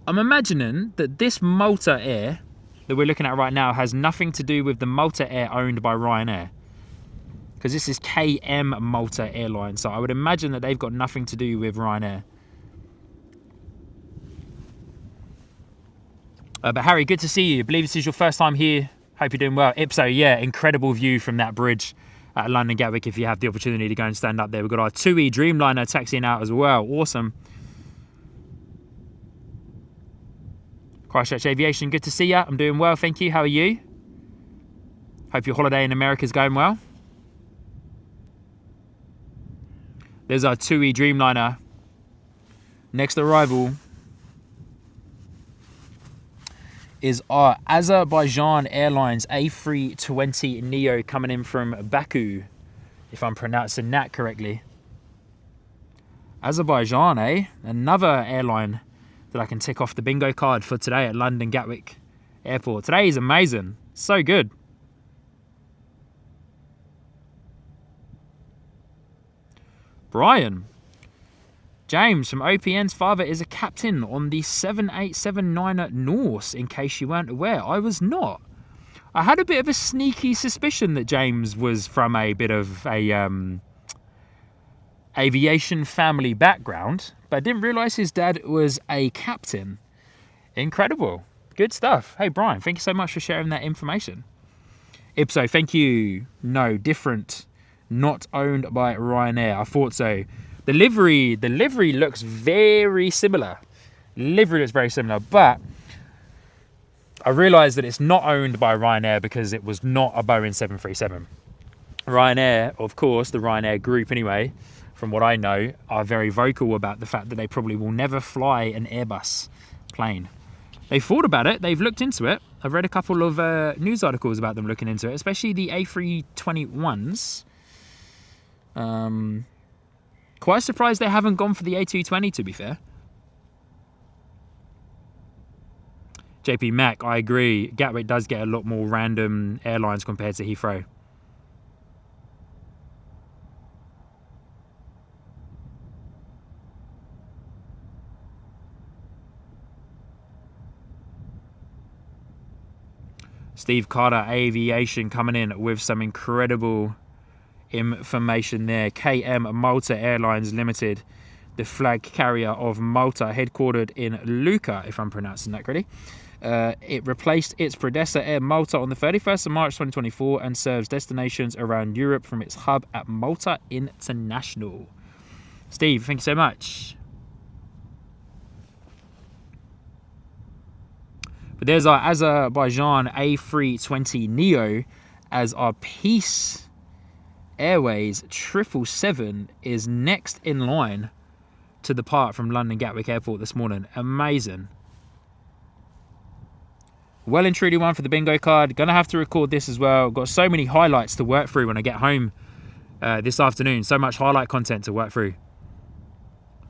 I'm imagining that this Malta Air that we're looking at right now has nothing to do with the Malta Air owned by Ryanair. Because this is KM Malta Airlines. So I would imagine that they've got nothing to do with Ryanair. But Harry, good to see you. I believe this is your first time here. Hope you're doing well. Ipso, yeah, incredible view from that bridge at London Gatwick if you have the opportunity to go and stand up there. We've got our 2E Dreamliner taxiing out as well. Awesome. Christchurch Aviation, good to see you. I'm doing well, thank you. How are you? Hope your holiday in America is going well. There's our 2E Dreamliner. Next arrival is our Azerbaijan Airlines A320 Neo coming in from Baku, if I'm pronouncing that correctly. Azerbaijan, eh? Another airline that I can tick off the bingo card for today at London Gatwick Airport. Today is amazing. So good. Brian. James from OPN's father is a captain on the 7879 Norse, in case you weren't aware. I was not. I had a bit of a sneaky suspicion that James was from a bit of a aviation family background, but I didn't realise his dad was a captain. Incredible. Good stuff. Hey, Brian, thank you so much for sharing that information. Ipso, thank you. No, different. Not owned by Ryanair. I thought so. The livery looks very similar. Livery looks very similar, but I realised that it's not owned by Ryanair because it was not a Boeing 737. Ryanair, of course, the Ryanair group anyway, from what I know, are very vocal about the fact that they probably will never fly an Airbus plane. They've thought about it, they've looked into it. I've read a couple of news articles about them looking into it, especially the A321s. Quite surprised they haven't gone for the A220, to be fair. JP Mac, I agree. Gatwick does get a lot more random airlines compared to Heathrow. Steve Carter, Aviation, coming in with some incredible information there. KM Malta Airlines Limited, the flag carrier of Malta, headquartered in Lucca, if I'm pronouncing that correctly. It replaced its predecessor Air Malta on the 31st of March 2024 and serves destinations around Europe from its hub at Malta International. Steve, thank you so much. But there's our Azerbaijan A320 Neo as our Peace Airways 777 is next in line to depart from London Gatwick Airport this morning. Amazing. Well and truly one for the bingo card. Gonna have to record this as well. Got so many highlights to work through when I get home this afternoon. So much highlight content to work through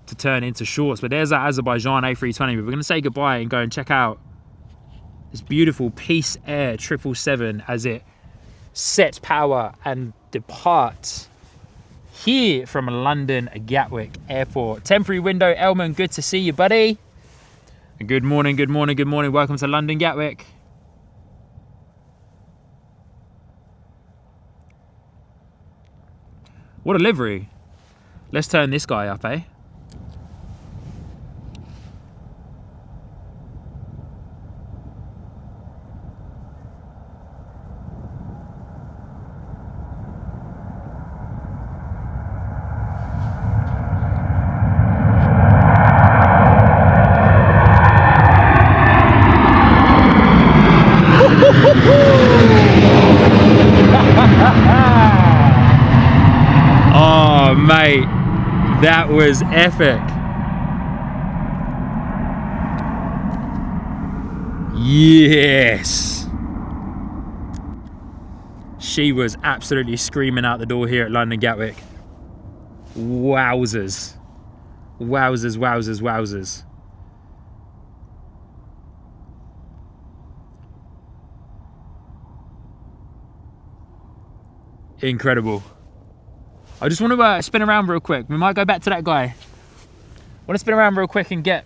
to turn into shorts. But there's our Azerbaijan A320. We're gonna say goodbye and go and check out this beautiful Peace Air 777 as it sets power and departs here from London Gatwick Airport. Temporary window, Elman, good to see you, buddy. Good morning, good morning, good morning. Welcome to London Gatwick. What a livery. Let's turn this guy up, eh? Oh, mate, that was epic. Yes. She was absolutely screaming out the door here at London Gatwick. Wowzers. Wowzers, wowzers, wowzers. Incredible. I just want to spin around real quick. We might go back to that guy. I want to spin around real quick and get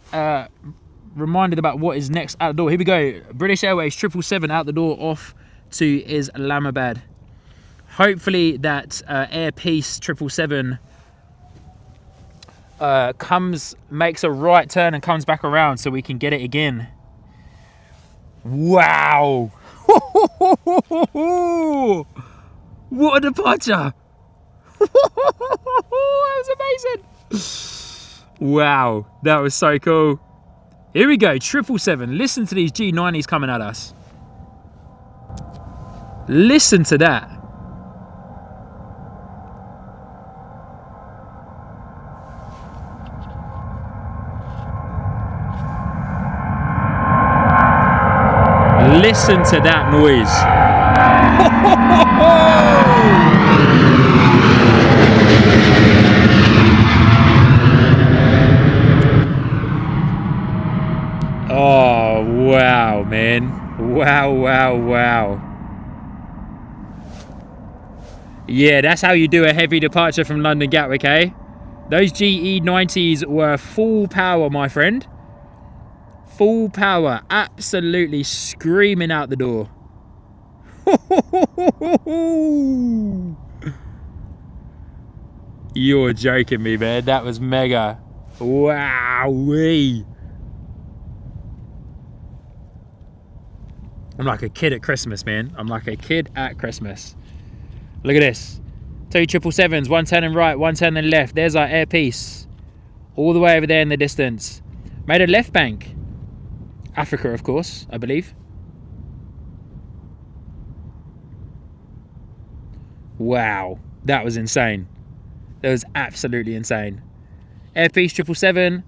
reminded about what is next out the door. Here we go. British Airways 777 out the door off to Islamabad. Hopefully that Air Peace 777 makes a right turn and comes back around so we can get it again. We've got 2 Air Peace 777s out the door off to Islamabad. Hopefully that Air Peace 777 makes a right turn and comes back around so we can get it again. 777 makes a right turn and comes back around so we can get it again. Wow. What a departure. That was amazing. Wow, that was so cool. Here we go, 777. Listen to these G90s coming at us. Listen to that. Listen to that noise. Oh, wow, man. Wow, wow, wow. Yeah, that's how you do a heavy departure from London Gatwick, eh? Those GE90s were full power, my friend. Full power, absolutely screaming out the door. You're joking me, man. That was mega. Wowee. I'm like a kid at Christmas, man. I'm like a kid at Christmas. Look at this. 2 777s, one turning right, one turning left. There's our airpiece. All the way over there in the distance. Made a left bank. Africa, of course, I believe. Wow, that was insane. That was absolutely insane. Airpiece 777.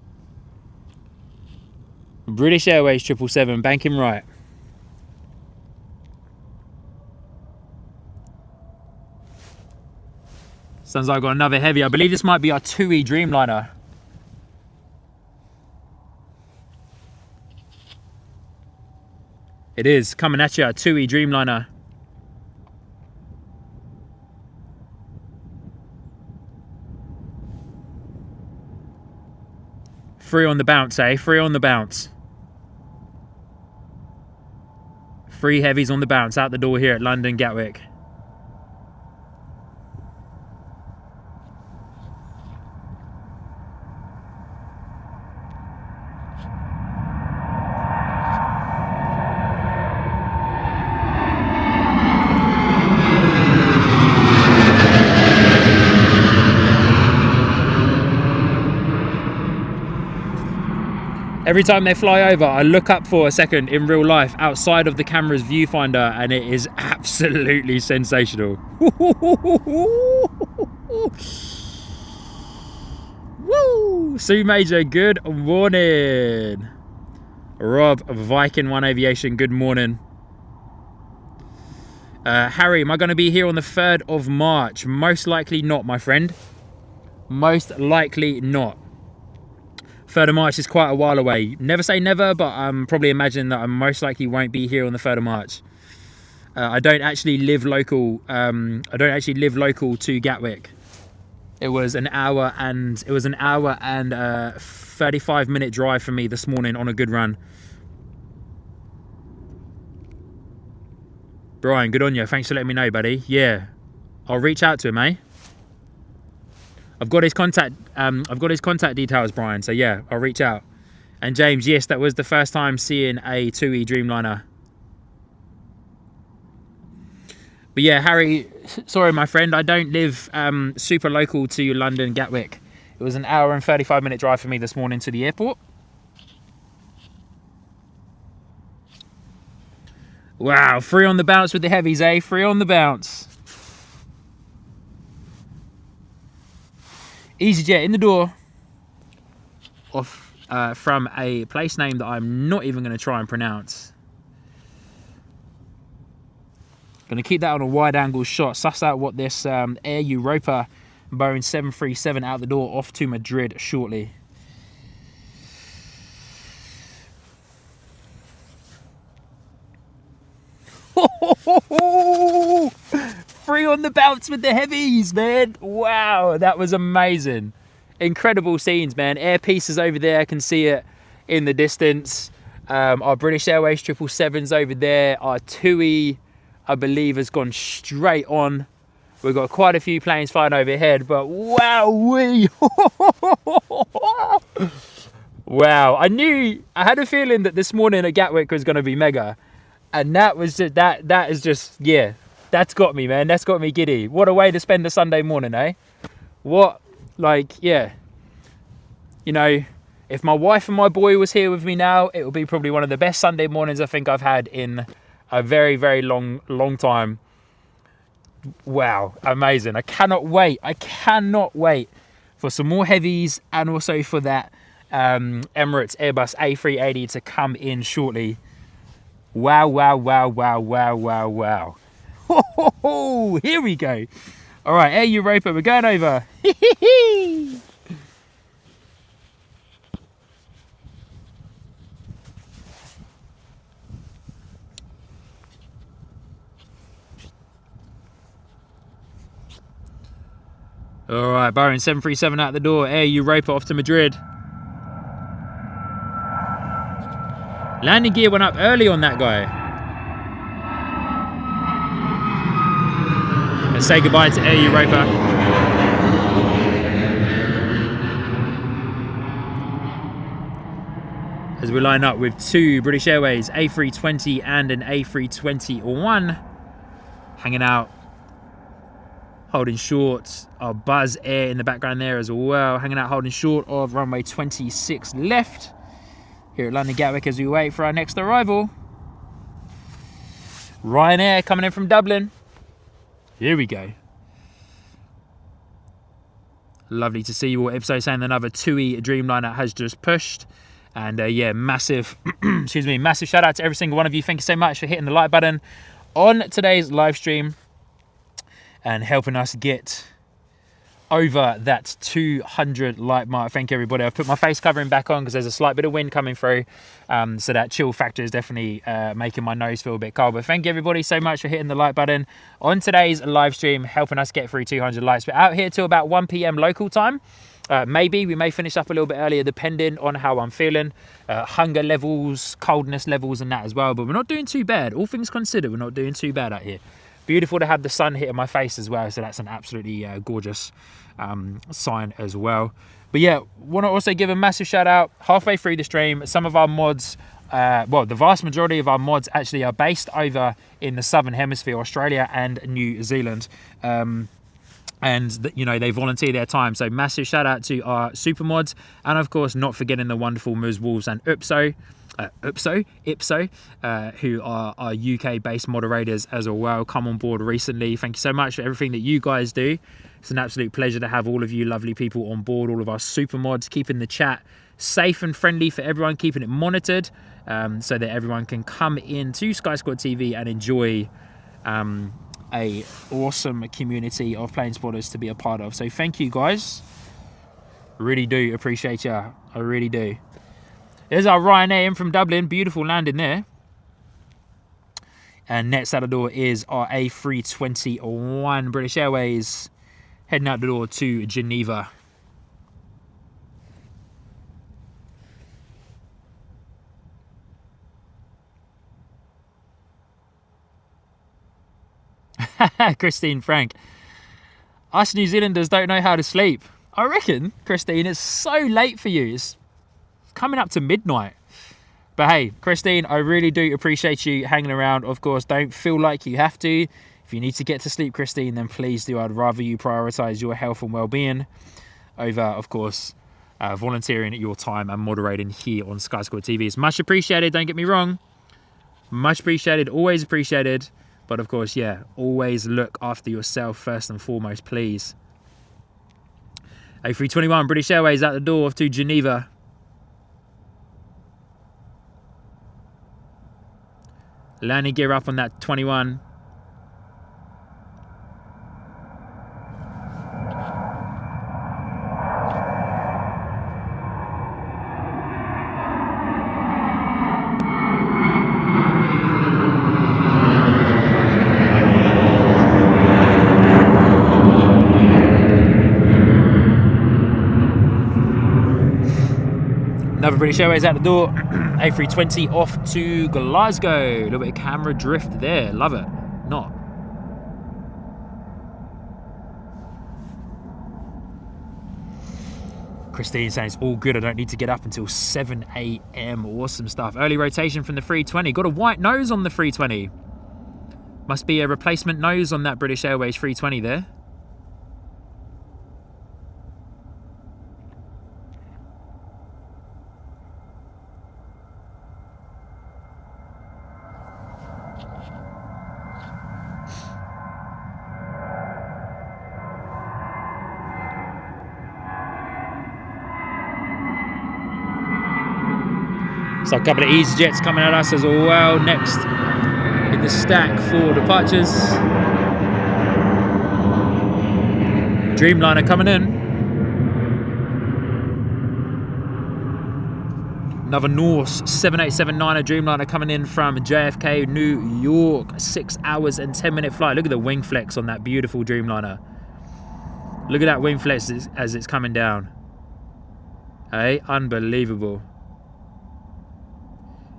British Airways 777, banking right. Sounds like I've got another heavy. I believe this might be our 2E Dreamliner. It is coming at you, a 2E Dreamliner. Free on the bounce, eh? Free on the bounce. Free heavies on the bounce out the door here at London Gatwick. Every time they fly over, I look up for a second in real life outside of the camera's viewfinder, and it is absolutely sensational. Woo! Sue Major, good morning. Rob, Viking One Aviation, good morning. Harry, am I going to be here on the 3rd of March? Most likely not, my friend. Most likely not. 3rd of March is quite a while away. Never say never, but I'm probably imagining that I most likely won't be here on the 3rd of March. I don't actually live local. To Gatwick. It was an hour and 35-minute drive for me this morning on a good run. Brian, good on you. Thanks for letting me know, buddy. Yeah, I'll reach out to him, eh? I've got his contact details, Brian. So yeah, I'll reach out. And James, yes, that was the first time seeing a 2E Dreamliner. But yeah, Harry, sorry, my friend, I don't live super local to London Gatwick. It was an hour and 35-minute drive for me this morning to the airport. Wow, free on the bounce with the heavies, eh? Free on the bounce. EasyJet in the door off from a place name that I'm not even going to try and pronounce. Going to keep that on a wide angle shot, suss out what this Air Europa Boeing 737 out the door off to Madrid shortly. Free on the bounce with the heavies, man. Wow, that was amazing. Incredible scenes, man. Air pieces over there, I can see it in the distance. Our British Airways 777s over there. Our 2E, I believe, has gone straight on. We've got quite a few planes flying overhead, but wowee. Wow, I had a feeling that this morning at Gatwick was going to be mega, and that was just, that is just, yeah, that's got me, man. That's got me giddy. What a way to spend a Sunday morning, eh? What, like, yeah, you know, if my wife and my boy was here with me now, it would be probably one of the best Sunday mornings I think I've had in a very, very long time. Wow, amazing. I cannot wait for some more heavies, and also for that Emirates Airbus A380 to come in shortly. Wow, wow, wow, wow, wow, wow, wow. Ho, here we go. All right, Air Europa, we're going over. All right, Boeing 737 out the door. Air Europa off to Madrid. Landing gear went up early on that guy. Let's say goodbye to Air Europa. As we line up with two British Airways, A320 and an A321, hanging out, holding short of Buzz Air in the background there as well, hanging out holding short of runway 26 left here at London Gatwick as we wait for our next arrival. Ryanair coming in from Dublin. Here we go. Lovely to see you all. Ipso saying another TUI Dreamliner has just pushed. And yeah, massive, excuse me, massive shout out to every single one of you. Thank you so much for hitting the like button on today's live stream and helping us get over that 200 like mark. Thank you, everybody. I've put my face covering back on because there's a slight bit of wind coming through. So that chill factor is definitely making my nose feel a bit cold. But thank you, everybody, so much for hitting the like button on today's live stream, helping us get through 200 likes. We're out here till about 1 p.m. local time. Maybe we may finish up a little bit earlier depending on how I'm feeling, hunger levels, coldness levels and that as well. But we're not doing too bad. All things considered, we're not doing too bad out here. Beautiful to have the sun hitting my face as well, so that's an absolutely gorgeous sign as well. But yeah, want to also give a massive shout out. Halfway through the stream, some of our mods, well, the vast majority of our mods actually are based over in the Southern Hemisphere, Australia and New Zealand. And you know, they volunteer their time, so massive shout out to our super mods, and of course not forgetting the wonderful Ms. Wolves and Ipso, who are our UK based moderators as well, come on board recently. Thank you so much for everything that you guys do. It's an absolute pleasure to have all of you lovely people on board, all of our super mods, keeping the chat safe and friendly for everyone, keeping it monitored, so that everyone can come into Sky Squad TV and enjoy a awesome community of plane spotters to be a part of. So thank you guys, really do appreciate you. I really do. There's our Ryanair in from Dublin, beautiful landing there. And next out the door is our A321 British Airways, heading out the door to Geneva. Christine Frank, us New Zealanders don't know how to sleep. I reckon, Christine, it's so late for you. It's coming up to midnight. But hey, Christine, I really do appreciate you hanging around. Of course, don't feel like you have to. If you need to get to sleep, Christine, then please do. I'd rather you prioritize your health and well-being over, of course, volunteering at your time and moderating here on Sky Squad TV. It's much appreciated, don't get me wrong. Much appreciated, always appreciated. But of course, yeah, always look after yourself first and foremost, please. A321 British Airways out the door to Geneva. Landing gear up on that 21. Another British Airways out the door. A320 off to Glasgow. A little bit of camera drift there. Love it. Not. Christine saying it's all good. I don't need to get up until 7 a.m. Awesome stuff. Early rotation from the 320. Got a white nose on the 320. Must be a replacement nose on that British Airways 320 there. So a couple of EasyJets coming at us as well. Next in the stack for departures. Dreamliner coming in. Another Norse 787-9er Dreamliner coming in from JFK, New York. 6 hours and 10-minute flight. Look at the wing flex on that beautiful Dreamliner. Look at that wing flex as it's coming down. Hey, unbelievable.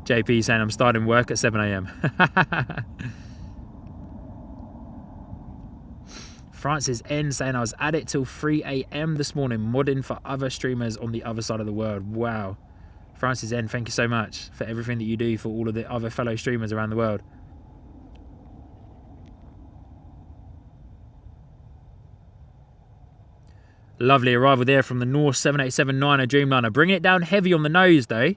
JP saying I'm starting work at 7 a.m. Francis N saying I was at it till 3 a.m. this morning, modding for other streamers on the other side of the world. Wow. Francis N, thank you so much for everything that you do for all of the other fellow streamers around the world. Lovely arrival there from the Norse 787-9er Dreamliner. Bringing it down heavy on the nose though.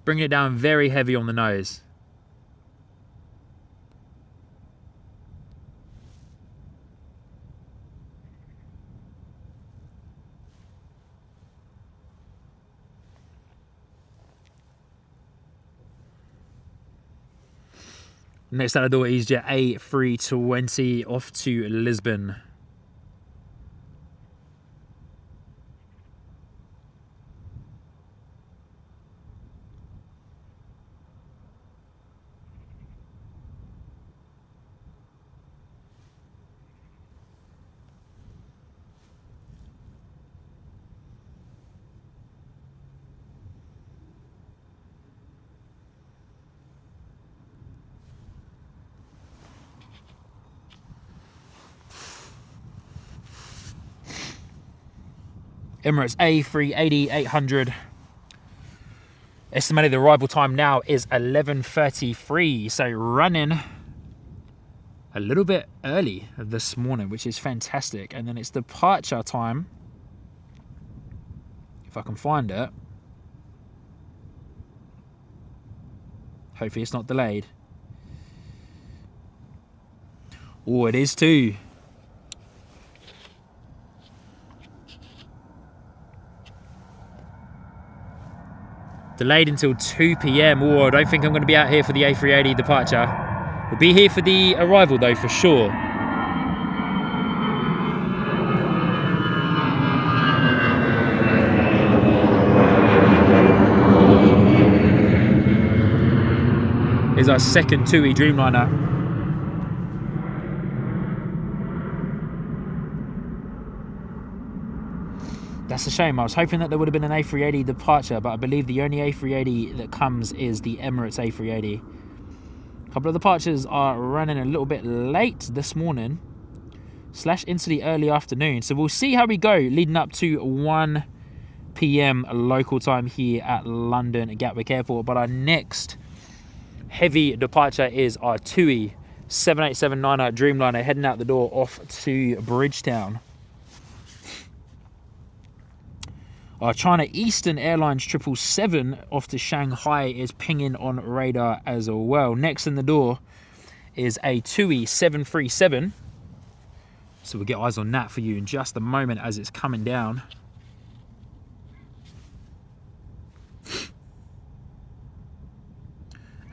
Bringing it down very heavy on the nose. Next out the door, EasyJet A320 off to Lisbon. Emirates A380 800. Estimated arrival time now is 11:33, so running a little bit early this morning, which is fantastic. And then it's departure time, if I can find it. Hopefully it's not delayed. Oh, it is too. Delayed until 2 p.m. Oh, I don't think I'm going to be out here for the A380 departure. We'll be here for the arrival though, for sure. Here's our second TUI Dreamliner. That's a shame. I was hoping that there would have been an A380 departure, but I believe the only A380 that comes is the Emirates A380. A couple of departures are running a little bit late this morning, / into the early afternoon. So we'll see how we go leading up to 1 p.m. local time here at London Gatwick Airport. But our next heavy departure is our TUI 787-9er Dreamliner heading out the door off to Bridgetown. Our China Eastern Airlines 777 off to Shanghai is pinging on radar as well. Next in the door is a TUI 737. So we'll get eyes on that for you in just a moment as it's coming down.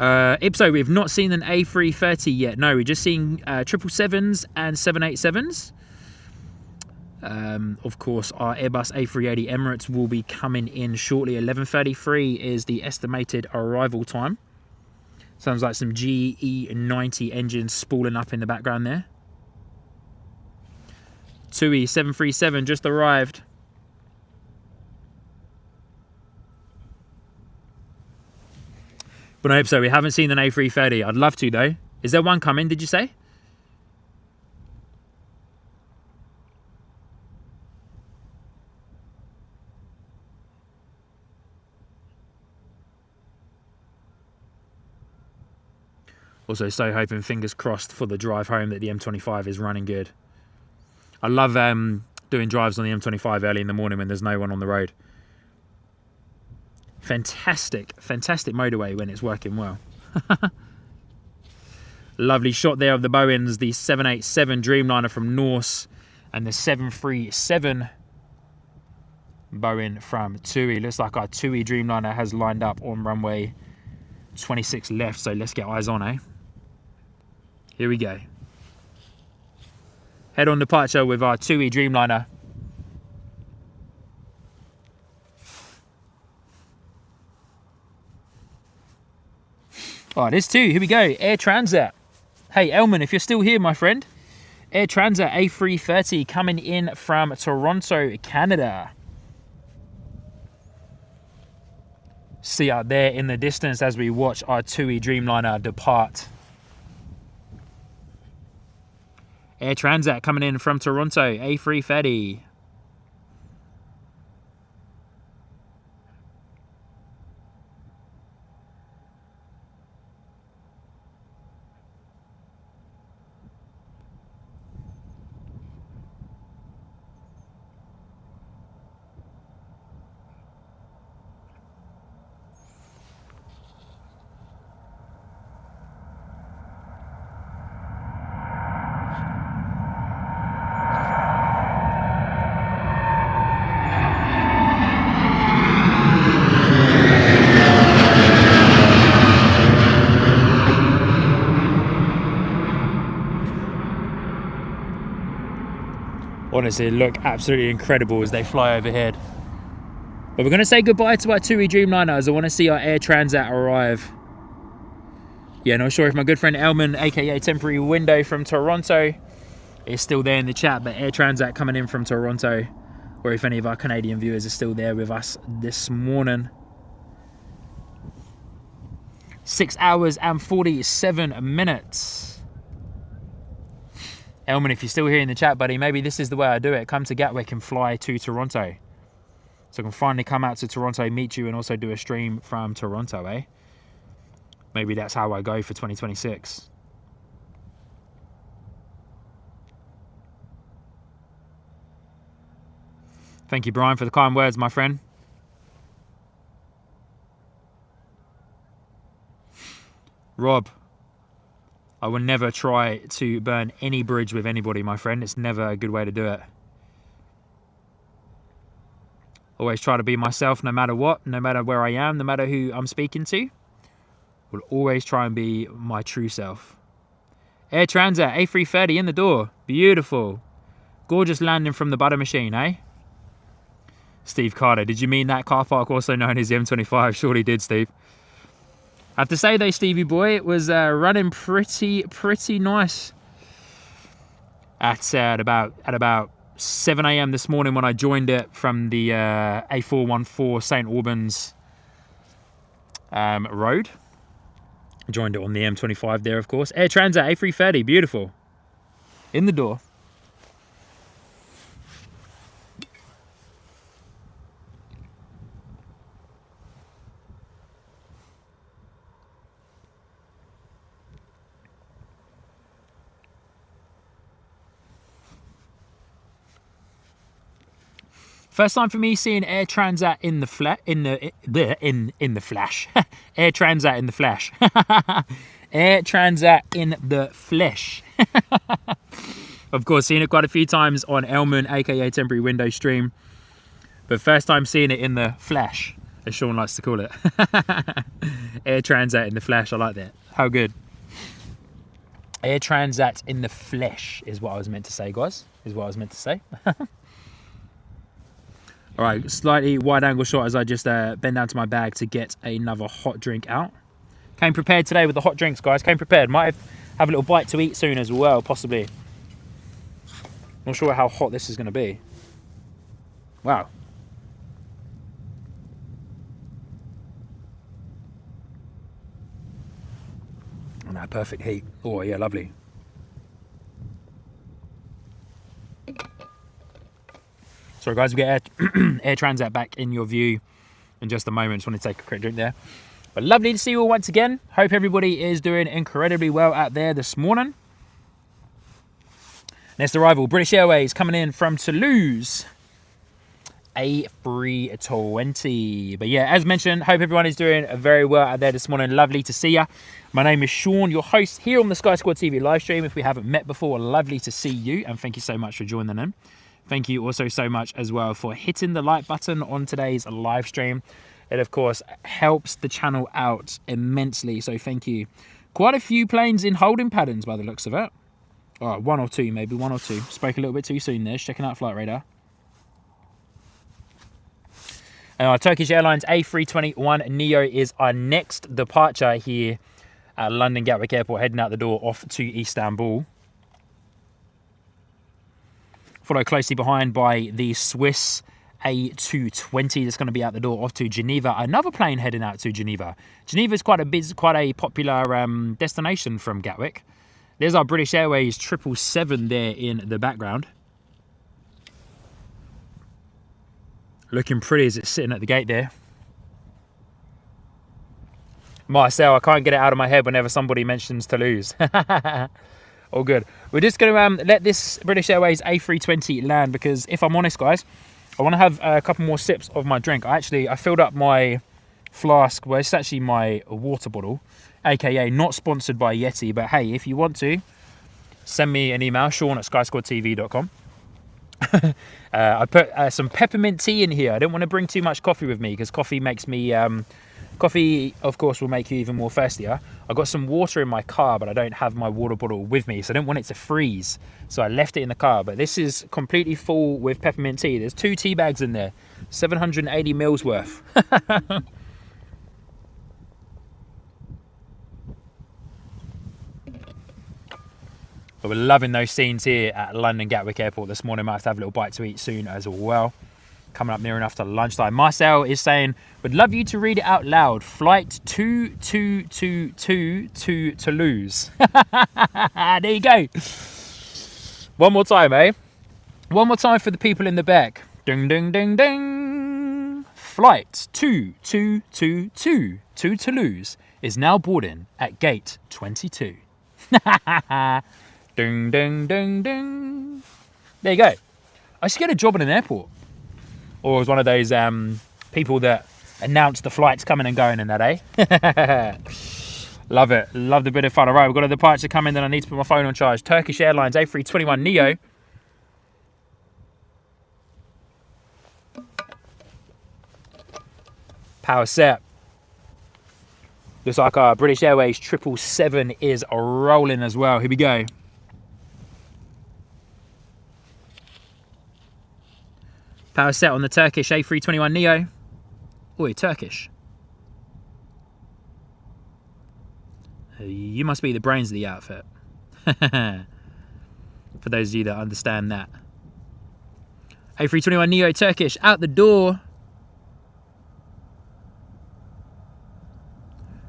Ipso, we've not seen an A330 yet. No, we're just seeing 777s and 787s. Of course, our Airbus A380 Emirates will be coming in shortly. 11:33 is the estimated arrival time. Sounds like some GE90 engines spooling up in the background there. TUI 737 just arrived. But I hope so. We haven't seen an A330. I'd love to though. Is there one coming, did you say? Also, so hoping, fingers crossed, for the drive home that the M25 is running good. I love doing drives on the M25 early in the morning when there's no one on the road. Fantastic, fantastic motorway when it's working well. Lovely shot there of the Boeings, the 787 Dreamliner from Norse and the 737 Boeing from TUI. Looks like our TUI Dreamliner has lined up on runway 26 left, so let's get eyes on, eh? Here we go. Head on departure with our TUI Dreamliner. Oh, there's two. Here we go. Air Transat. Hey, Elman, if you're still here, my friend. Air Transat A380 coming in from Toronto, Canada. See out there in the distance as we watch our TUI Dreamliner depart. Air Transat coming in from Toronto, A380. Honestly, look absolutely incredible as they fly overhead. But we're going to say goodbye to our TUI Dreamliner as I want to see our Air Transat arrive. Yeah, not sure if my good friend Elman, aka Temporary Window from Toronto, is still there in the chat, but Air Transat coming in from Toronto, or if any of our Canadian viewers are still there with us this morning. 6 hours and 47 minutes. Elman, if you're still here in the chat, buddy, maybe this is the way I do it. Come to Gatwick and fly to Toronto. So I can finally come out to Toronto, meet you, and also do a stream from Toronto, eh? Maybe that's how I go for 2026. Thank you, Brian, for the kind words, my friend. Rob, I will never try to burn any bridge with anybody, my friend. It's never a good way to do it. Always try to be myself no matter what, no matter where I am, no matter who I'm speaking to. Will always try and be my true self. Air Transat A330 in the door. Beautiful. Gorgeous landing from the butter machine, eh? Steve Carter, did you mean that car park also known as the M25? Surely did, Steve. I have to say though, Stevie boy, it was running pretty nice at about 7 a.m. this morning when I joined it from the A414 St. Albans road. Joined it on the M25 there, of course. Air Transat A330, beautiful. In the door. First time for me seeing Air Transat in the flash. Air Transat in the flash. Air Transat in the flesh. Of course, seen it quite a few times on Elman, aka Temporary Window stream. But first time seeing it in the flash, as Sean likes to call it. Air Transat in the flash, I like that. How good. Air Transat in the flesh is what I was meant to say, guys. Is what I was meant to say. All right, slightly wide angle shot as I just bend down to my bag to get another hot drink out. Came prepared today with the hot drinks, guys. Came prepared. Might have a little bite to eat soon as well, possibly. Not sure how hot this is going to be. Wow. And that perfect heat. Oh, yeah, lovely. Sorry guys, we get Air Transat back in your view in just a moment. Just want to take a quick drink there. But lovely to see you all once again. Hope everybody is doing incredibly well out there this morning. Next arrival, British Airways coming in from Toulouse. A320. But yeah, as mentioned, hope everyone is doing very well out there this morning. Lovely to see ya. My name is Sean, your host here on the Sky Squad TV live stream. If we haven't met before, lovely to see you, and thank you so much for joining in. Thank you also so much as well for hitting the like button on today's live stream. It of course helps the channel out immensely, so thank you. Quite a few planes in holding patterns by the looks of it. Oh, one or two, maybe one or two. Spoke a little bit too soon there. Checking out flight radar. Turkish Airlines A321 Neo is our next departure here at London Gatwick Airport, heading out the door off to Istanbul. Followed closely behind by the Swiss A220 that's going to be out the door off to Geneva. Another plane heading out to Geneva. Geneva is quite a popular destination from Gatwick. There's our British Airways 777 there in the background. Looking pretty as it's sitting at the gate there. Marcel, I can't get it out of my head whenever somebody mentions Toulouse. All good. We're just going to let this British Airways A320 land because if I'm honest, guys, I want to have a couple more sips of my drink. I filled up my flask. Well, it's actually my water bottle, aka not sponsored by Yeti, but hey, if you want to, send me an email, sean@skysquadtv.com. I put some peppermint tea in here. I don't want to bring too much coffee with me because coffee makes me coffee of course will make you even more thirstier. I've got some water in my car, but I don't have my water bottle with me, so I don't want it to freeze, so I left it in the car. But this is completely full with peppermint tea. There's 2 tea bags in there, 780 mils worth. But we're loving those scenes here at London Gatwick Airport this morning. Might have to have a little bite to eat soon as well. Coming up near enough to lunchtime. Marcel is saying, would love you to read it out loud. Flight 2222 to Toulouse. There you go. One more time, eh? One more time for the people in the back. Ding, ding, ding, ding. Flight 2222 to Toulouse is now boarding at gate 22. Ding, ding, ding, ding. There you go. I should get a job in an airport. Or as one of those people that announce the flights coming and going in that, eh? Love it. Love the bit of fun. All right, we've got a departure coming, then I need to put my phone on charge. Turkish Airlines A321 Neo. Power set. Looks like our British Airways 777 is rolling as well. Here we go. Power set on the Turkish A321 Neo. Oi, Turkish. You must be the brains of the outfit. For those of you that understand that. A321 Neo Turkish out the door.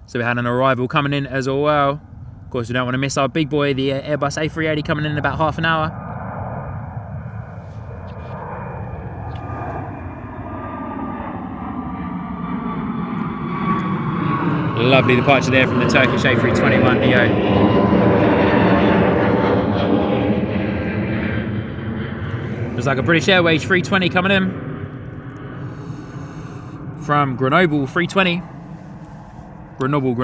So we had an arrival coming in as well. Of course, we don't want to miss our big boy, the Airbus A380 coming in about half an hour. Lovely departure there from the Turkish A321 Neo. There's like a British Airways 320 coming in from Grenoble 320. Grenoble.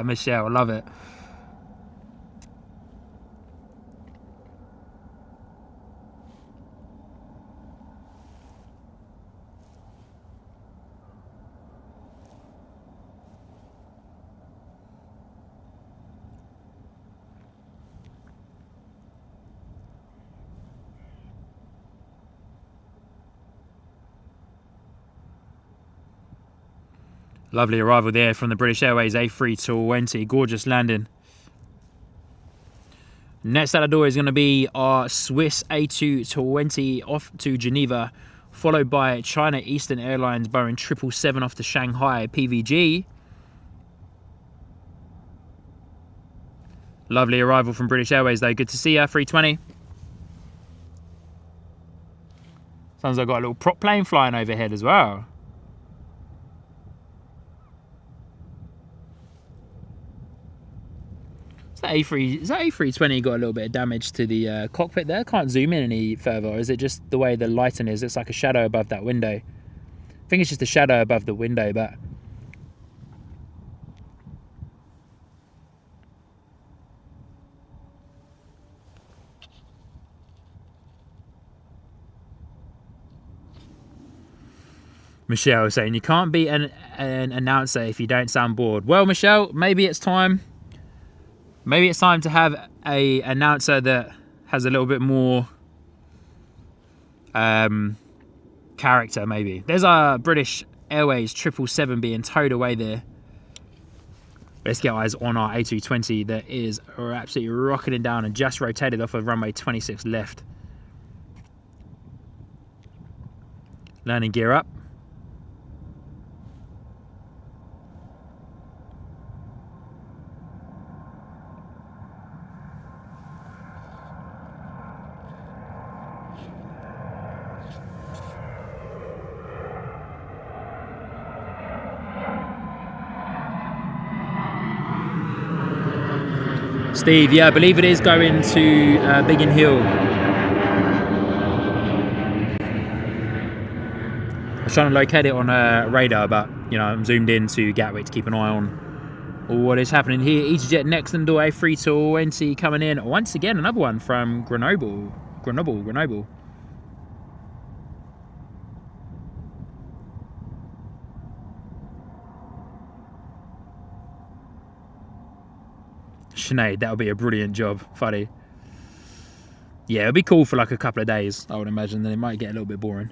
Michelle, I love it. Lovely arrival there from the British Airways A320. Gorgeous landing. Next out the door is going to be our Swiss A220 off to Geneva, followed by China Eastern Airlines Boeing 777 off to Shanghai PVG. Lovely arrival from British Airways though. Good to see you, 320. Sounds like I've got a little prop plane flying overhead as well. Is that A320 got a little bit of damage to the cockpit there? Can't zoom in any further. Or is it just the way the lighting is? It's like a shadow above that window. I think it's just a shadow above the window, but Michelle saying you can't be an announcer if you don't sound bored. Well, Michelle, maybe it's time. Maybe it's time to have a announcer that has a little bit more character, maybe. There's a British Airways 777 being towed away there. Let's get eyes on our A320 that is absolutely rocketing down and just rotated off of runway 26 left. Landing gear up. Steve, yeah, I believe it is going to Biggin Hill. I was trying to locate it on radar, but you know, I'm zoomed in to Gatwick to keep an eye on what is happening here. EasyJet next and door A320 coming in. Once again, another one from Grenoble. Sinead, that would be a brilliant job, Fuddy. Yeah, it'll be cool for like a couple of days, I would imagine. Then it might get a little bit boring.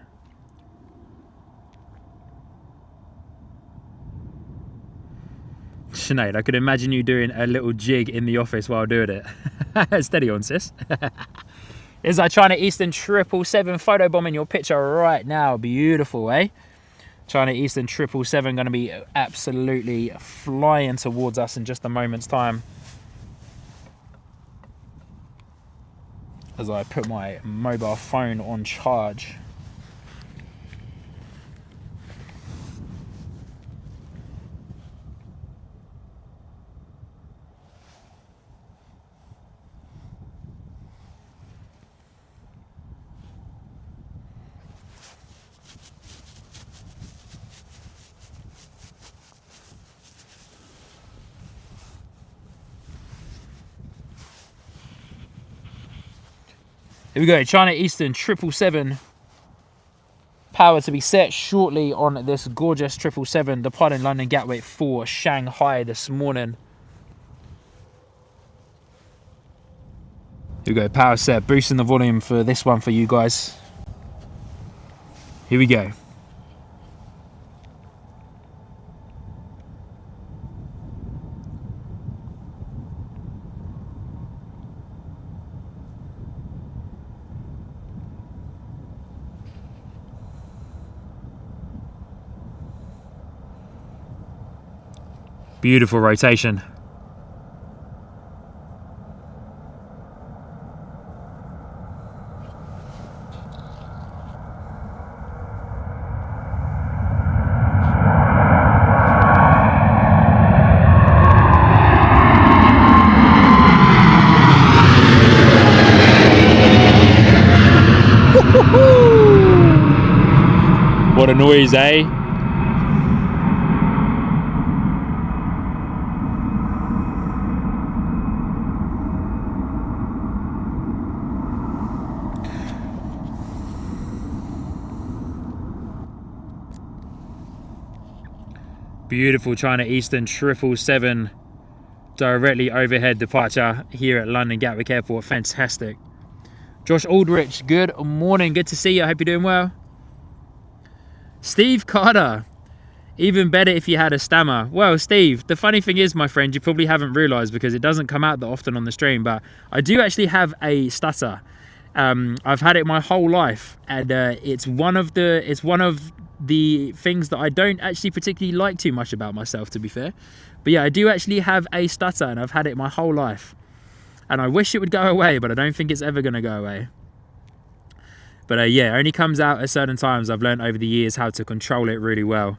Sinead, I could imagine you doing a little jig in the office while doing it. Steady on, sis. Is our China Eastern 777 photobombing your picture right now. Beautiful, eh? China Eastern 777 going to be absolutely flying towards us in just a moment's time. As I put my mobile phone on charge. Here we go, China Eastern 777. Power to be set shortly on this gorgeous 777 departing London Gatwick for Shanghai this morning. Here we go, power set, boosting the volume for this one for you guys. Here we go. Beautiful rotation. What a noise, eh? Beautiful China Eastern 777 directly overhead departure here at London Gatwick Airport. Fantastic. Josh Aldrich, good morning. Good to see you. I hope you're doing well. Steve Carter, even better if you had a stammer. Well, Steve, the funny thing is, my friend, you probably haven't realized because it doesn't come out that often on the stream, but I do actually have a stutter. I've had it my whole life, and it's one of the things that I don't actually particularly like too much about myself, to be fair. But yeah, I do actually have a stutter, and I've had it my whole life. And I wish it would go away, but I don't think it's ever going to go away. But yeah, it only comes out at certain times. I've learned over the years how to control it really well.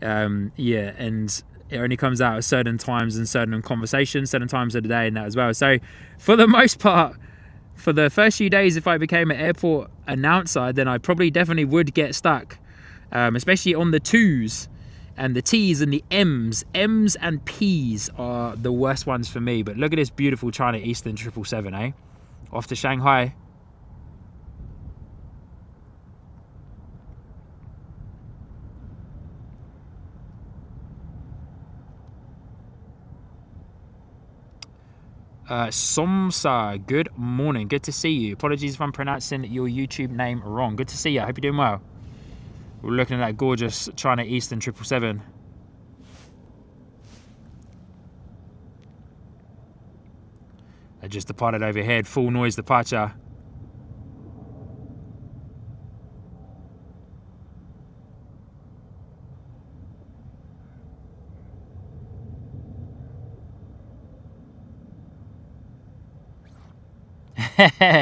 Yeah, and it only comes out at certain times and certain conversations, certain times of the day and that as well. So for the most part, for the first few days, if I became an airport announcer, then I probably definitely would get stuck, especially on the 2s and the T's and the M's. M's and P's are the worst ones for me. But look at this beautiful China Eastern 777, eh? Off to Shanghai. Somsa, good morning. Good to see you. Apologies if I'm pronouncing your YouTube name wrong. Good to see you. I hope you're doing well. We're looking at that gorgeous China Eastern 777. I just departed overhead. Full noise departure.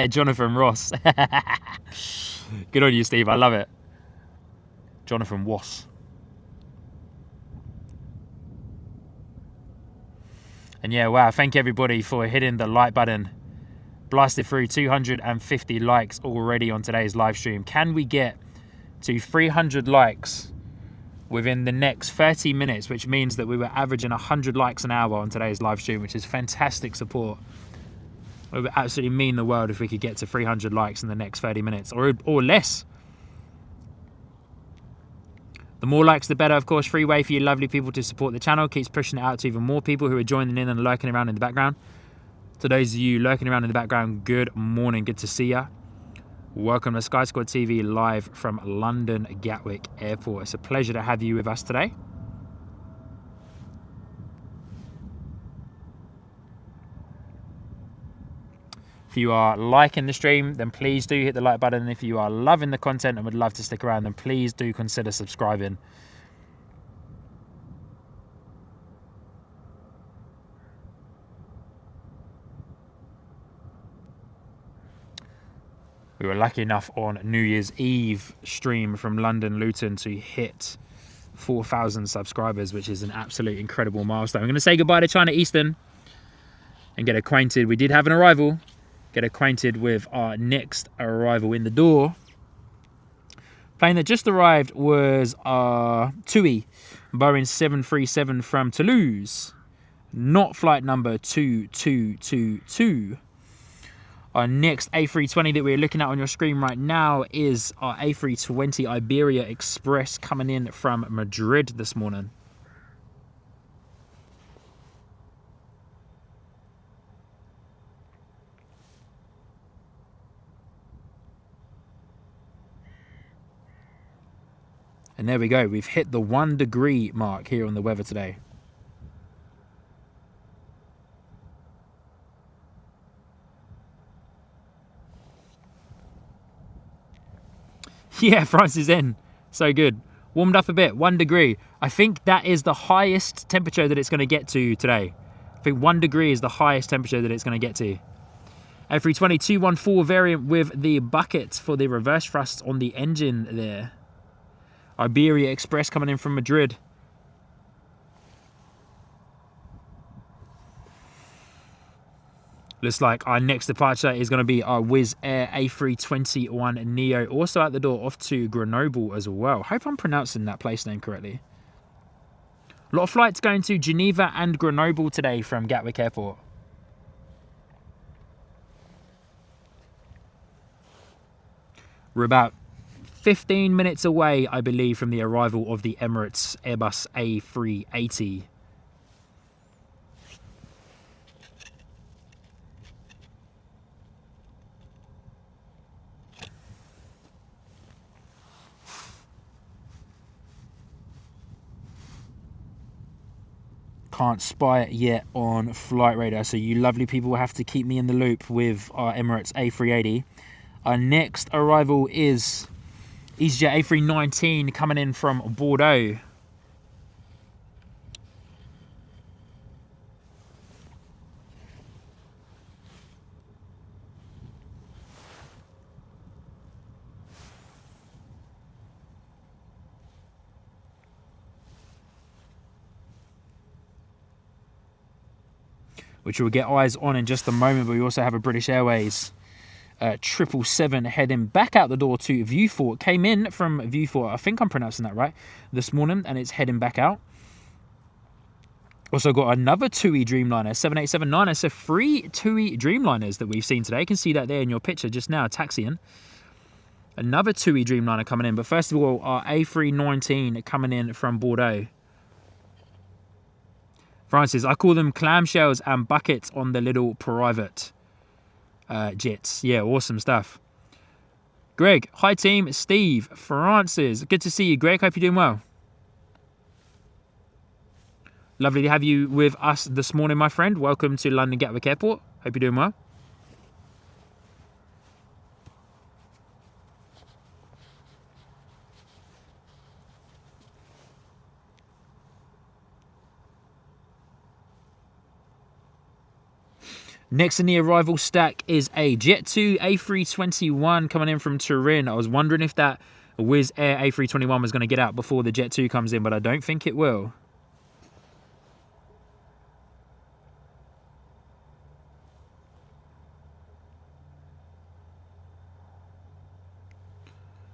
Jonathan Ross. Good on you, Steve. I love it. Jonathan Ross. And yeah, wow. Thank you everybody for hitting the like button. Blasted through 250 likes already on today's live stream. Can we get to 300 likes within the next 30 minutes, which means that we were averaging 100 likes an hour on today's live stream, which is fantastic support. It would absolutely mean the world if we could get to 300 likes in the next 30 minutes or less. The more likes, the better, of course. Free way for you lovely people to support the channel. Keeps pushing it out to even more people who are joining in and lurking around in the background. To those of you lurking around in the background, good morning. Good to see ya. Welcome to Sky Squad TV live from London Gatwick Airport. It's a pleasure to have you with us today. If you are liking the stream, then please do hit the like button. And if you are loving the content and would love to stick around, then please do consider subscribing. We were lucky enough on New Year's Eve stream from London Luton to hit 4,000 subscribers, which is an absolute incredible milestone. I'm going to say goodbye to China Eastern and get acquainted. We did have an arrival. Get acquainted with our next arrival in the door. Plane that just arrived was our TUI Boeing 737 from Toulouse, not flight number 2222. Our next A320 that we're looking at on your screen right now is our A320 Iberia Express coming in from Madrid this morning. And there we go, we've hit the 1 degree mark here on the weather today. Yeah, France is in. So good. Warmed up a bit, 1 degree. I think that is the highest temperature that it's going to get to today. I think 1 degree is the highest temperature that it's going to get to. A320 214 variant with the bucket for the reverse thrust on the engine there. Iberia Express coming in from Madrid. Looks like our next departure is going to be our Wizz Air A321 Neo, also at the door off to Grenoble as well. Hope I'm pronouncing that place name correctly. A lot of flights going to Geneva and Grenoble today from Gatwick Airport. We're about 15 minutes away, I believe, from the arrival of the Emirates Airbus A380. Can't spy it yet on Flight Radar, so you lovely people will have to keep me in the loop with our Emirates A380. Our next arrival is EasyJet A319 coming in from Bordeaux. which we'll get eyes on in just a moment. But we also have a British Airways 777 heading back out the door to Viewport. Came in from Viewport, I think I'm pronouncing that right, this morning, and it's heading back out. Also got another TUI Dreamliner 787-9. So 3 TUI Dreamliners that we've seen today. You can see that there in your picture just now, taxiing. Another TUI Dreamliner coming in. But first of all, our A319 coming in from Bordeaux. Francis, I call them clamshells and buckets on the little private jets. Yeah, awesome stuff. Greg, hi team. Steve, Francis, good to see you, Greg. Hope you're doing well. Lovely to have you with us this morning, my friend. Welcome to London Gatwick Airport. Hope you're doing well. Next in the arrival stack is a Jet2 A321 coming in from Turin. I was wondering if that Wizz Air A321 was going to get out before the Jet2 comes in, but I don't think it will.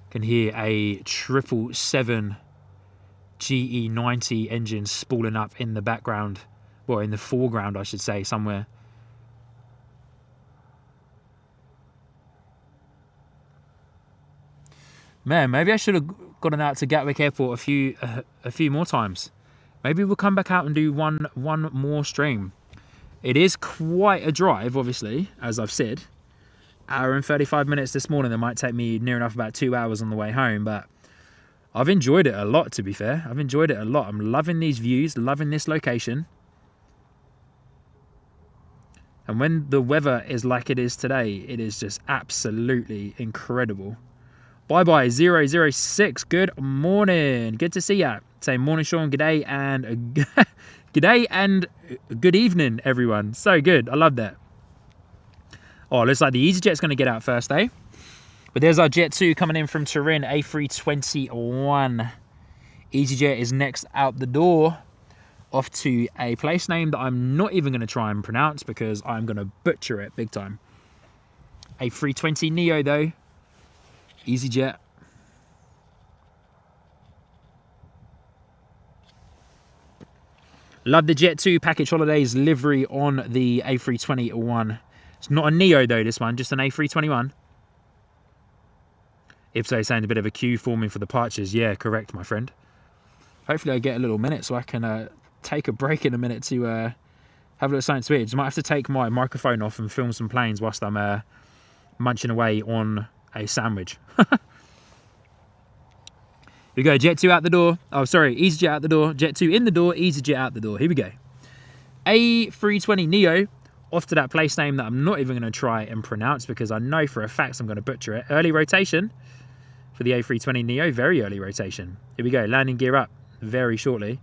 Can hear a 777 GE90 engine spooling up in the background, well, in the foreground, I should say, somewhere. Man, maybe I should have gotten out to Gatwick Airport a few more times. Maybe we'll come back out and do one more stream. It is quite a drive, obviously, as I've said. Hour and 35 minutes this morning. That might take me near enough about 2 hours on the way home, but I've enjoyed it a lot, to be fair. I've enjoyed it a lot. I'm loving these views, loving this location. And when the weather is like it is today, it is just absolutely incredible. Bye-bye 006. Good morning. Good to see ya. Say morning, Sean. G'day and g'day and good evening, everyone. So good. I love that. Oh, looks like the EasyJet's going to get out first, eh? But there's our Jet2 coming in from Turin, A321. EasyJet is next out the door, off to a place name that I'm not even going to try and pronounce because I'm going to butcher it big time. A320neo, though. EasyJet. Love the Jet2 Package Holidays livery on the A321. It's not a Neo though, this one, just an A321. Ipso saying a bit of a queue forming for departures. Yeah, correct, my friend. Hopefully I get a little minute so I can take a break in a minute to have a little something to eat. Just might have to take my microphone off and film some planes whilst I'm munching away on a sandwich. Here we go, Jet2 out the door. Oh, sorry, EasyJet out the door. Jet2 in the door, EasyJet out the door. Here we go. A320neo. Off to that place name that I'm not even going to try and pronounce because I know for a fact I'm going to butcher it. Early rotation for the A320neo. Very early rotation. Here we go. Landing gear up very shortly.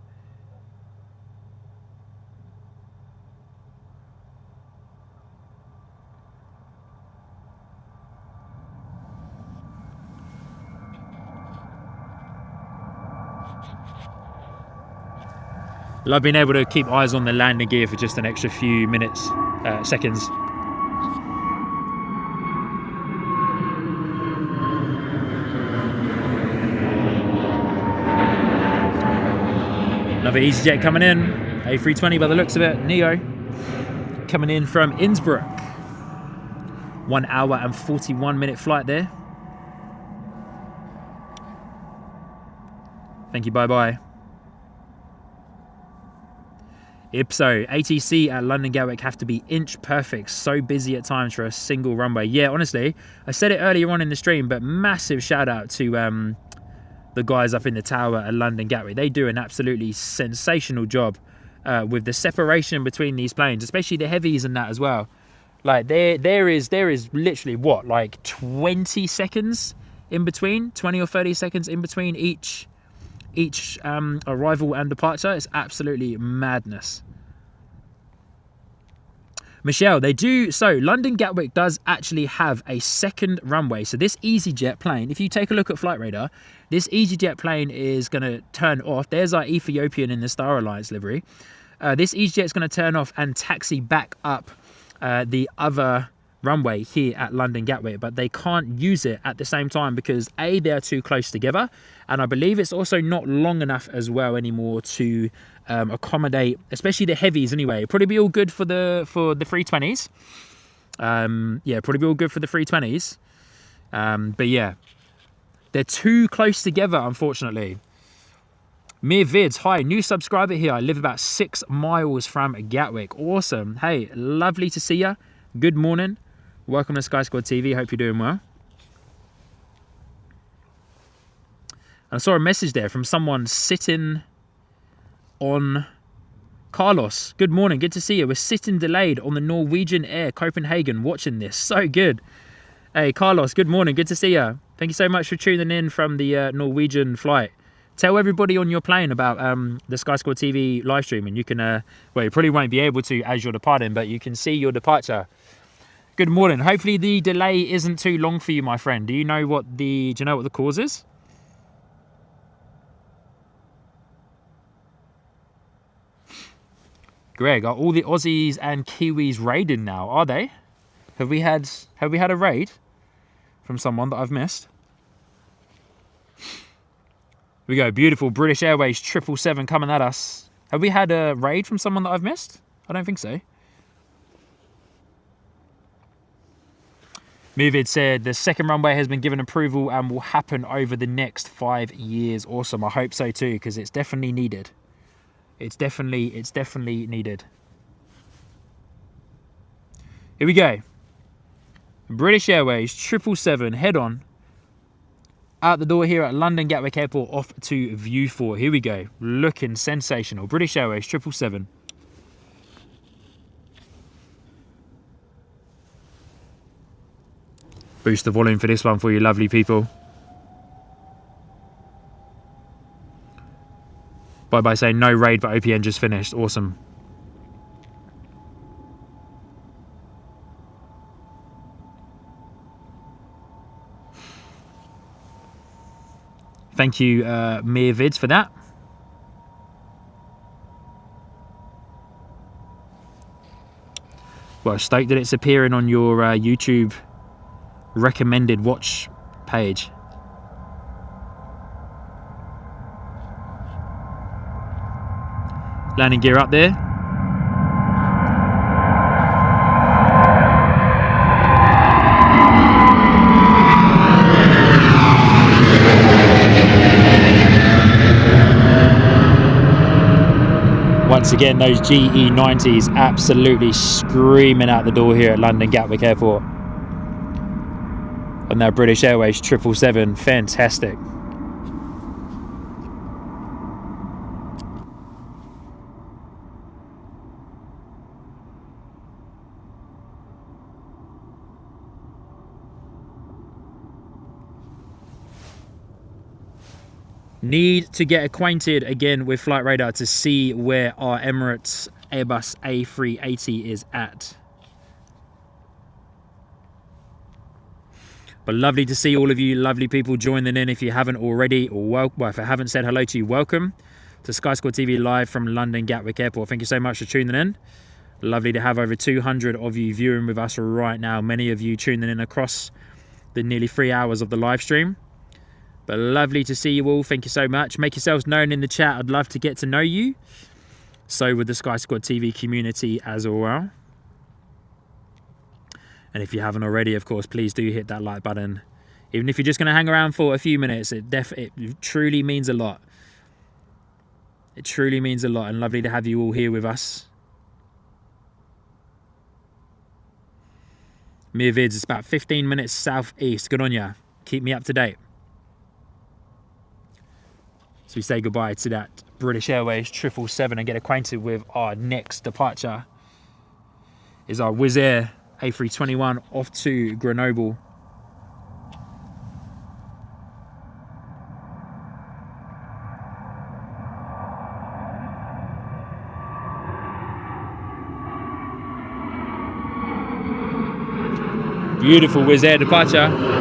Love being able to keep eyes on the landing gear for just an extra few minutes, seconds. Another EasyJet coming in, A320 by the looks of it, Neo, coming in from Innsbruck. 1 hour and 41-minute flight there. Thank you, bye-bye. Ipso, ATC at London Gatwick have to be inch perfect. So busy at times for a single runway. Yeah, honestly, I said it earlier on in the stream, but massive shout out to the guys up in the tower at London Gatwick. They do an absolutely sensational job with the separation between these planes, especially the heavies and that as well. Like there is literally what, like 20 seconds in between, 20 or 30 seconds in between each arrival and departure. It's absolutely madness. Michelle, they do, so London Gatwick does actually have a second runway. So this EasyJet plane, if you take a look at Flight Radar, this EasyJet plane is going to turn off. There's our Ethiopian in the Star Alliance livery. This EasyJet is going to turn off and taxi back up the other runway here at London Gatwick, but they can't use it at the same time because A, they're too close together, and I believe it's also not long enough as well anymore to accommodate, especially the heavies anyway. Probably be all good for the 320s. Yeah, probably be all good for the 320s. But yeah, they're too close together, unfortunately. Mere Vids, hi, new subscriber here. I live about 6 miles from Gatwick. Awesome. Hey, lovely to see you. Good morning. Welcome to Sky Squad TV. Hope you're doing well. I saw a message there from someone sitting on Carlos. Good morning. Good to see you. We're sitting delayed on the Norwegian Air Copenhagen watching this. So good. Hey, Carlos. Good morning. Good to see you. Thank you so much for tuning in from the Norwegian flight. Tell everybody on your plane about the Sky Squad TV live stream, and you can, well, you probably won't be able to as you're departing, but you can see your departure. Good morning. Hopefully the delay isn't too long for you, my friend. Do you know what the cause is? Greg, are all the Aussies and Kiwis raiding now? Are they? Have we had a raid from someone that I've missed? Here we go. Beautiful British Airways 777 coming at us. Have we had a raid from someone that I've missed? I don't think so. Movid said the second runway has been given approval and will happen over the next 5 years. Awesome. I hope so too, because it's definitely needed. It's definitely needed. Here we go. British Airways 777 head on. Out the door here at London Gatwick Airport, off to Viewport. Here we go. Looking sensational. British Airways 777. Boost the volume for this one for you lovely people. Bye-bye saying no raid, but OPN just finished. Awesome. Thank you, Mere Vids, for that. Well, stoked that it's appearing on your YouTube recommended watch page. Landing gear up there. Once again, those GE90s absolutely screaming out the door here at London Gatwick Airport. And now British Airways 777, fantastic. Need to get acquainted again with Flight Radar to see where our Emirates Airbus A380 is at. But lovely to see all of you lovely people joining in. If you haven't already, or well, if I haven't said hello to you, welcome to Sky Squad TV live from London Gatwick Airport. Thank you so much for tuning in. Lovely to have over 200 of you viewing with us right now. Many of you tuning in across the nearly 3 hours of the live stream. But lovely to see you all. Thank you so much. Make yourselves known in the chat. I'd love to get to know you. So with the Sky Squad TV community as well. And if you haven't already, of course, please do hit that like button. Even if you're just going to hang around for a few minutes, it truly means a lot. It truly means a lot, and lovely to have you all here with us. Mere Vids, it's about 15 minutes southeast. Good on ya. Keep me up to date. So we say goodbye to that British Airways 777 and get acquainted with our next departure. Is our Wizz Air A321 off to Grenoble. Beautiful Wizz Air departure.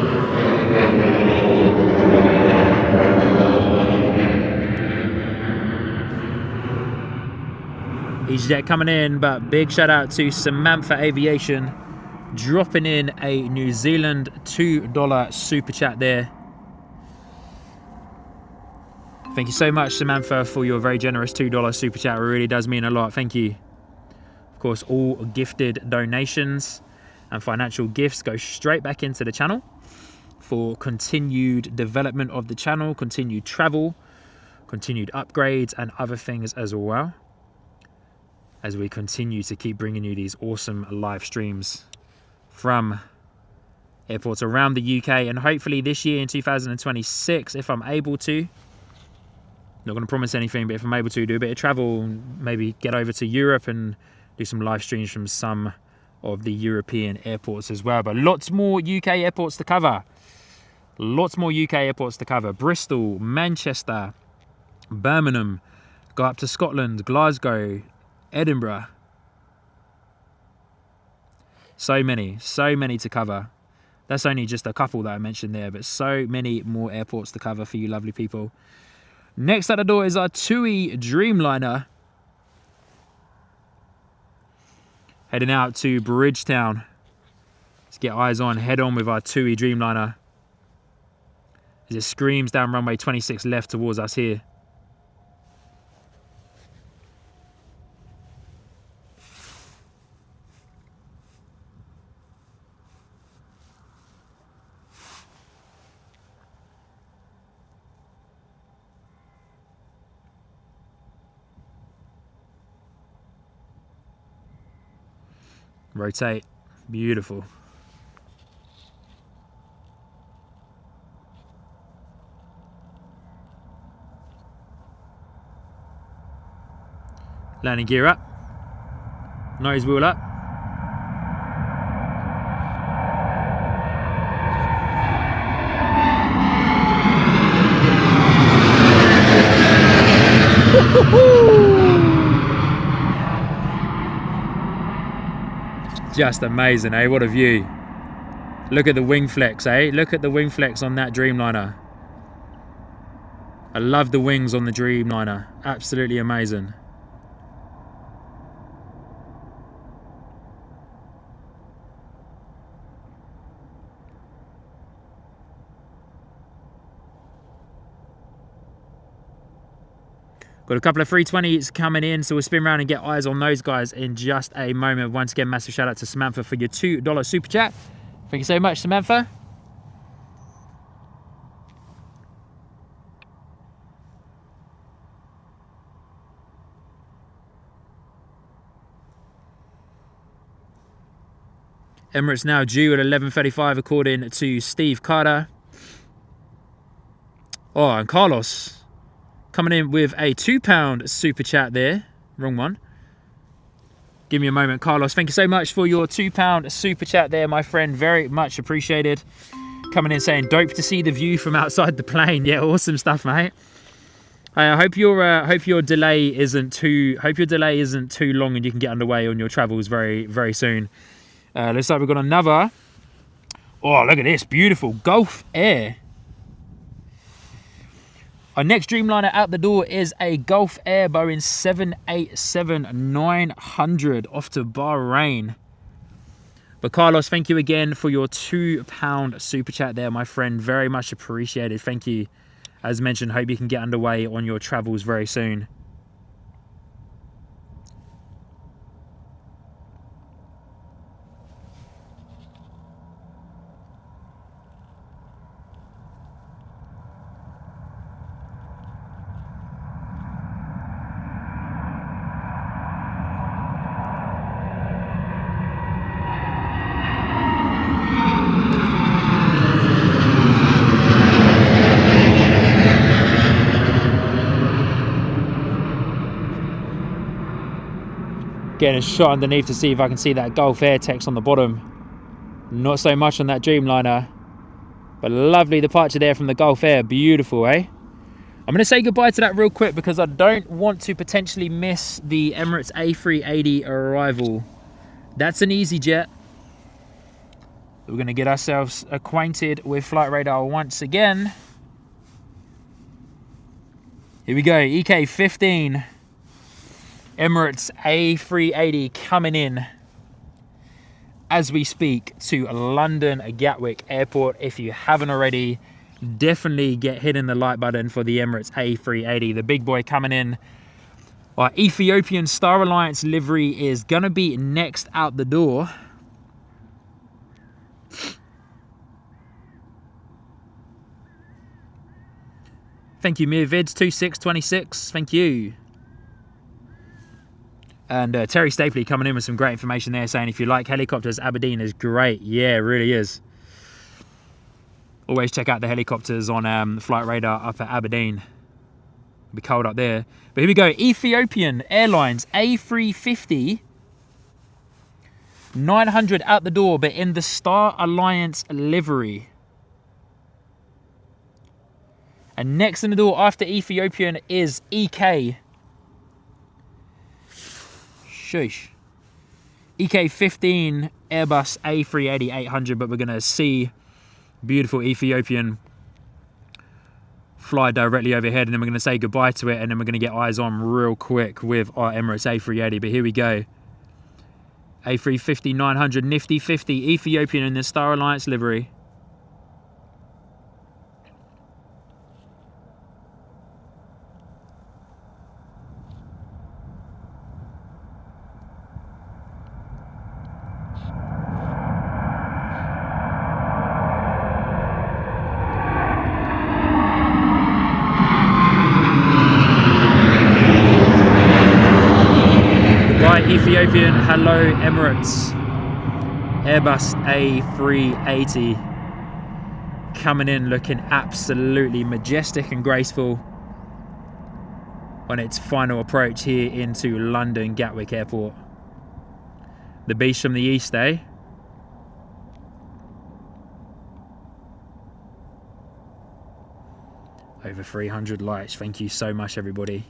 EasyJet coming in, but big shout out to Samantha Aviation dropping in a New Zealand $2 super chat there. Thank you so much, Samantha, for your very generous $2 super chat. It really does mean a lot. Thank you. Of course, all gifted donations and financial gifts go straight back into the channel for continued development of the channel, continued travel, continued upgrades, and other things as well, as we continue to keep bringing you these awesome live streams from airports around the UK, and hopefully this year in 2026, if I'm able to, not going to promise anything, but if I'm able to do a bit of travel, maybe get over to Europe and do some live streams from some of the European airports as well. But lots more UK airports to cover. Lots more UK airports to cover. Bristol, Manchester, Birmingham, go up to Scotland, Glasgow, Edinburgh. So many to cover. That's only just a couple that I mentioned there, but so many more airports to cover for you lovely people. Next at the door is our TUI Dreamliner. Heading out to Bridgetown. Let's get eyes on, head on with our TUI Dreamliner as it screams down runway 26 left towards us here. Rotate, beautiful. Landing gear up, nose wheel up. Just amazing, eh? What a view. Look at the wing flex, eh? Look at the wing flex on that Dreamliner. I love the wings on the Dreamliner. Absolutely amazing. Got a couple of 320s coming in, so we'll spin around and get eyes on those guys in just a moment. Once again, massive shout out to Samantha for your $2 super chat. Thank you so much, Samantha. Emirates now due at 11:35 according to Steve Carter. Oh, and Carlos coming in with a £2 super chat there. Wrong one. Give me a moment, Carlos. Thank you so much for your £2 super chat there, my friend. Very much appreciated. Coming in saying, dope to see the view from outside the plane. Yeah, awesome stuff, mate. I hope your delay isn't too long and you can get underway on your travels very, very soon. Looks like we've got another. Oh, look at this. Beautiful Gulf Air. Our next Dreamliner out the door is a Gulf Air Boeing 787-900 off to Bahrain. But Carlos, thank you again for your £2 super chat there, my friend. Very much appreciated. Thank you. As mentioned, hope you can get underway on your travels very soon. Getting a shot underneath to see if I can see that Gulf Air text on the bottom. Not so much on that Dreamliner, but lovely departure there from the Gulf Air. Beautiful, eh? I'm going to say goodbye to that real quick because I don't want to potentially miss the Emirates A380 arrival. That's an EasyJet. We're going to get ourselves acquainted with flight radar once again. Here we go, EK15. Emirates A380 coming in as we speak to London Gatwick Airport. If you haven't already, definitely hitting the like button for the Emirates A380. The big boy coming in. Our Ethiopian Star Alliance livery is going to be next out the door. Thank you, Mirvids2626. Thank you. And Terry Stapley coming in with some great information there, saying if you like helicopters, Aberdeen is great. Yeah, it really is. Always check out the helicopters on Flight Radar up at Aberdeen. It'll be cold up there. But here we go. Ethiopian Airlines A350. 900 out the door, but in the Star Alliance livery. And next in the door after Ethiopian is EK. Sheesh. EK15 Airbus A380-800, but we're going to see beautiful Ethiopian fly directly overhead, and then we're going to say goodbye to it, and then we're going to get eyes on real quick with our Emirates A380. But here we go. A350-900 Nifty 50 Ethiopian in the Star Alliance livery. Ethiopian, hello Emirates. Airbus A380 coming in looking absolutely majestic and graceful on its final approach here into London Gatwick Airport. The beast from the east, eh? Over 300 likes. Thank you so much, everybody.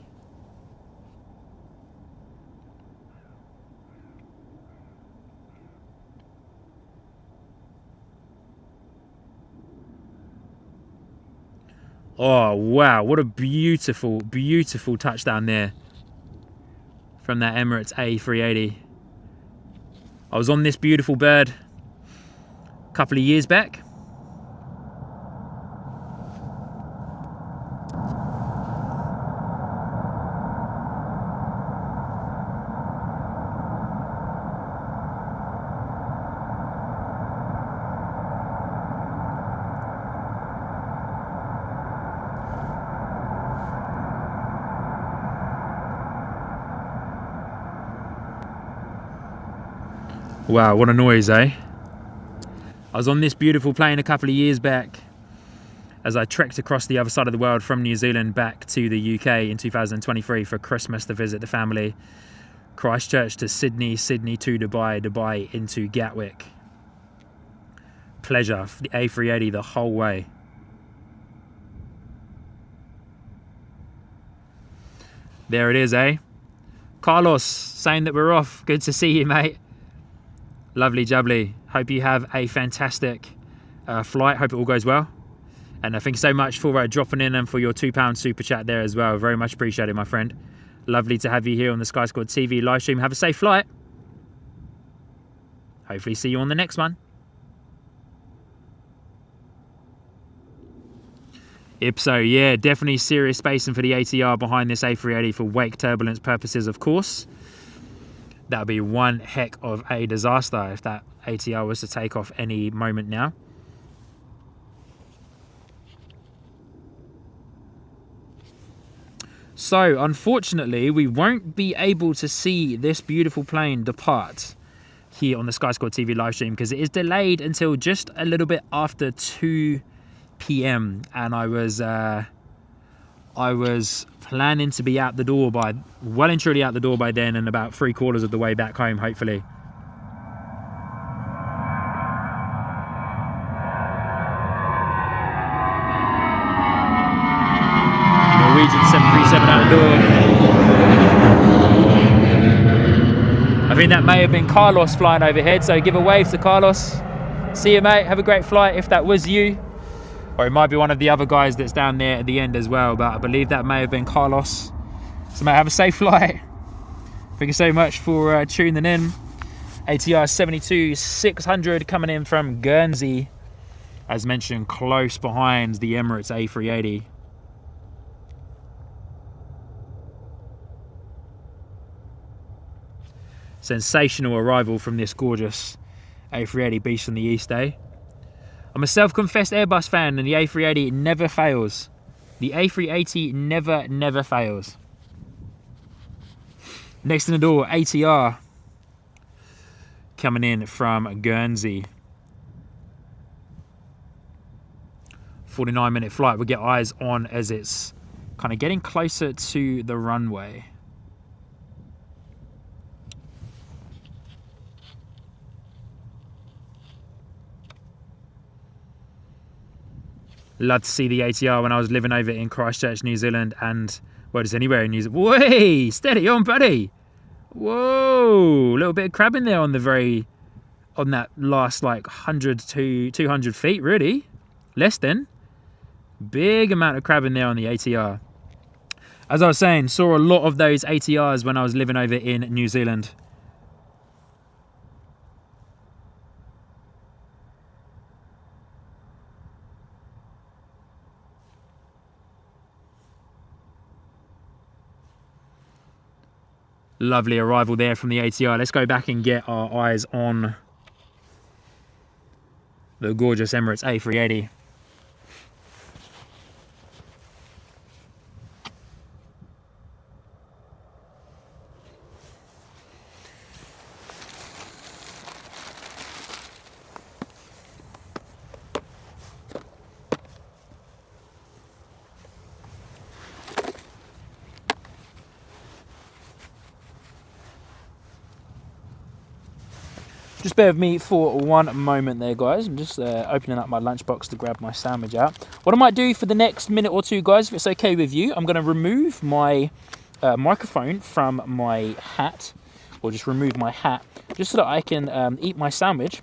Oh, wow. What a beautiful, beautiful touchdown there from that Emirates A380. I was on this beautiful bird a couple of years back. Wow, what a noise, eh? I was on this beautiful plane a couple of years back as I trekked across the other side of the world from New Zealand back to the UK in 2023 for Christmas to visit the family. Christchurch to Sydney, Sydney to Dubai, Dubai into Gatwick. Pleasure for the A380 the whole way. There it is, eh? Carlos saying that we're off. Good to see you, mate. Lovely jubbly. Hope you have a fantastic flight. Hope it all goes well. And thank you so much for dropping in and for your £2 super chat there as well. Very much appreciated, my friend. Lovely to have you here on the Sky Squad TV live stream. Have a safe flight. Hopefully see you on the next one. Ipso, yeah, definitely serious spacing for the ATR behind this A380 for wake turbulence purposes, of course. That would be one heck of a disaster if that ATR was to take off any moment now. So, unfortunately, we won't be able to see this beautiful plane depart here on the Sky Squad TV live stream because it is delayed until just a little bit after 2 p.m. and I was planning to be out the door by, well and truly out the door by then, and about 3/4 of the way back home, hopefully. Norwegian 737 out the door. I think that may have been Carlos flying overhead, so give a wave to Carlos. See you, mate. Have a great flight if that was you. Or it might be one of the other guys that's down there at the end as well, but I believe that may have been Carlos. So mate, have a safe flight. Thank you so much for tuning in. ATR 72-600 coming in from Guernsey. As mentioned, close behind the Emirates A380. Sensational arrival from this gorgeous A380 beast from the East, eh? I'm a self-confessed Airbus fan, and the A380 never fails. The A380 never fails. Next in the door, ATR coming in from Guernsey. 49-minute flight. We'll get eyes on as it's kind of getting closer to the runway. Love to see the ATR when I was living over in Christchurch, New Zealand, and well, just anywhere in New Zealand. Way, steady on, buddy. Whoa, a little bit of crabbing there on that last like 100 to 200 feet, really. Less than. Big amount of crabbing there on the ATR. As I was saying, saw a lot of those ATRs when I was living over in New Zealand. Lovely arrival there from the ATR. Let's go back and get our eyes on the gorgeous Emirates A380. Just bear with me for one moment there, guys. I'm just opening up my lunchbox to grab my sandwich out. What I might do for the next minute or two, guys, if it's okay with you, I'm going to remove my microphone from my hat, or just remove my hat, just so that I can eat my sandwich,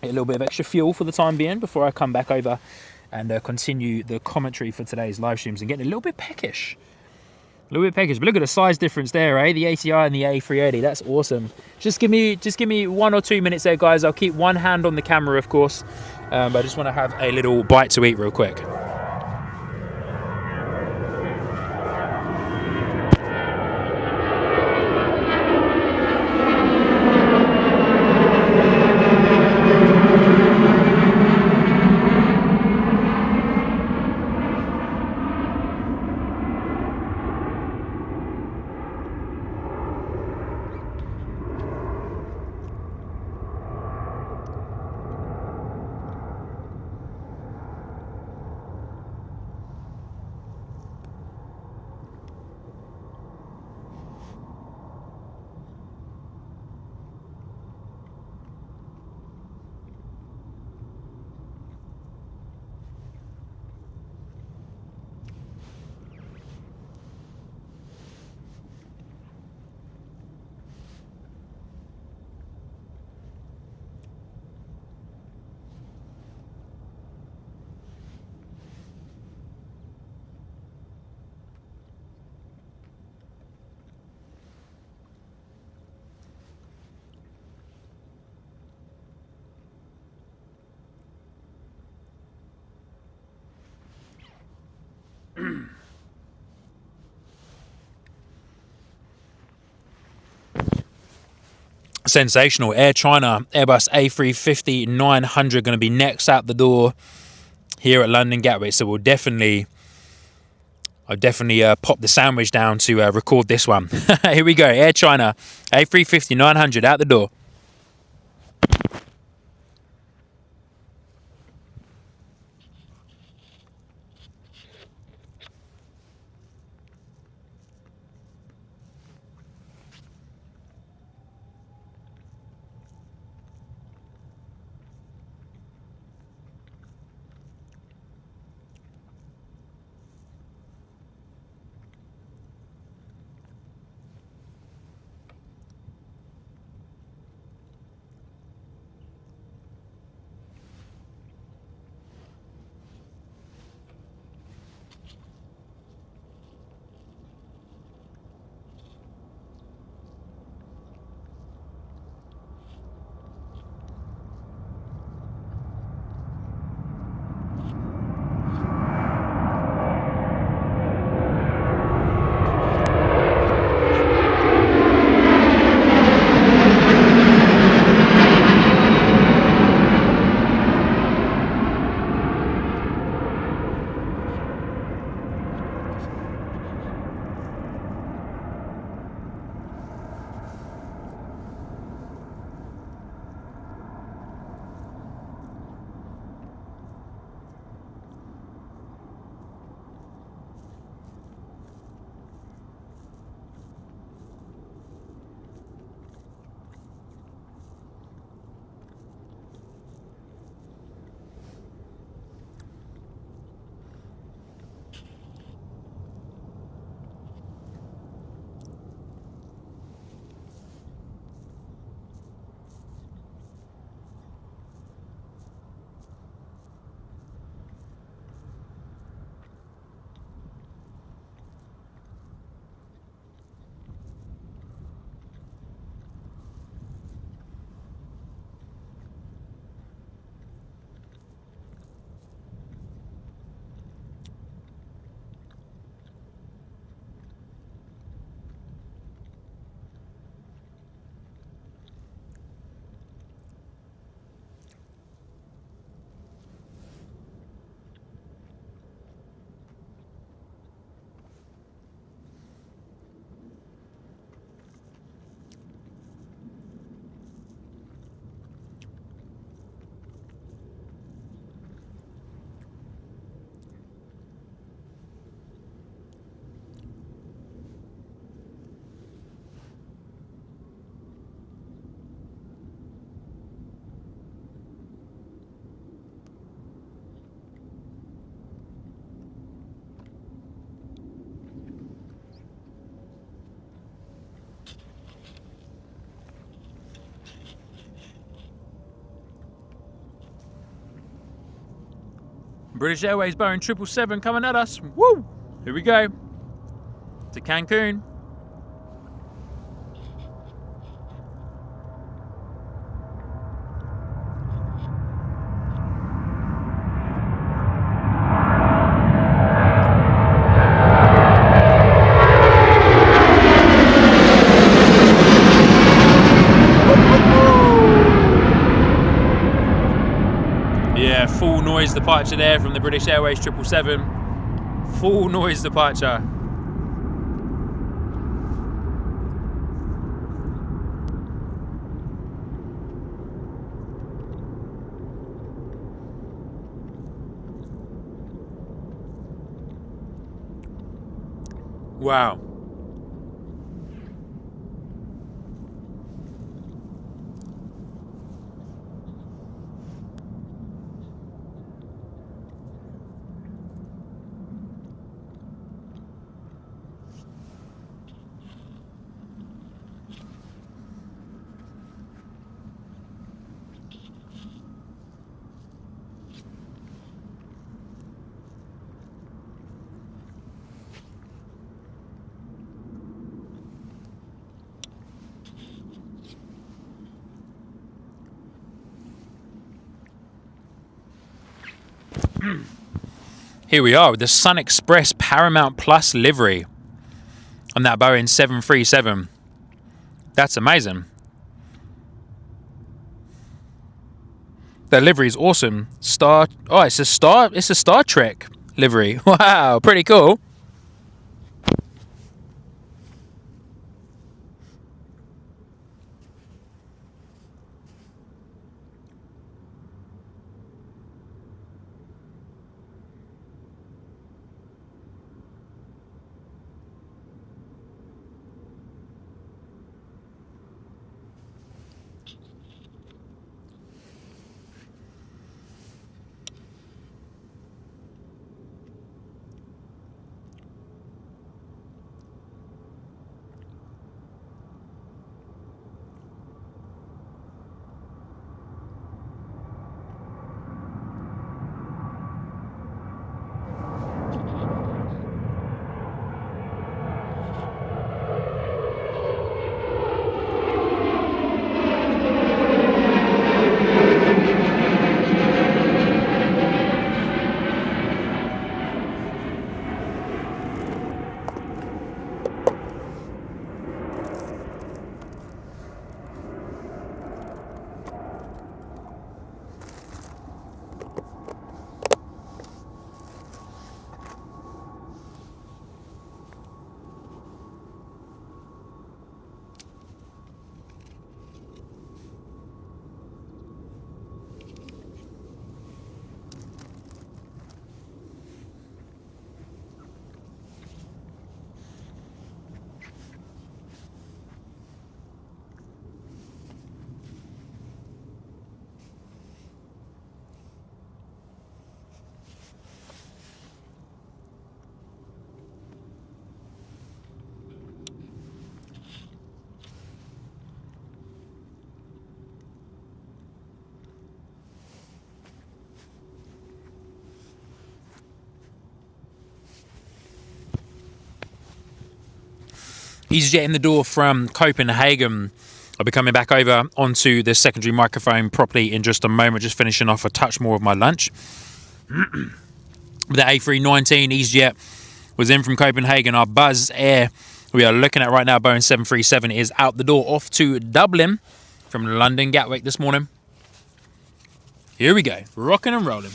get a little bit of extra fuel for the time being before I come back over and continue the commentary for today's live streams, and getting a little bit peckish. A little bit peckish, but look at the size difference there, eh? The ATR and the A380, that's awesome. Just give me 1 or 2 minutes there, guys. I'll keep one hand on the camera, of course, but I just want to have a little bite to eat real quick. Sensational. Air China Airbus A350-900 going to be next out the door here at London Gatwick, so I'll definitely pop the sandwich down to record this one. Here we go. Air China A350-900 out the door. British Airways Boeing 777 coming at us. Woo! Here we go. To Cancun. Yeah, full noise departure there from the British Airways 777. Full noise departure. Wow. Here we are with the Sun Express Paramount Plus livery on that Boeing 737. That's amazing. The livery is awesome. It's a Star Trek livery. Wow, pretty cool. EasyJet in the door from Copenhagen. I'll be coming back over onto the secondary microphone properly in just a moment, just finishing off a touch more of my lunch. The A319 EasyJet was in from Copenhagen. Our Buzz Air we are looking at right now, Boeing 737, is out the door off to Dublin from London Gatwick this morning. Here we go, rocking and rolling.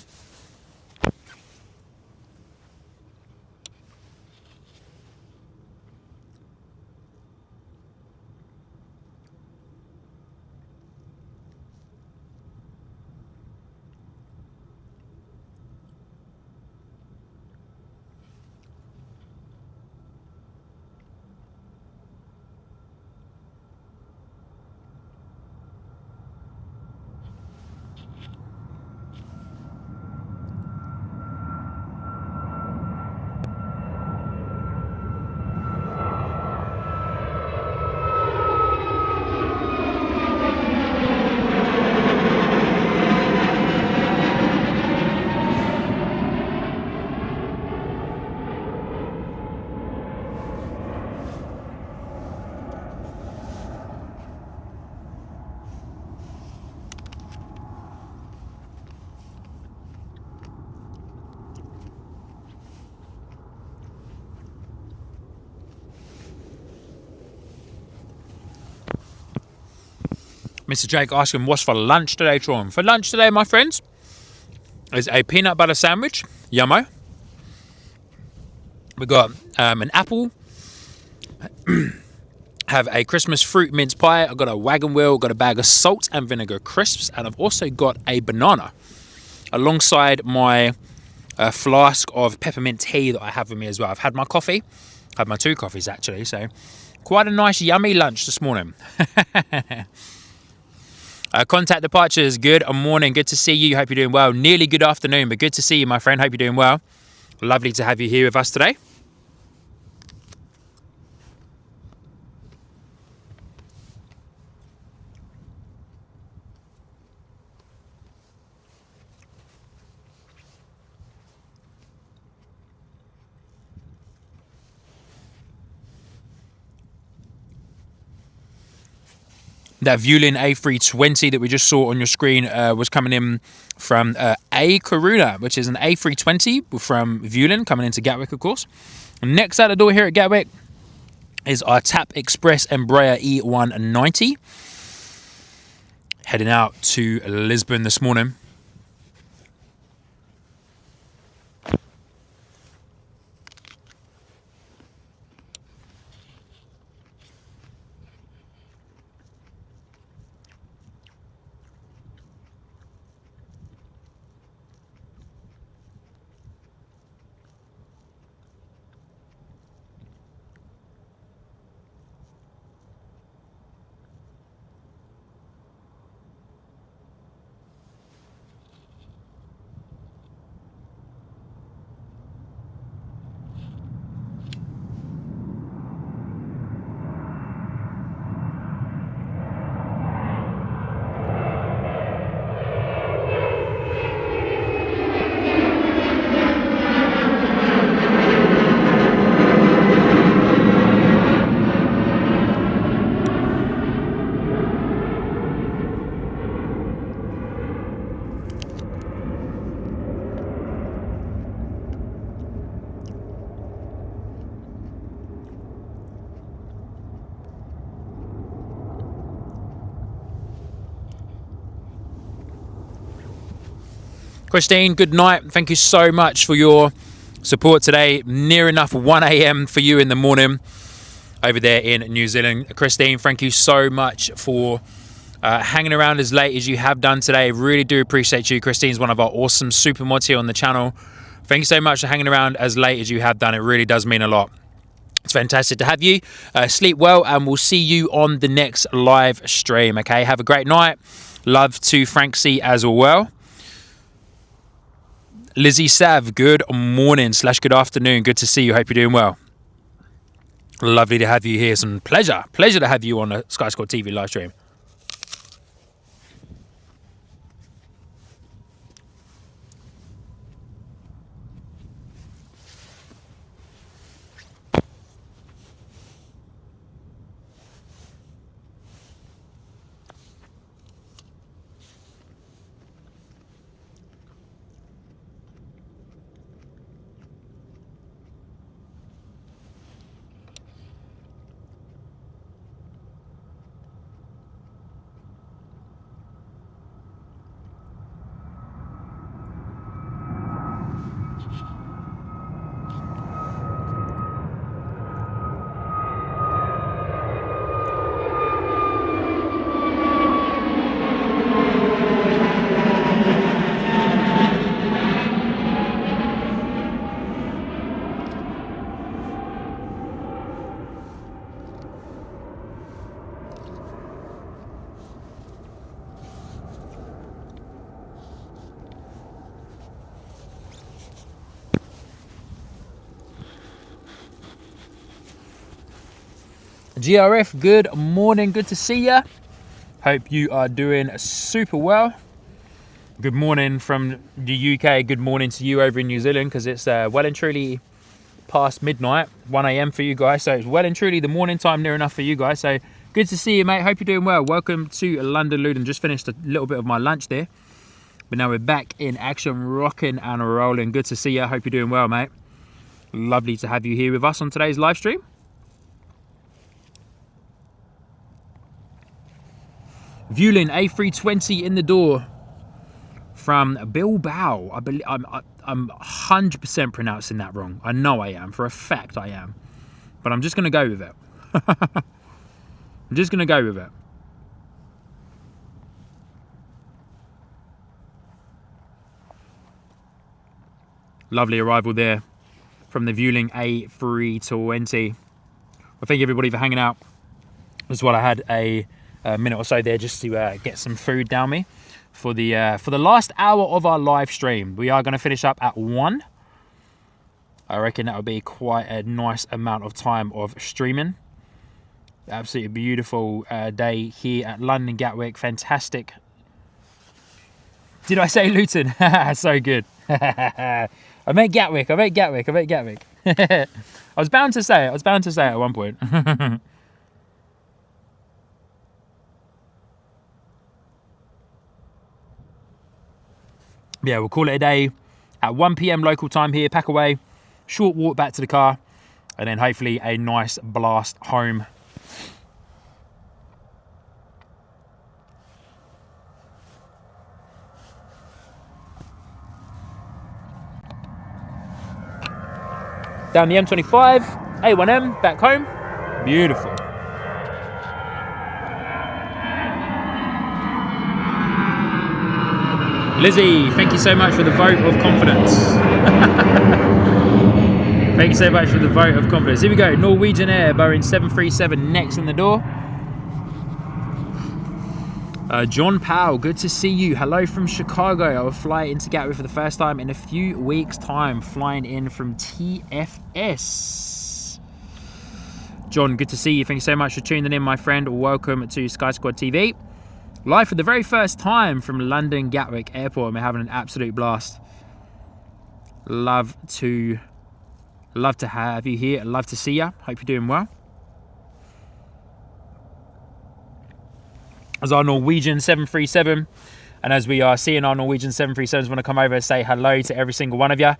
Mr. Jake asking, what's for lunch today, Tron? For lunch today, my friends, is a peanut butter sandwich. Yummo. We got an apple. Have a Christmas fruit mince pie. I've got a wagon wheel, got a bag of salt and vinegar crisps, and I've also got a banana alongside my flask of peppermint tea that I have with me as well. I've had my coffee, had my 2 coffees actually, so quite a nice yummy lunch this morning. Contact departures, good morning, good to see you, hope you're doing well. Nearly good afternoon, but good to see you, my friend, hope you're doing well. Lovely to have you here with us today. That Vueling A320 that we just saw on your screen was coming in from A Karuna, which is an A320 from Vueling coming into Gatwick, of course. Next out the door here at Gatwick is our TAP Express Embraer E190. Heading out to Lisbon this morning. Christine, good night. Thank you so much for your support today. Near enough 1 a.m. for you in the morning over there in New Zealand. Christine, thank you so much for hanging around as late as you have done today. Really do appreciate you. Christine's one of our awesome super mods here on the channel. Thank you so much for hanging around as late as you have done. It really does mean a lot. It's fantastic to have you. Sleep well, and we'll see you on the next live stream. Okay, have a great night. Love to Frank C as well. Lizzie Sav, good morning / good afternoon. Good to see you. Hope you're doing well. Lovely to have you here. Some pleasure to have you on the Sky Squad TV live stream. GRF, good morning, good to see ya. Hope you are doing super well. Good morning from the UK, good morning to you over in New Zealand, because it's well and truly past midnight, 1 a.m. for you guys, so it's well and truly the morning time near enough for you guys. So good to see you, mate. Hope you're doing well. Welcome to London Luton. Just finished a little bit of my lunch there, but now we're back in action, rocking and rolling. Good to see you. Hope you're doing well, mate. Lovely to have you here with us on today's live stream. Vueling A320 in the door from Bilbao. I believe I'm 100% pronouncing that wrong. I know I am. For a fact I am. But I'm just going to go with it. I'm just going to go with it. Lovely arrival there from the Vueling A320. Well, thank you everybody for hanging out. That's what I had a minute or so there just to get some food down me for the last hour of our live stream. We are going to finish up at 1. I reckon that will be quite a nice amount of time of streaming. Absolutely beautiful day here at London Gatwick. Fantastic. Did I say Luton? So good. I meant Gatwick. I was bound to say it. At one point. Yeah, we'll call it a day at 1 PM local time here. Pack away. Short walk back to the car. And then hopefully a nice blast home. Down the M25, A1M, back home. Beautiful. Lizzie, thank you so much for the vote of confidence. Thank you so much for the vote of confidence. Here we go, Norwegian Air, Boeing 737 next in the door. John Powell, good to see you. Hello from Chicago. I will fly into Gatwick for the first time in a few weeks' time, flying in from TFS. John, good to see you. Thank you so much for tuning in, my friend. Welcome to Sky Squad TV. Live for the very first time from London Gatwick Airport. We're having an absolute blast. Love to have you here. Love to see you. Hope you're doing well. As our Norwegian 737, and as we are seeing our Norwegian 737s want to come over and say hello to every single one of you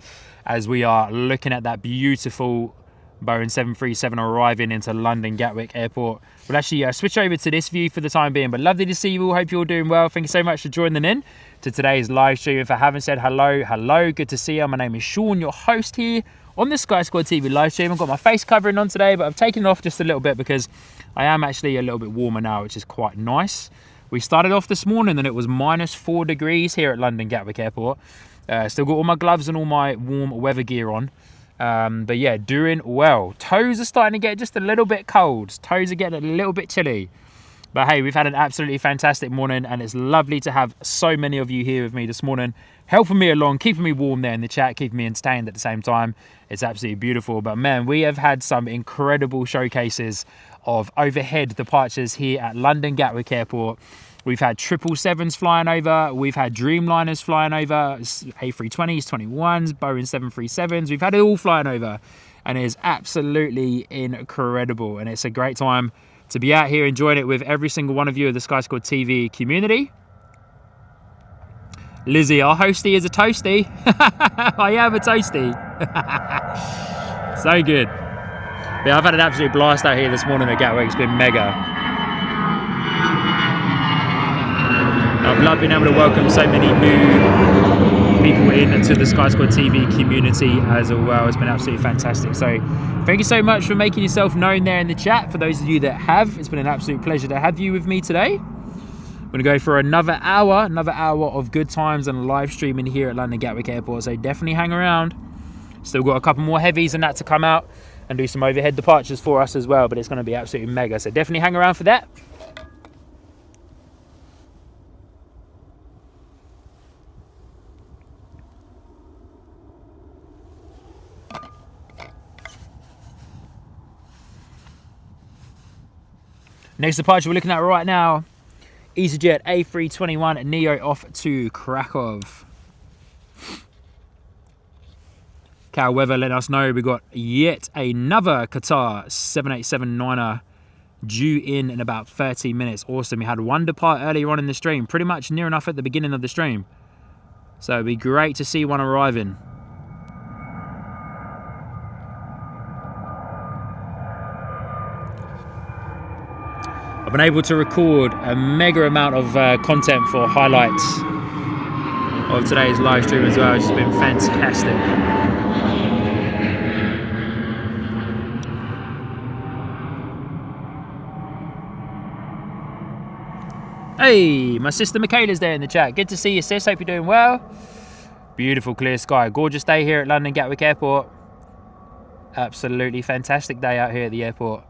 as we are looking at that beautiful Boeing 737 arriving into London Gatwick Airport. We'll actually switch over to this view for the time being, but lovely to see you all. Hope you're all doing well. Thank you so much for joining in to today's live stream. If I haven't said hello, good to see you. My name is Sean, your host here on the Sky Squad TV live stream. I've got my face covering on today, but I've taken it off just a little bit because I am actually a little bit warmer now, which is quite nice. We started off this morning and it was -4 degrees here at London Gatwick Airport. Still got all my gloves and all my warm weather gear on. But yeah, doing well. Toes are starting to get just a little bit cold. Toes are getting a little bit chilly. But hey, we've had an absolutely fantastic morning and it's lovely to have so many of you here with me this morning, helping me along, keeping me warm there in the chat, keeping me entertained at the same time. It's absolutely beautiful. But man, we have had some incredible showcases of overhead departures here at London Gatwick Airport. We've had 777s flying over. We've had Dreamliners flying over, A320s, 21s, Boeing 737s. We've had it all flying over and it is absolutely incredible. And it's a great time to be out here enjoying it with every single one of you of the Sky Squad TV community. Lizzie, our hostie is a toasty. I am a toasty. So good. But yeah, I've had an absolute blast out here this morning at Gatwick. It's been mega. I've loved being able to welcome so many new people into the Sky Squad TV community as well. It's been absolutely fantastic. So thank you so much for making yourself known there in the chat. For those of you that have, it's been an absolute pleasure to have you with me today. I'm going to go for another hour of good times and live streaming here at London Gatwick Airport. So definitely hang around. Still got a couple more heavies and that to come out and do some overhead departures for us as well. But it's going to be absolutely mega. So definitely hang around for that. Next departure we're looking at right now, EasyJet A321 Neo off to Krakow. Cal Weather letting us know we got yet another Qatar 787-9er due in about 30 minutes. Awesome. We had one depart earlier on in the stream, pretty much near enough at the beginning of the stream. So it'd be great to see one arriving. I've been able to record a mega amount of content for highlights of today's live stream as well. It's just been fantastic. Hey, my sister Mikaela's there in the chat. Good to see you, sis. Hope you're doing well. Beautiful clear sky. Gorgeous day here at London Gatwick Airport. Absolutely fantastic day out here at the airport.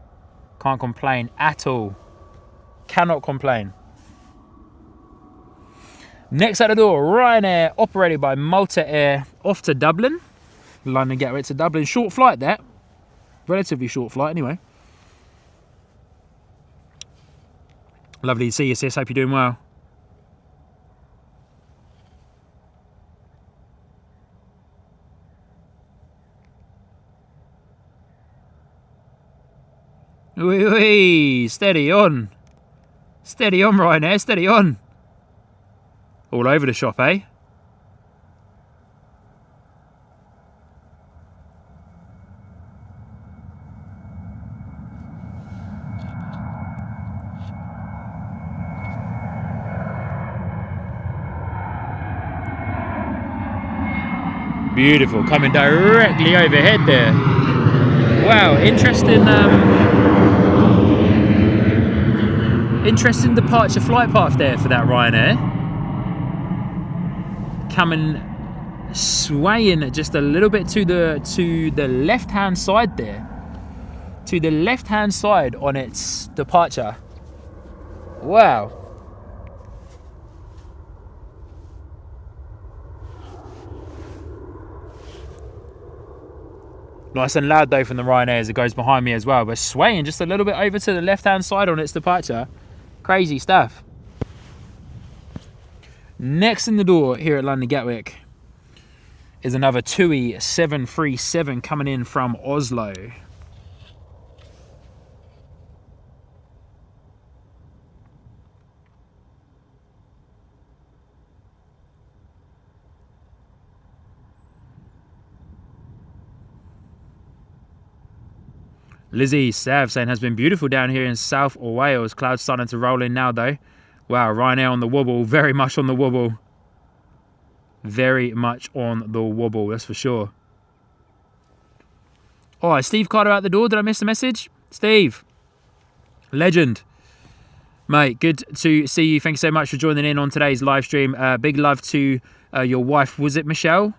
Can't complain at all. Cannot complain. Next out the door, Ryanair, operated by Malta Air, off to Dublin. London Gatwick to Dublin. Short flight there. Relatively short flight anyway. Lovely to see you, sis. Hope you're doing well. Wee, steady on. Steady on, Ryanair, steady on. All over the shop, eh? Beautiful, coming directly overhead there. Wow, interesting interesting departure flight path there for that Ryanair. Coming, swaying just a little bit to the left-hand side there. To the left-hand side on its departure. Wow. Nice and loud though from the Ryanair as it goes behind me as well, but swaying just a little bit over to the left-hand side on its departure. Crazy stuff. Next in the door here at London Gatwick is another TUI 737 coming in from Oslo. Lizzie Sav saying has been beautiful down here in South Wales. Clouds starting to roll in now though. Wow, Ryanair on the wobble, very much on the wobble. Very much on the wobble, that's for sure. Oh, is Steve Carter out the door? Did I miss the message? Steve, legend. Mate, good to see you. Thanks so much for joining in on today's live stream. Big love to your wife, was it Michelle?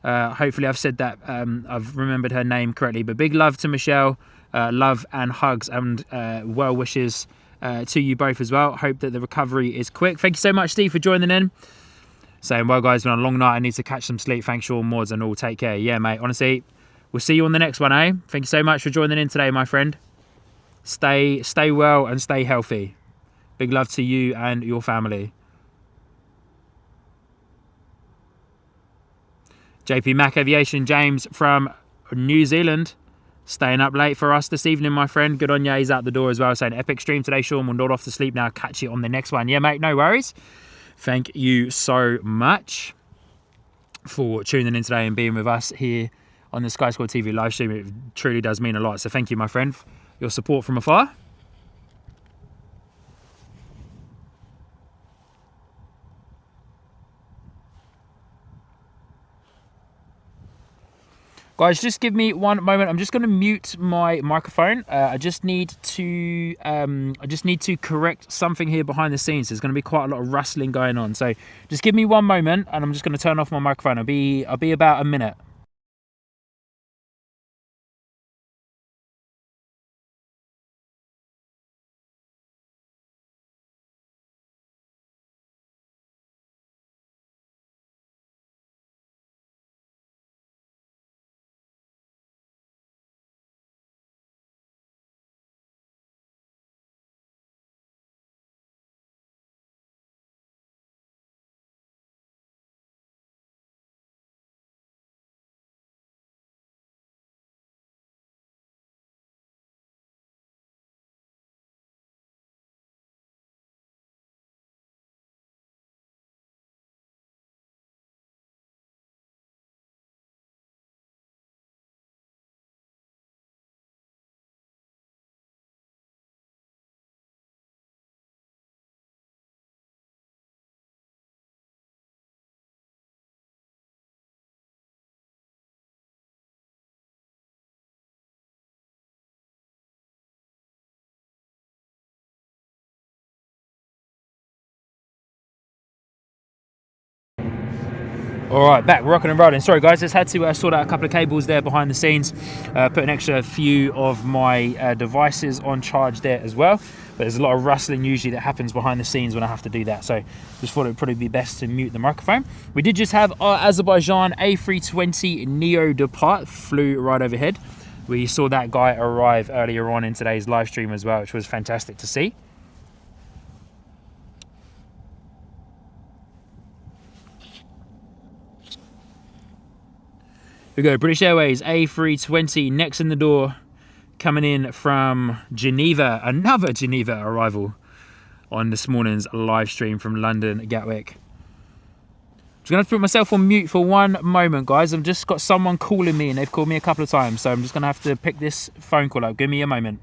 Hopefully I've said that, I've remembered her name correctly, but big love to Michelle. Love and hugs and well wishes to you both as well. Hope that the recovery is quick. Thank you so much, Steve, for joining in. Saying, well, guys, it's been a long night. I need to catch some sleep. Thanks, Sean, Mods, and all. Take care. Yeah, mate. Honestly, we'll see you on the next one, eh? Thank you so much for joining in today, my friend. Stay well and stay healthy. Big love to you and your family. JP Mac Aviation, James from New Zealand. Staying up late for us this evening, my friend. Good on you. He's out the door as well, saying epic stream today, Sean. We'll nod off to sleep now. Catch you on the next one. Yeah, mate, no worries. Thank you so much for tuning in today and being with us here on the Sky Squad TV live stream. It truly does mean a lot. So thank you, my friend, for your support from afar. Guys, just give me one moment. I'm just going to mute my microphone. I just need to correct something here behind the scenes. There's going to be quite a lot of rustling going on. So just give me one moment, and I'm just going to turn off my microphone. I'll be about a minute. All right, back rocking and rolling. Sorry guys, just had to sort out a couple of cables there behind the scenes. Put an extra few of my devices on charge there as well. But there's a lot of rustling usually that happens behind the scenes when I have to do that. So just thought it would probably be best to mute the microphone. We did just have our Azerbaijan A320 Neo depart, flew right overhead. We saw that guy arrive earlier on in today's live stream as well, which was fantastic to see. We go, British Airways A320 next in the door, coming in from Geneva, another Geneva arrival on this morning's live stream from London Gatwick. I'm just gonna have to put myself on mute for one moment, guys. I've just got someone calling me and they've called me a couple of times, so I'm just gonna have to pick this phone call up. Give me a moment.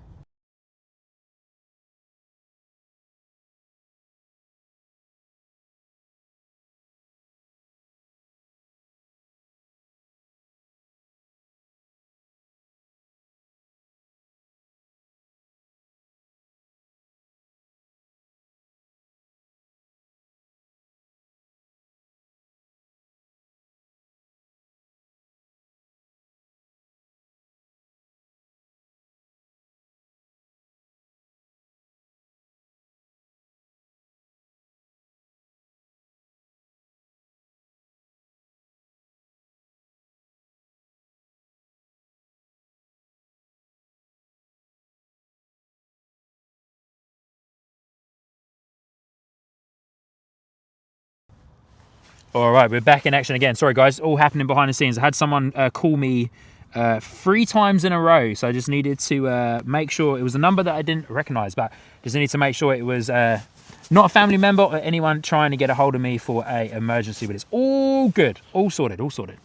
All right, we're back in action again. Sorry guys, all happening behind the scenes. I had someone call me 3 times in a row, so I just needed to make sure it was a number that I didn't recognize, but just needed to make sure it was not a family member or anyone trying to get a hold of me for an emergency. But it's all good, all sorted, all sorted.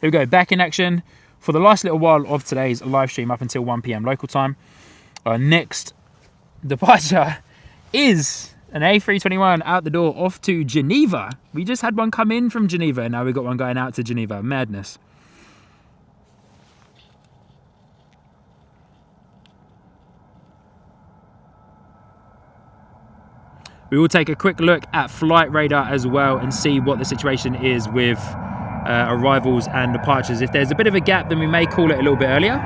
Here we go, back in action for the last little while of today's live stream up until 1 p.m. local time. Our next departure is an A321 out the door off to Geneva. We just had one come in from Geneva, and now we've got one going out to Geneva. Madness. We will take a quick look at flight radar as well and see what the situation is with arrivals and departures. If there's a bit of a gap, then we may call it a little bit earlier.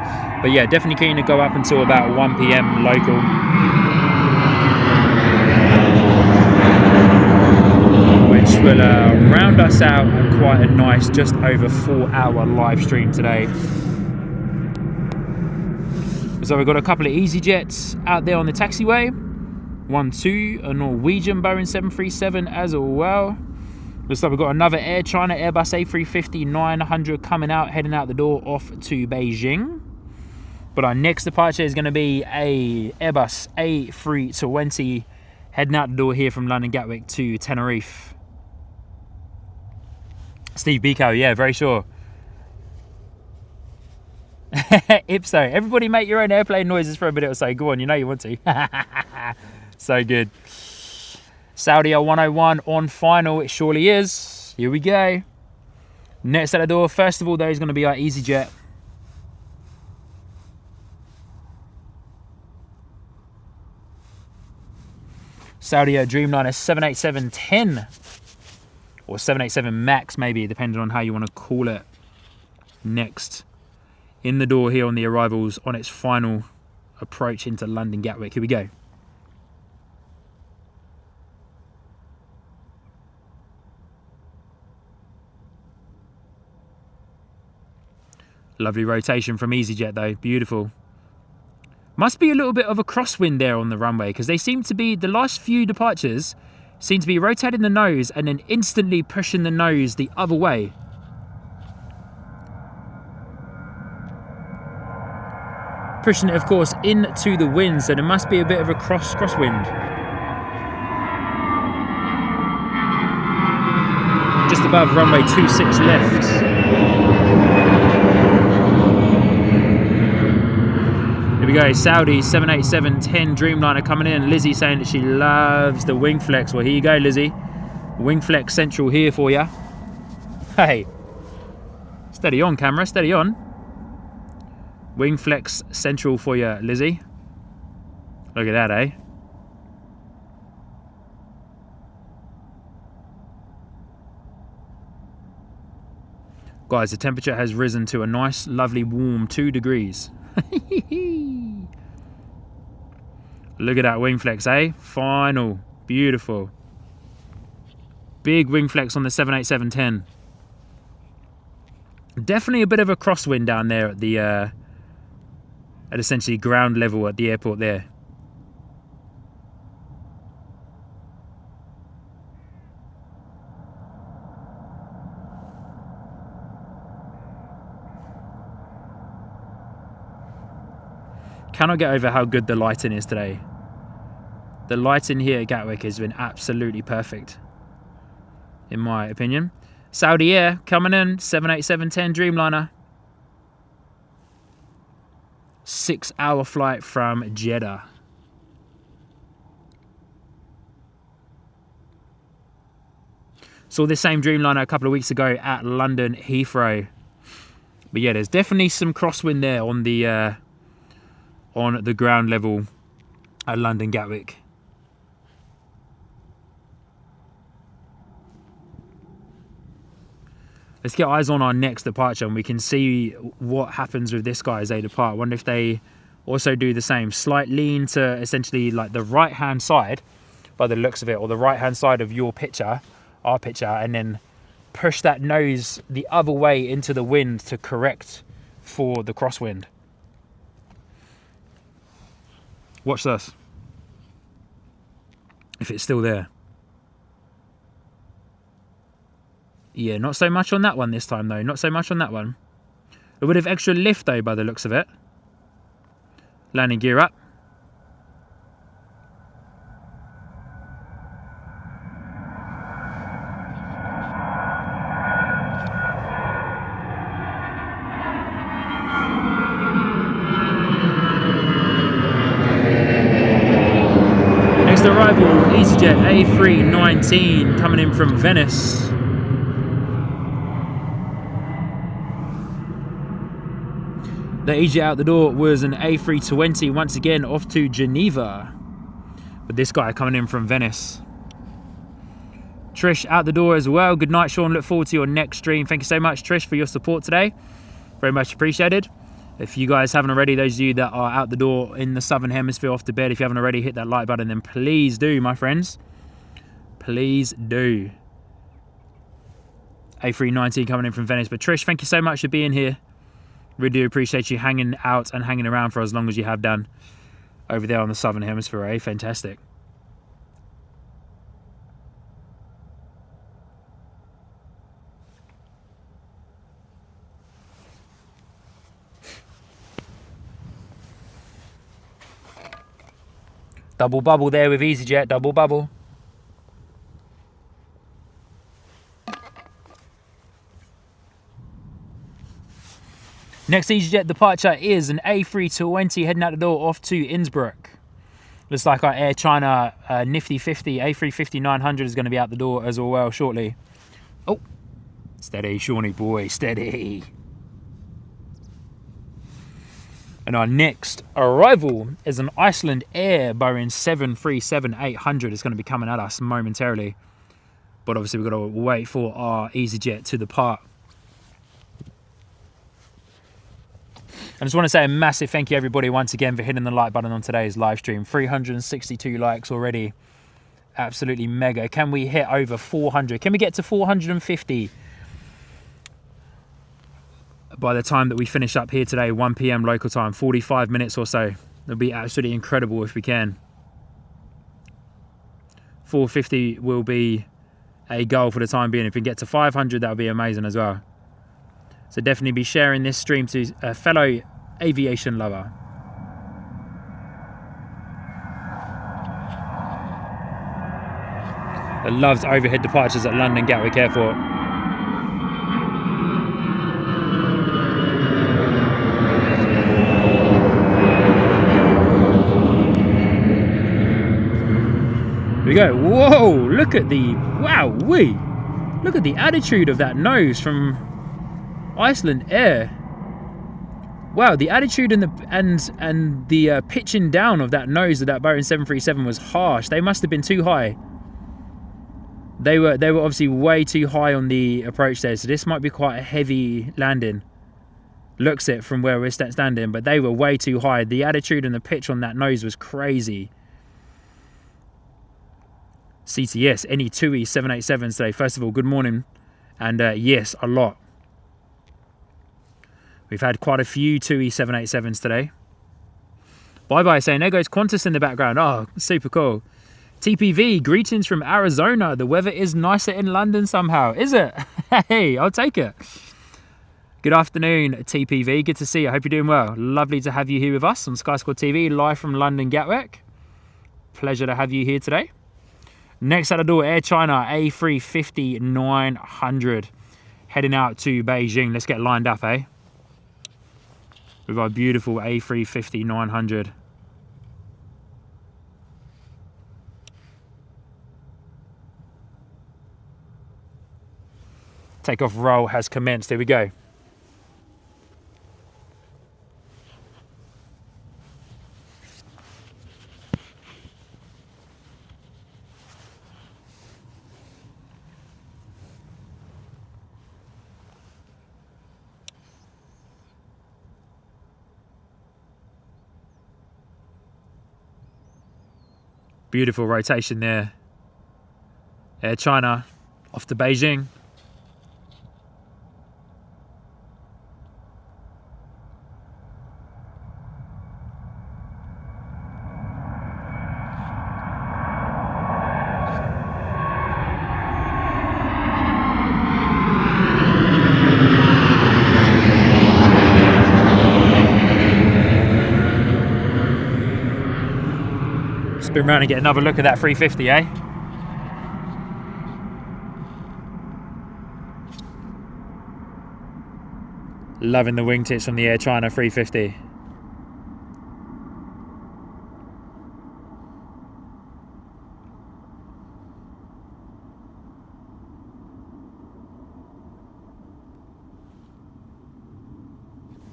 But yeah, definitely keen to go up until about 1 p.m. local. Which will round us out at quite a nice, just over 4-hour live stream today. So we've got a couple of EasyJets out there on the taxiway. 1-2, a Norwegian Boeing 737 as well. Looks like we've got another Air China Airbus A350-900 coming out, heading out the door off to Beijing. But our next departure is going to be a Airbus A320 heading out the door here from London Gatwick to Tenerife. Steve Biko, yeah, very sure. Ipso, everybody make your own airplane noises for a minute or so. Go on, you know you want to. So good. Saudi 101 on final, it surely is. Here we go. Next at the door, first of all, though, is going to be our EasyJet. Saudi Dreamliner 787-10. Or 787 Max, maybe, depending on how you want to call it. Next in the door here on the arrivals on its final approach into London Gatwick. Here we go. Lovely rotation from EasyJet though, beautiful. Must be a little bit of a crosswind there on the runway, because they seem to be, the last few departures seem to be rotating the nose and then instantly pushing the nose the other way. Pushing it, of course, into the wind, so there must be a bit of a crosswind. Just above runway 26 left. Here we go, Saudi 787-10 Dreamliner coming in. Lizzie saying that she loves the wing flex. Well, here you go, Lizzie. Wing flex central here for you. Hey, steady on, camera, steady on. Wing flex central for you, Lizzie. Look at that, eh? Guys, the temperature has risen to a nice, lovely, warm 2 degrees. Look at that wing flex, eh? Final. Beautiful. Big wing flex on the 787-10. Definitely a bit of a crosswind down there at the at essentially ground level at the airport there. Cannot get over how good the lighting is today. The lighting here at Gatwick has been absolutely perfect, in my opinion. Saudi Air coming in, 787-10 Dreamliner. 6-hour flight from Jeddah. Saw this same Dreamliner a couple of weeks ago at London Heathrow. But yeah, there's definitely some crosswind there on the ground level at London Gatwick. Let's get eyes on our next departure and we can see what happens with this guy as they depart. I wonder if they also do the same. Slight lean to essentially like the right-hand side, by the looks of it, or the right-hand side of your picture, our picture, and then push that nose the other way into the wind to correct for the crosswind. Watch this. If it's still there. Yeah, not so much on that one this time though. Not so much on that one. A bit of extra lift though by the looks of it. Landing gear up. Next arrival, EasyJet A380 coming in from Venice. The EasyJet out the door was an A320, once again off to Geneva. But this guy coming in from Venice. Trish out the door as well. Good night, Sean. Look forward to your next stream. Thank you so much, Trish, for your support today. Very much appreciated. If you guys haven't already, those of you that are out the door in the Southern Hemisphere off to bed, if you haven't already, hit that like button, then please do, my friends. Please do. A319 coming in from Venice. But Trish, thank you so much for being here. Really do appreciate you hanging out and hanging around for as long as you have done over there on the Southern Hemisphere, eh? Fantastic. Double bubble there with EasyJet, double bubble. Next EasyJet departure is an A320 heading out the door off to Innsbruck. Looks like our Air China Nifty 50 A350-900 is going to be out the door as well shortly. Oh, steady, Shawnee boy, steady. And our next arrival is an Iceland Air Boeing 737-800. It's going to be coming at us momentarily. But obviously we've got to wait for our EasyJet to depart. I just want to say a massive thank you everybody once again for hitting the like button on today's live stream. 362 likes already. Absolutely mega. Can we hit over 400? Can we get to 450 by the time that we finish up here today, 1 PM local time, 45 minutes or so? It'll be absolutely incredible if we can. 450 will be a goal for the time being. If we get to 500, that would be amazing as well. So definitely be sharing this stream to a fellow aviation lover. That loves overhead departures at London Gatwick Airport. Here we go. Whoa, look at the, wow-wee. Look at the attitude of that nose from Iceland Air. Wow, the attitude and the pitching down of that nose of that Boeing 737 was harsh. They must have been too high. They were obviously way too high on the approach there, so this might be quite a heavy landing. Looks it from where we're standing, but they were way too high. The attitude and the pitch on that nose was crazy. CTS, any TUI 787s today? First of all, good morning. And yes, a lot. We've had quite a few TUI 787s today. Bye-bye saying, there goes Qantas in the background. Oh, super cool. TPV, greetings from Arizona. The weather is nicer in London somehow. Is it? Hey, I'll take it. Good afternoon, TPV. Good to see you. I hope you're doing well. Lovely to have you here with us on Sky Squad TV, live from London Gatwick. Pleasure to have you here today. Next at the door, Air China A350-900. Heading out to Beijing. Let's get lined up, eh? With our beautiful A350-900. Takeoff roll has commenced. Here we go. Beautiful rotation there. Air China off to Beijing. Spin around and get another look at that 350, eh? Loving the wingtips from the Air China 350.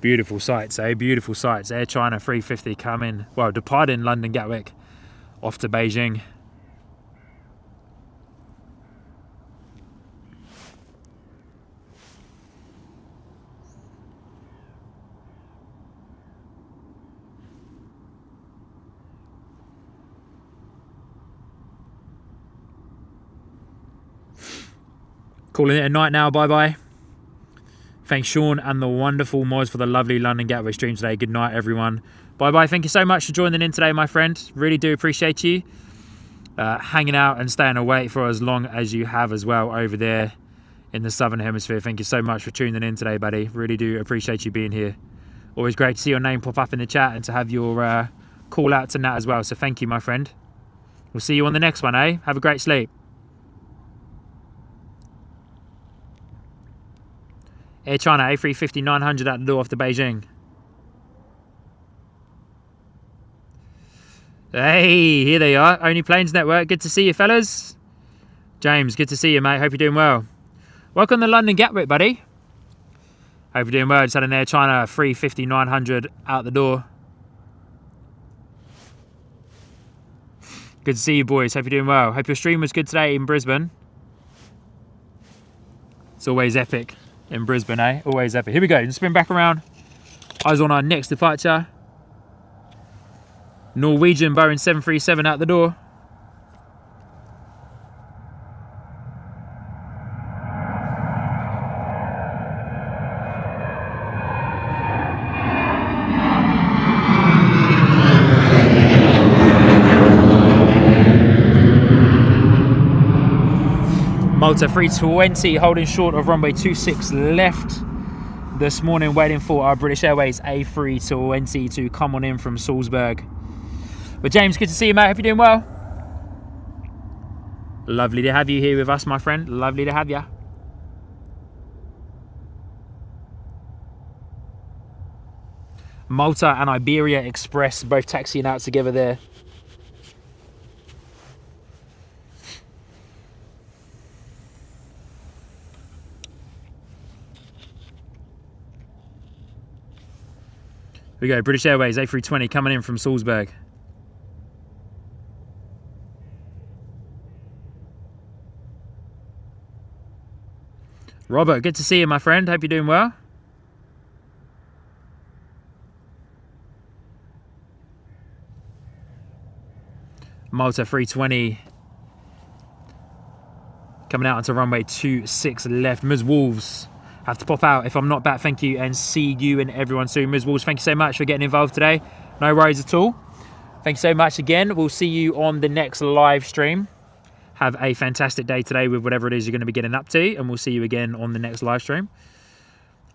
Beautiful sights, eh? Beautiful sights. Air China 350 coming, well, departing London Gatwick, off to Beijing. Calling it a night now, bye-bye. Thanks Sean and the wonderful Moz for the lovely London Gatwick stream today. Good night everyone. Bye-bye. Thank you so much for joining in today, my friend. Really do appreciate you hanging out and staying awake for as long as you have as well over there in the Southern Hemisphere. Thank you so much for tuning in today, buddy. Really do appreciate you being here. Always great to see your name pop up in the chat and to have your call out to Nat as well. So thank you, my friend. We'll see you on the next one, eh? Have a great sleep. Air China A350-900 out the door off to Beijing. Hey, here they are. Only Planes Network. Good to see you, fellas. James, good to see you, mate. Hope you're doing well. Welcome to London Gatwick, buddy. Hope you're doing well. Just had an Air China 350-900 out the door. Good to see you, boys. Hope you're doing well. Hope your stream was good today in Brisbane. It's always epic in Brisbane, eh? Always epic. Here we go. Spin back around. Eyes on our next departure. Norwegian Boeing 737 out the door. Malta 320 holding short of runway 26 left this morning, waiting for our British Airways A320 to come on in from Salzburg. But James, good to see you, mate. Hope you're doing well. Lovely to have you here with us, my friend. Lovely to have you. Malta and Iberia Express both taxiing out together there. Here we go, British Airways A320 coming in from Salzburg. Robert, good to see you, my friend. Hope you're doing well. Malta 320 coming out onto runway 26 left. Ms. Wolves, have to pop out if I'm not back. Thank you, and see you and everyone soon. Ms. Wolves, thank you so much for getting involved today. No worries at all. Thank you so much again. We'll see you on the next live stream. Have a fantastic day today with whatever it is you're going to be getting up to, and we'll see you again on the next live stream.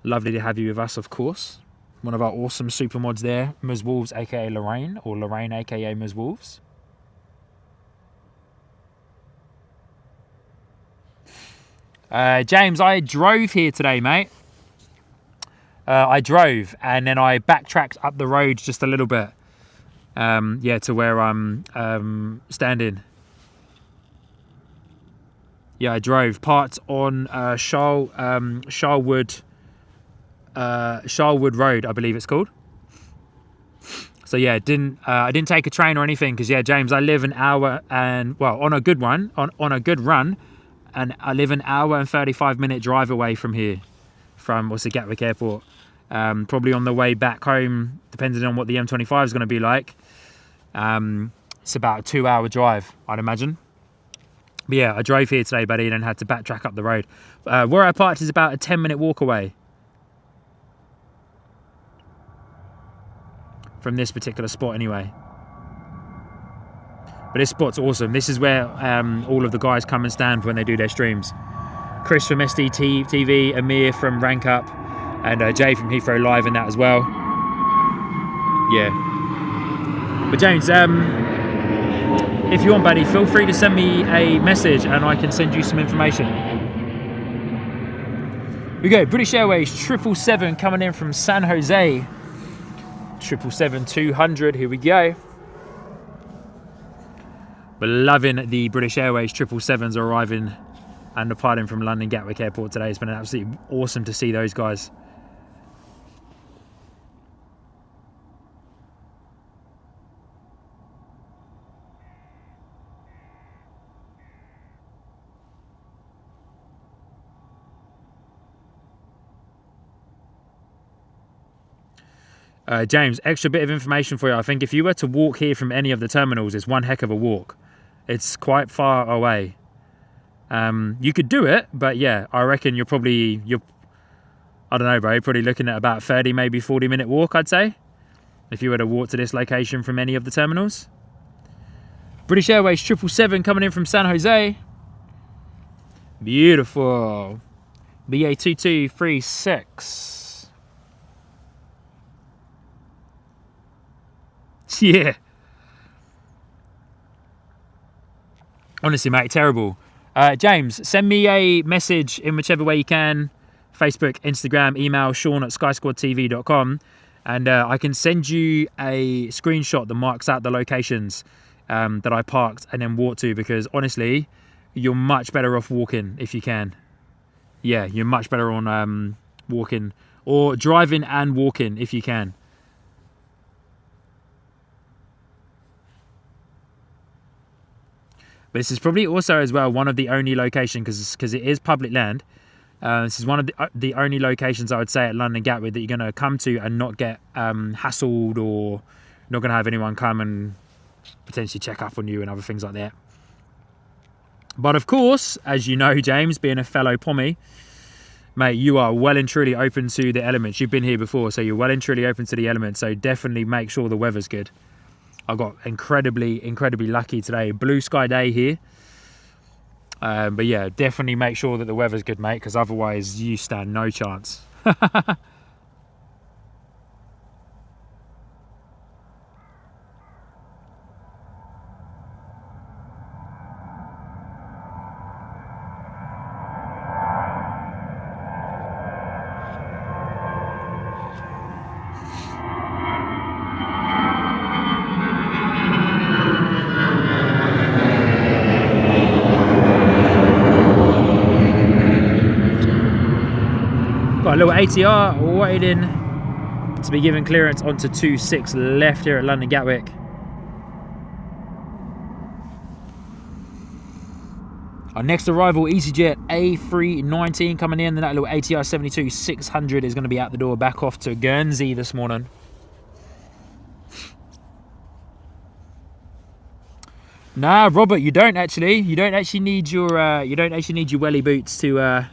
Lovely to have you with us, of course. One of our awesome super mods there, Ms. Wolves, aka Lorraine, or Lorraine, aka Ms. Wolves. James, I drove here today, mate. I drove and then I backtracked up the road just a little bit. Yeah, to where I'm standing. Yeah, I drove. Parked on Charlwood Road, I believe it's called. So yeah, I didn't take a train or anything because yeah, James, I live an hour and well on a good one on a good run. And I live an hour and 35-minute drive away from here, from what's the Gatwick Airport. Probably on the way back home, depending on what the M25 is going to be like. It's about a 2-hour drive, I'd imagine. But yeah, I drove here today, buddy, and then had to backtrack up the road. Where I parked is about a 10-minute walk away from this particular spot anyway. But this spot's awesome. This is where all of the guys come and stand when they do their streams. Chris from SDTV, Amir from Rank Up, and Jay from Heathrow Live and that as well. Yeah. But James, if you want, buddy, feel free to send me a message and I can send you some information. Here we go. British Airways 777 coming in from San Jose. 777-200. Here we go. But loving the British Airways 777s arriving and departing from London Gatwick Airport today. It's been absolutely awesome to see those guys. James, extra bit of information for you. I think if you were to walk here from any of the terminals, it's one heck of a walk. It's quite far away. You could do it, but yeah, I reckon you're I don't know, bro, you're probably looking at about 30, maybe 40-minute walk, I'd say, if you were to walk to this location from any of the terminals. British Airways 777 coming in from San Jose. Beautiful. BA2236. Yeah. Honestly, mate, terrible. James, send me a message in whichever way you can. Facebook, Instagram, email, sean@skysquadtv.com. And I can send you a screenshot that marks out the locations that I parked and then walked to. Because honestly, you're much better off walking if you can. Yeah, you're much better on walking. Or driving and walking if you can. But this is probably also as well one of the only locations, because it is public land. This is one of the only locations I would say at London Gatwick that you're going to come to and not get hassled, or not going to have anyone come and potentially check up on you and other things like that. But of course, as you know, James, being a fellow Pommy, mate, you are well and truly open to the elements. You've been here before, so you're well and truly open to the elements. So definitely make sure the weather's good. I got incredibly lucky today. Blue sky day here. But yeah, definitely make sure that the weather's good, mate, because otherwise you stand no chance. Got a little ATR waiting to be given clearance onto 26 left here at London Gatwick. Our next arrival, EasyJet A380 coming in. Then that little ATR 72-600 is going to be out the door, back off to Guernsey this morning. Nah, Robert, you don't actually. You don't actually need your welly boots to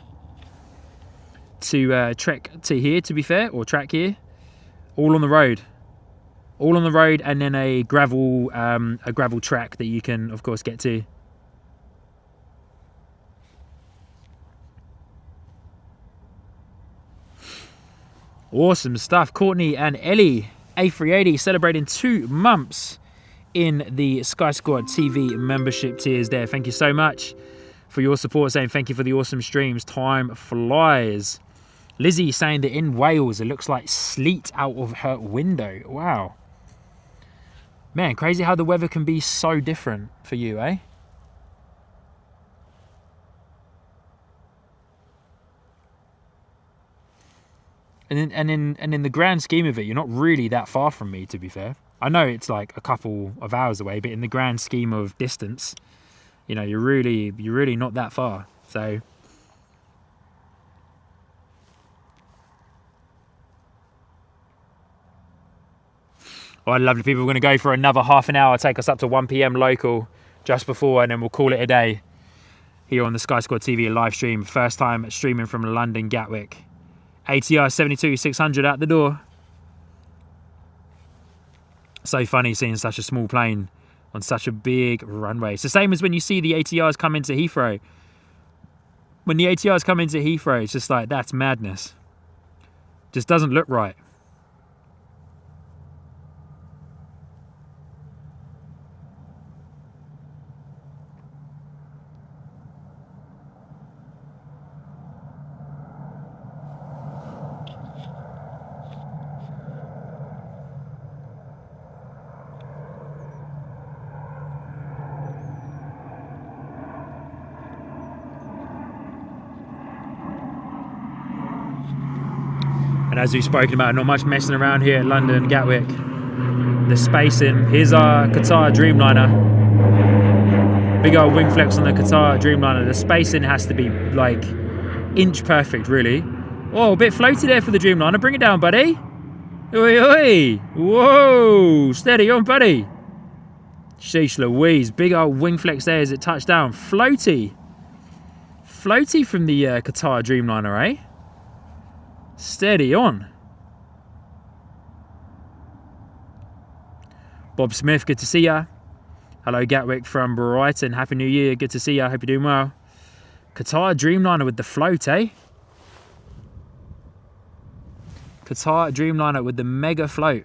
trek to here. To be fair, or track here, all on the road. All on the road, and then a gravel track that you can, of course, get to. Awesome stuff. Courtney and Ellie, A380, celebrating 2 months in the Sky Squad TV membership tiers there. Thank you so much for your support, saying thank you for the awesome streams. Time flies. Lizzie saying that in Wales, it looks like sleet out of her window. Wow. Man, crazy how the weather can be so different for you, eh? And in the grand scheme of it, you're not really that far from me, to be fair. I know it's like a couple of hours away, but in the grand scheme of distance, you know, you're really not that far. So all right, lovely people, we're going to go for another half an hour, take us up to 1 PM local just before, and then we'll call it a day here on the Sky Squad TV live stream. First time streaming from London Gatwick. ATR 72-600 out the door. So funny seeing such a small plane on such a big runway. It's the same as when you see the ATRs come into Heathrow. When the ATRs come into Heathrow, it's just like, that's madness. Just doesn't look right. And as we've spoken about, not much messing around here at London Gatwick. The spacing. Here's our Qatar Dreamliner. Big old wing flex on the Qatar Dreamliner. The spacing has to be like inch perfect, really. Oh, a bit floaty there for the Dreamliner. Bring it down, buddy. Oi, oi. Whoa. Steady on, buddy. Sheesh Louise. Big old wing flex there as it touched down. Floaty. Floaty from the Qatar Dreamliner, eh? Steady on. Bob Smith, good to see ya. Hello Gatwick from Brighton. Happy New Year. Good to see ya. Hope you're doing well. Qatar Dreamliner with the float, eh? Qatar Dreamliner with the mega float.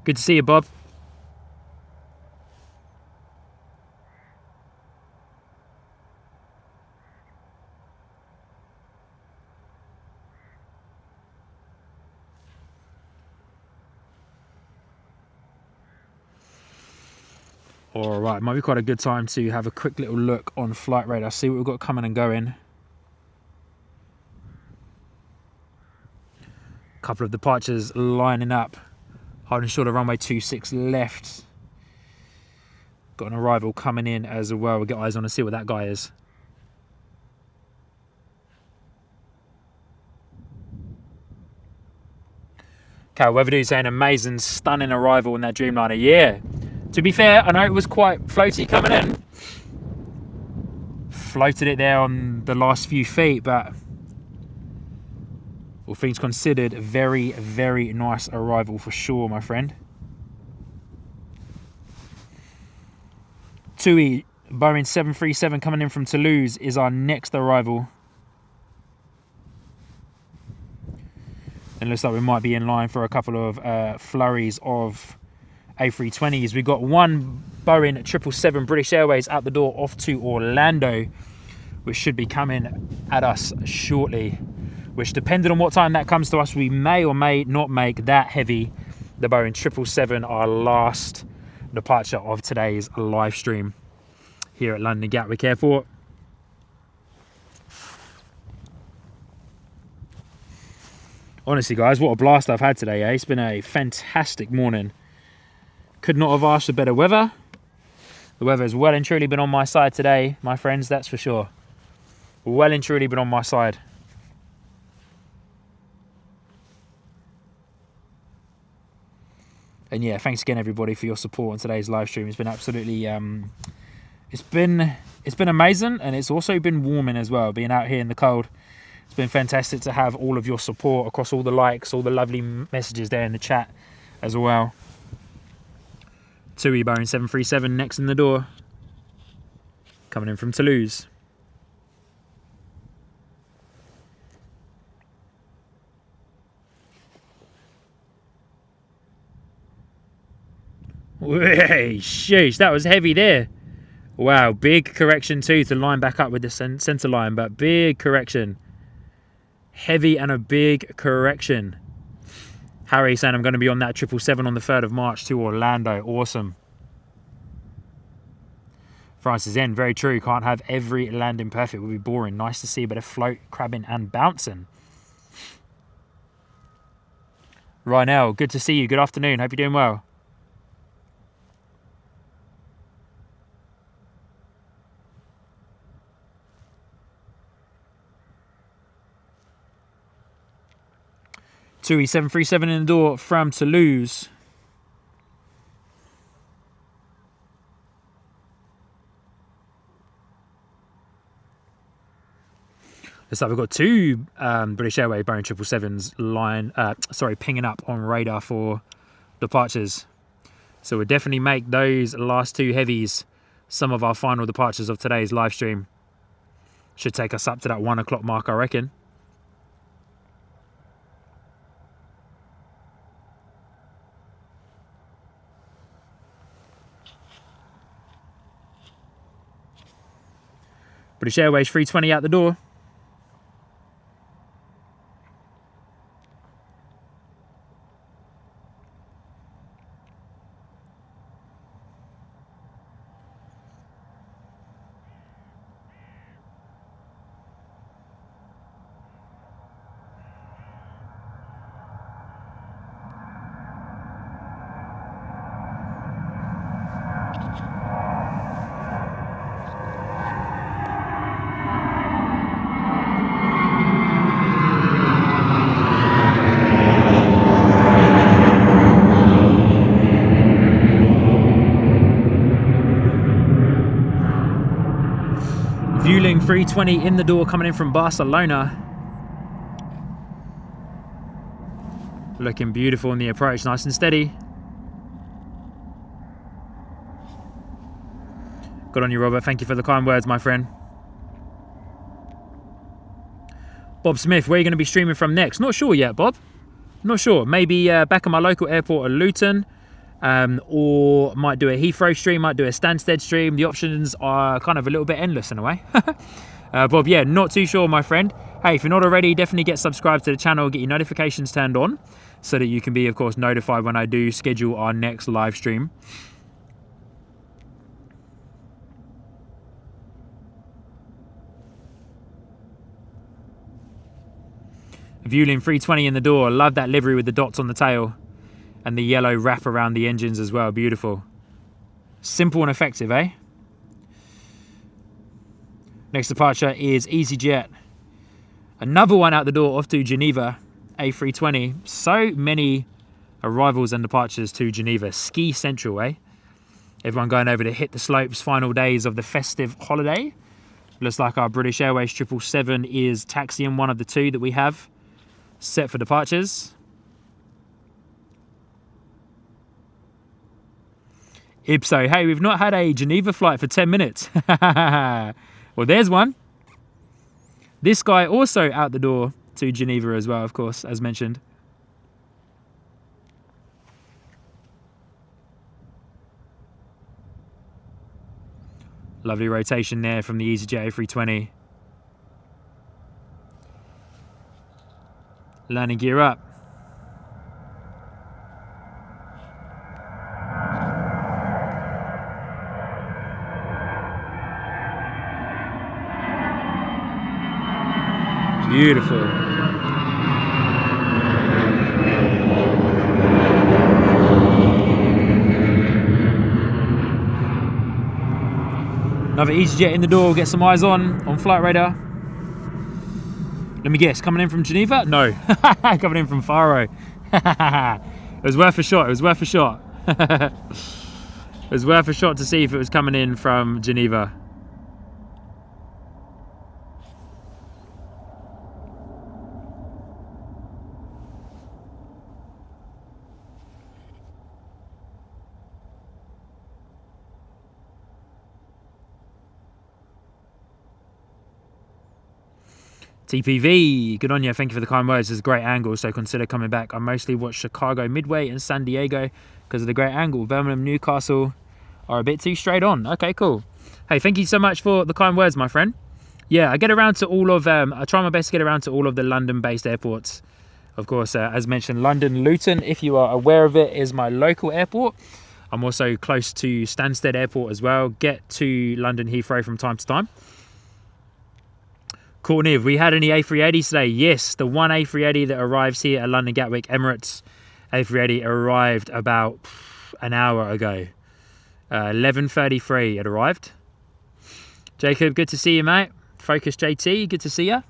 Good to see you, Bob. All right, might be quite a good time to have a quick little look on Flight Radar, see what we've got coming and going. A couple of departures lining up. Holding short of runway 26 left. Got an arrival coming in as well. We'll get eyes on and see what that guy is. Carol Weatherdew saying amazing, stunning arrival in that Dreamliner. Yeah. To be fair, I know it was quite floaty coming in. Floated it there on the last few feet, but all things considered, very, very nice arrival for sure, my friend. Tui, Boeing 737 coming in from Toulouse is our next arrival. And looks like we might be in line for a couple of flurries of A320s. We've got one Boeing 777 British Airways out the door off to Orlando, which should be coming at us shortly. Which, depending on what time that comes to us, we may or may not make that heavy. The Boeing 777, our last departure of today's live stream here at London Gatwick Airport. Honestly, guys, what a blast I've had today, eh? It's been a fantastic morning. Could not have asked for better weather. The weather has well and truly been on my side today, my friends, that's for sure. Well and truly been on my side. And yeah, thanks again everybody for your support on today's live stream. It's been absolutely it's been amazing, and it's also been warming as well, being out here in the cold. It's been fantastic to have all of your support across all the likes, all the lovely messages there in the chat as well. Tui Boeing 737 next in the door, coming in from Toulouse. Hey, sheesh, that was heavy there. Wow, big correction too to line back up with the centre line, but big correction. Heavy and a big correction. Harry saying I'm going to be on that 777 on the 3rd of March to Orlando. Awesome. Francis N, very true. Can't have every landing perfect. Would be boring. Nice to see a bit of float, crabbing and bouncing. Right now, good to see you. Good afternoon. Hope you're doing well. Tui 737 in the door from Toulouse. So we've got two British Airways Boeing 777s pinging up on radar for departures. So we'll definitely make those last two heavies some of our final departures of today's live stream. Should take us up to that 1 o'clock mark, I reckon. British Airways 320 out the door. Vueling 320 in the door, coming in from Barcelona. Looking beautiful in the approach, nice and steady. Good on you, Robert. Thank you for the kind words, my friend. Bob Smith, where are you going to be streaming from next? Not sure yet, Bob. Not sure. Maybe back at my local airport at Luton. Or might do a Heathrow stream, might do a Stansted stream. The options are kind of a little bit endless in a way. Bob, yeah, not too sure, my friend. Hey, if you're not already, definitely get subscribed to the channel, get your notifications turned on so that you can be, of course, notified when I do schedule our next live stream. Vueling 320 in the door. Love that livery with the dots on the tail. And the yellow wrap around the engines as well. Beautiful. Simple and effective, eh? Next departure is EasyJet. Another one out the door off to Geneva. A320. So many arrivals and departures to Geneva. Ski central, eh? Everyone going over to hit the slopes. Final days of the festive holiday. Looks like our British Airways 777 is taxiing, one of the two that we have set for departures. Ipso, hey, we've not had a Geneva flight for 10 minutes. Well, there's one. This guy also out the door to Geneva as well, of course, as mentioned. Lovely rotation there from the EasyJet A320. Landing gear up. Beautiful. Another EasyJet in the door, get some eyes on Flight Radar. Let me guess, coming in from Geneva? No, coming in from Faro. It was worth a shot, it was worth a shot. It was worth a shot to see if it was coming in from Geneva. TPV, good on you, thank you for the kind words. It's a great angle, so consider coming back. I mostly watch Chicago, Midway and San Diego because of the great angle. Birmingham, Newcastle are a bit too straight on. Okay, cool. Hey, thank you so much for the kind words, my friend. Yeah, I get around to all of, I try my best to get around to all of the London-based airports. Of course, as mentioned, London Luton, if you are aware of it, is my local airport. I'm also close to Stansted Airport as well. Get to London Heathrow from time to time. Courtney, have we had any A380s today? Yes, the one A380 that arrives here at London Gatwick Emirates A380 arrived about an hour ago. 11:33 it arrived. Jacob, good to see you, mate. Focus JT, good to see you.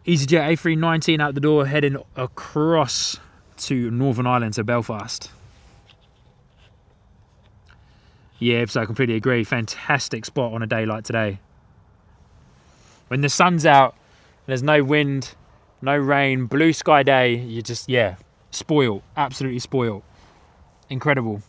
EasyJet A319 out the door, heading across to Northern Ireland, to Belfast. Yeah, so I completely agree. Fantastic spot on a day like today. When the sun's out, there's no wind, no rain, blue sky day, you just, yeah, spoiled. Absolutely spoiled. Incredible.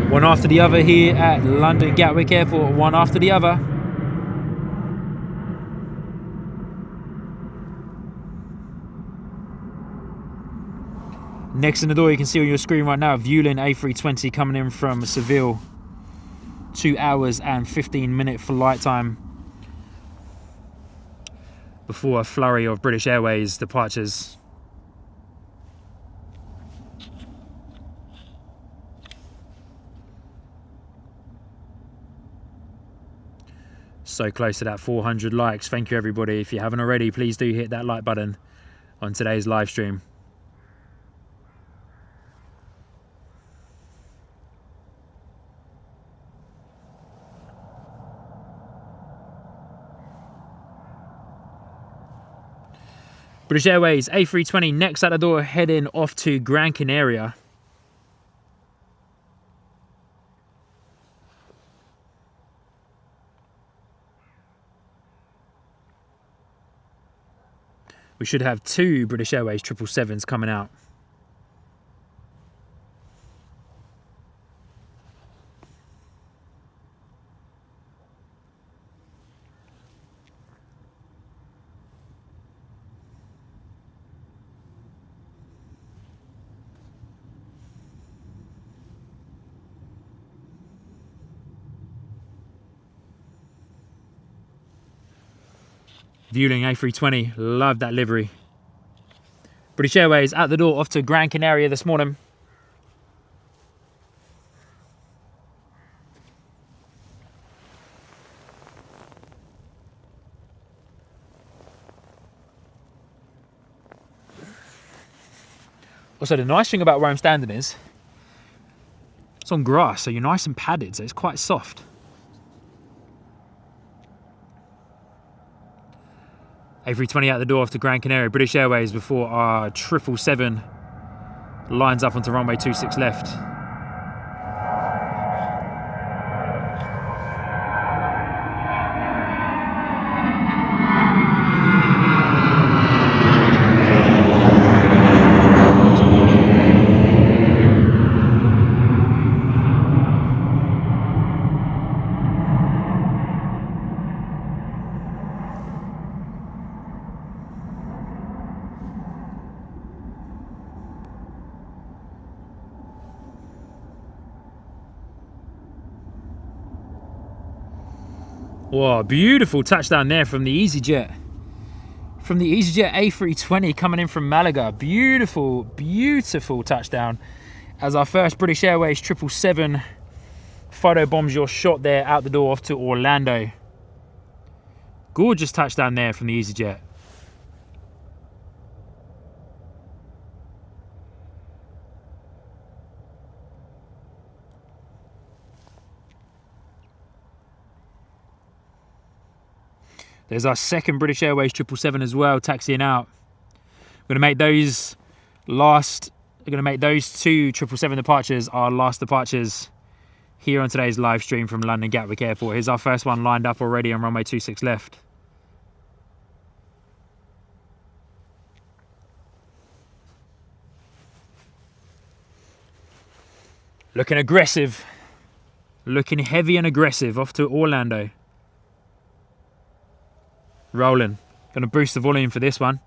One after the other here at London Gatwick Airport, one after the other. Next in the door, you can see on your screen right now, Vueling A320 coming in from Seville. 2 hours and 15-minute flight time before a flurry of British Airways departures. So close to that 400 likes. Thank you, everybody. If you haven't already, please do hit that like button on today's live stream. British Airways A320 next out the door, heading off to Gran Canaria. We should have 2 British Airways 777s coming out. Vueling A320, love that livery. British Airways at the door, off to Gran Canaria this morning. Also, the nice thing about where I'm standing is it's on grass, so you're nice and padded, so it's quite soft. A320 out the door off to Gran Canaria, British Airways, before our 777 lines up onto runway 26 left. Wow, beautiful touchdown there from the EasyJet. From the EasyJet A320 coming in from Malaga. Beautiful, beautiful touchdown. As our first British Airways 777 photo bombs your shot there out the door off to Orlando. Gorgeous touchdown there from the EasyJet. There's our second British Airways 777 as well, taxiing out. We're going to make those two 777 departures our last departures here on today's live stream from London Gatwick Airport. Here's our first one lined up already on runway 26 left. Looking aggressive. Looking heavy and aggressive off to Orlando. Rolling. Going to boost the volume for this one.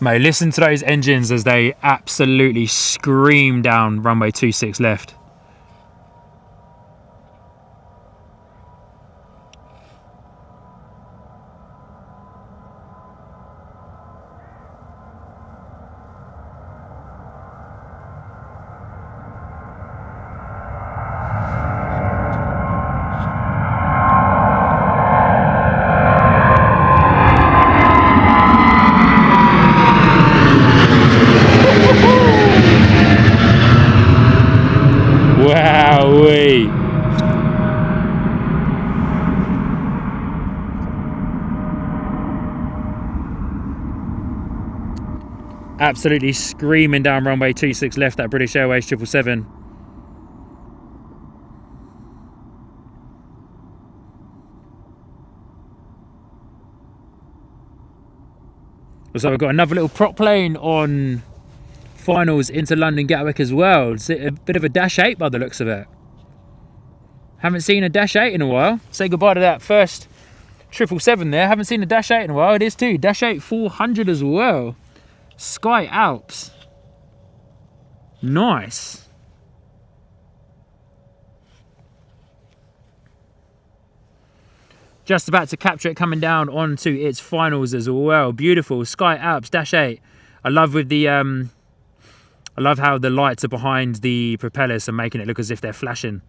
Mate, listen to those engines as they absolutely scream down runway 26 left. Wowee! Absolutely screaming down runway 26 left at British Airways 777. So we've got another little prop plane on finals into London Gatwick as well. It's a bit of a Dash 8 by the looks of it. Haven't seen a Dash 8 in a while. Say goodbye to that first 777 there. Haven't seen a Dash 8 in a while. It is too. Dash 8 400 as well. Sky Alps. Nice. Just about to capture it coming down onto its finals as well. Beautiful. Sky Alps Dash 8. I love with the I love how the lights are behind the propellers and making it look as if they're flashing.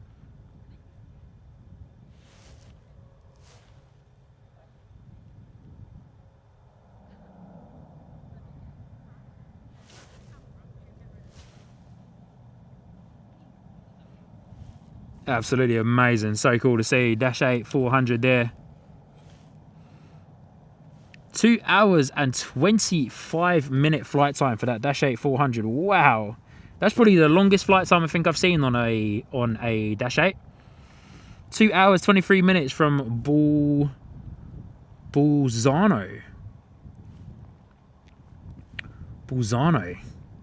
Absolutely amazing. So cool to see. Dash 8 400 there. 2 hours and 25-minute flight time for that Dash 8 400. Wow. That's probably the longest flight time I think I've seen on a Dash 8. 2 hours 23 minutes from Bolzano.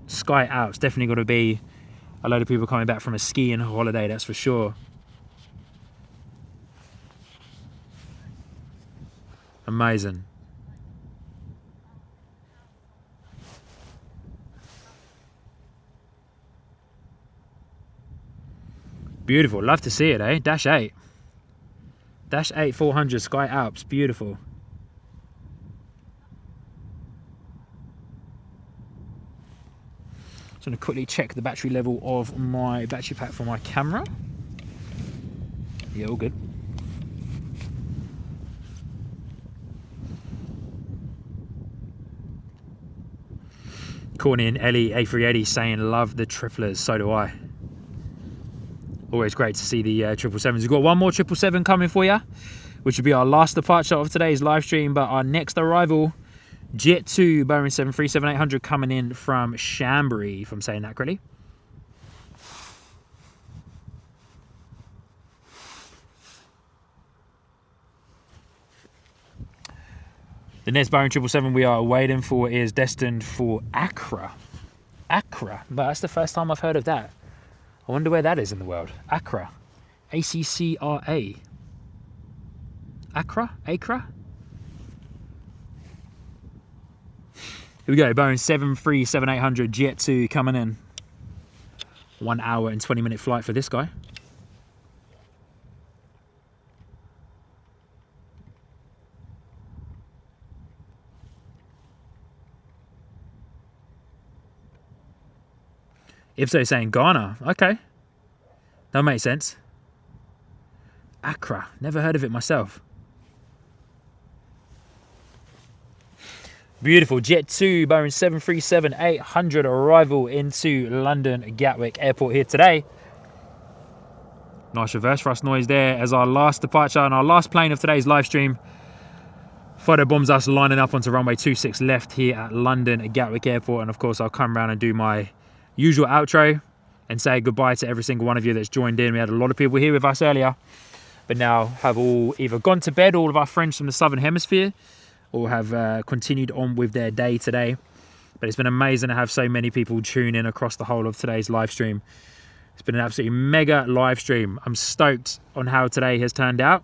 Sky Alps. Definitely got to be a load of people coming back from a skiing holiday, that's for sure. Amazing. Beautiful. Love to see it, eh? Dash 8. Dash 8 400 Sky Alps. Beautiful. Just going to quickly check the battery level of my battery pack for my camera. Yeah, all good. Corny and Ellie A380 saying love the triplers. So do I. Always great to see the 777s. We've got one more 777 coming for you, which will be our last departure of today's live stream. But our next arrival, Jet 2 Boeing 737-800 coming in from Chambéry, if I'm saying that correctly. The next Boeing 777 we are waiting for is destined for Accra. Accra, but that's the first time I've heard of that. I wonder where that is in the world. Accra. A-C-C-R-A. Accra? Accra? Here we go, Boeing 737-800 Jet 2 coming in. 1 hour and 20-minute flight for this guy. If so, saying Ghana. Okay. That makes sense. Accra. Never heard of it myself. Beautiful. Jet 2, Boeing 737-800 arrival into London Gatwick Airport here today. Nice reverse thrust noise there as our last departure and our last plane of today's live stream. Photo bombs us lining up onto runway 26 left here at London Gatwick Airport. And of course, I'll come around and do my usual outro and say goodbye to every single one of you that's joined in. We had a lot of people here with us earlier, but now have all either gone to bed, all of our friends from the Southern Hemisphere, or have continued on with their day today. But it's been amazing to have so many people tune in across the whole of today's live stream. It's been an absolutely mega live stream. I'm stoked on how today has turned out.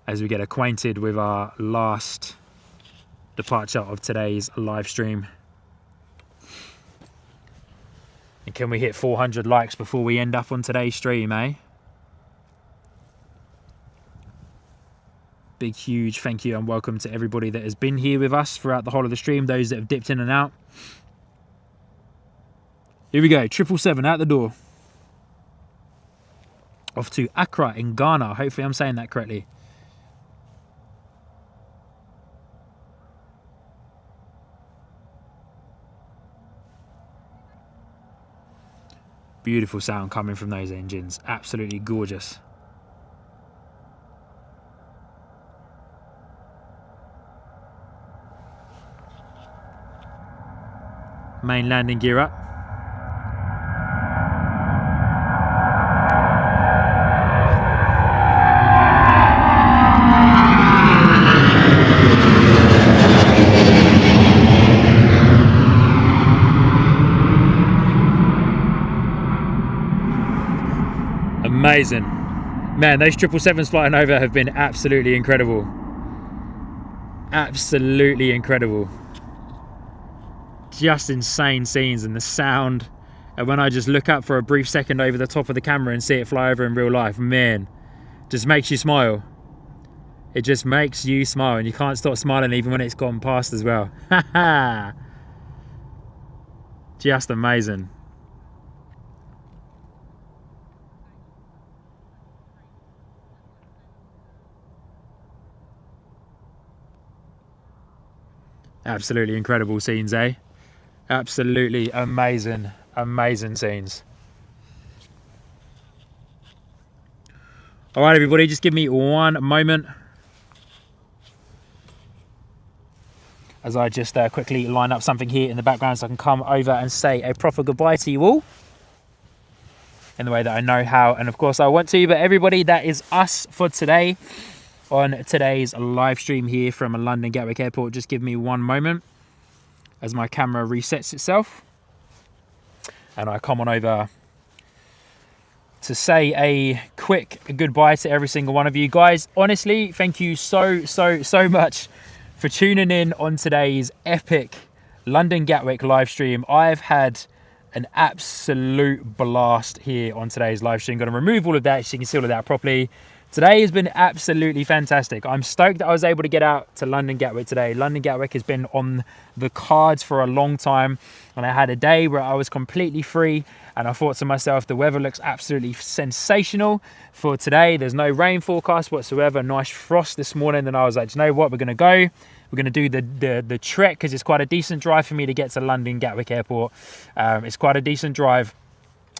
As we get acquainted with our last departure of today's live stream. And can we hit 400 likes before we end up on today's stream, eh? Big, huge thank you and welcome to everybody that has been here with us throughout the whole of the stream, those that have dipped in and out. Here we go, 777 out the door. Off to Accra in Ghana. Hopefully I'm saying that correctly. Beautiful sound coming from those engines. Absolutely gorgeous. Main landing gear up. Amazing. Man, those 777s flying over have been absolutely incredible. Absolutely incredible. Just insane scenes and the sound. And when I just look up for a brief second over the top of the camera and see it fly over in real life, man, just makes you smile. It just makes you smile and you can't stop smiling even when it's gone past as well. Just amazing. Absolutely incredible scenes, eh? Absolutely amazing, amazing scenes. All right, everybody, just give me one moment as I just quickly line up something here in the background so I can come over and say a proper goodbye to you all in the way that I know how and of course I want to. But everybody, that is us for today on today's live stream here from London Gatwick Airport. Just give me one moment as my camera resets itself and I come on over to say a quick goodbye to every single one of you guys. Honestly, thank you so much for tuning in on today's epic London Gatwick live stream. I've had an absolute blast here on today's live stream. Going to remove all of that so you can see all of that properly. Today has been absolutely fantastic. I'm stoked that I was able to get out to London Gatwick today. London Gatwick has been on the cards for a long time and I had a day where I was completely free and I thought to myself, the weather looks absolutely sensational for today. There's no rain forecast whatsoever, nice frost this morning, and I was like, you know what, we're going to go. We're going to do the trek because it's quite a decent drive for me to get to London Gatwick Airport. It's quite a decent drive,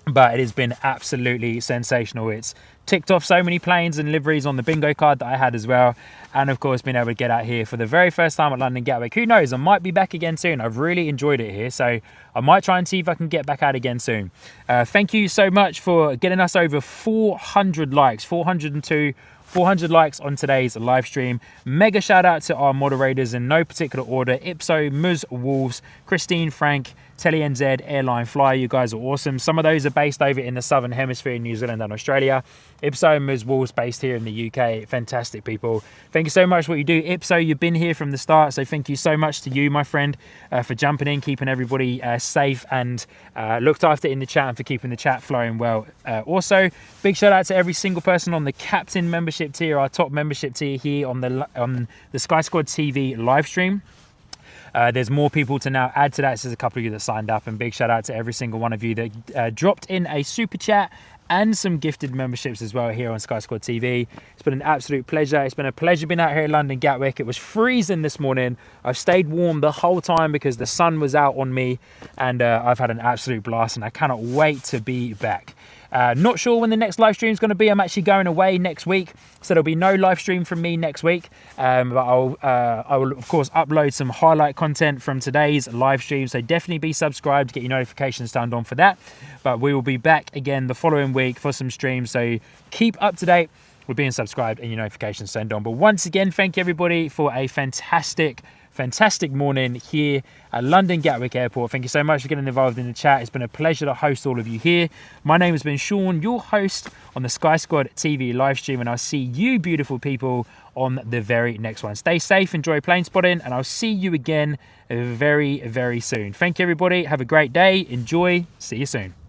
but it has been absolutely sensational. It's ticked off so many planes and liveries on the bingo card that I had as well, and of course being able to get out here for the very first time at London Gatwick. Who knows, I might be back again soon. I've really enjoyed it here, so I might try and see if I can get back out again soon. Thank you so much for getting us over 400 likes, 402 400 likes on today's live stream. Mega shout out to our moderators in no particular order: Ipso, Muz, Wolves, Christine, Frank, TeleNZ, Airline Fly. You guys are awesome. Some of those are based over in the Southern Hemisphere, New Zealand and Australia. Ipso and Ms. Wolves based here in the UK. Fantastic people. Thank you so much for what you do. Ipso, you've been here from the start, so thank you so much to you, my friend, for jumping in, keeping everybody safe and looked after in the chat, and for keeping the chat flowing well. Also, big shout out to every single person on the Captain membership tier, our top membership tier here on the Sky Squad TV live stream. There's more people to now add to that. So there's a couple of you that signed up, and big shout out to every single one of you that dropped in a super chat and some gifted memberships as well here on Sky Squad TV. It's been an absolute pleasure. It's been a pleasure being out here at London Gatwick. It was freezing this morning. I've stayed warm the whole time because the sun was out on me, and I've had an absolute blast, and I cannot wait to be back. Not sure when the next live stream is going to be. I'm actually going away next week, so there'll be no live stream from me next week. But I will of course upload some highlight content from today's live stream. So definitely be subscribed, get your notifications turned on for that. But we will be back again the following week for some streams. So keep up to date with being subscribed and your notifications turned on. But once again, thank you everybody for a fantastic morning here at London Gatwick Airport. Thank you so much for getting involved in the chat. It's been a pleasure to host all of you here. My name has been Sean, your host on the Sky Squad TV live stream, and I'll see you beautiful people on the very next one. Stay safe, enjoy plane spotting, and I'll see you again very, very soon. Thank you everybody. Have a great day. Enjoy. See you soon.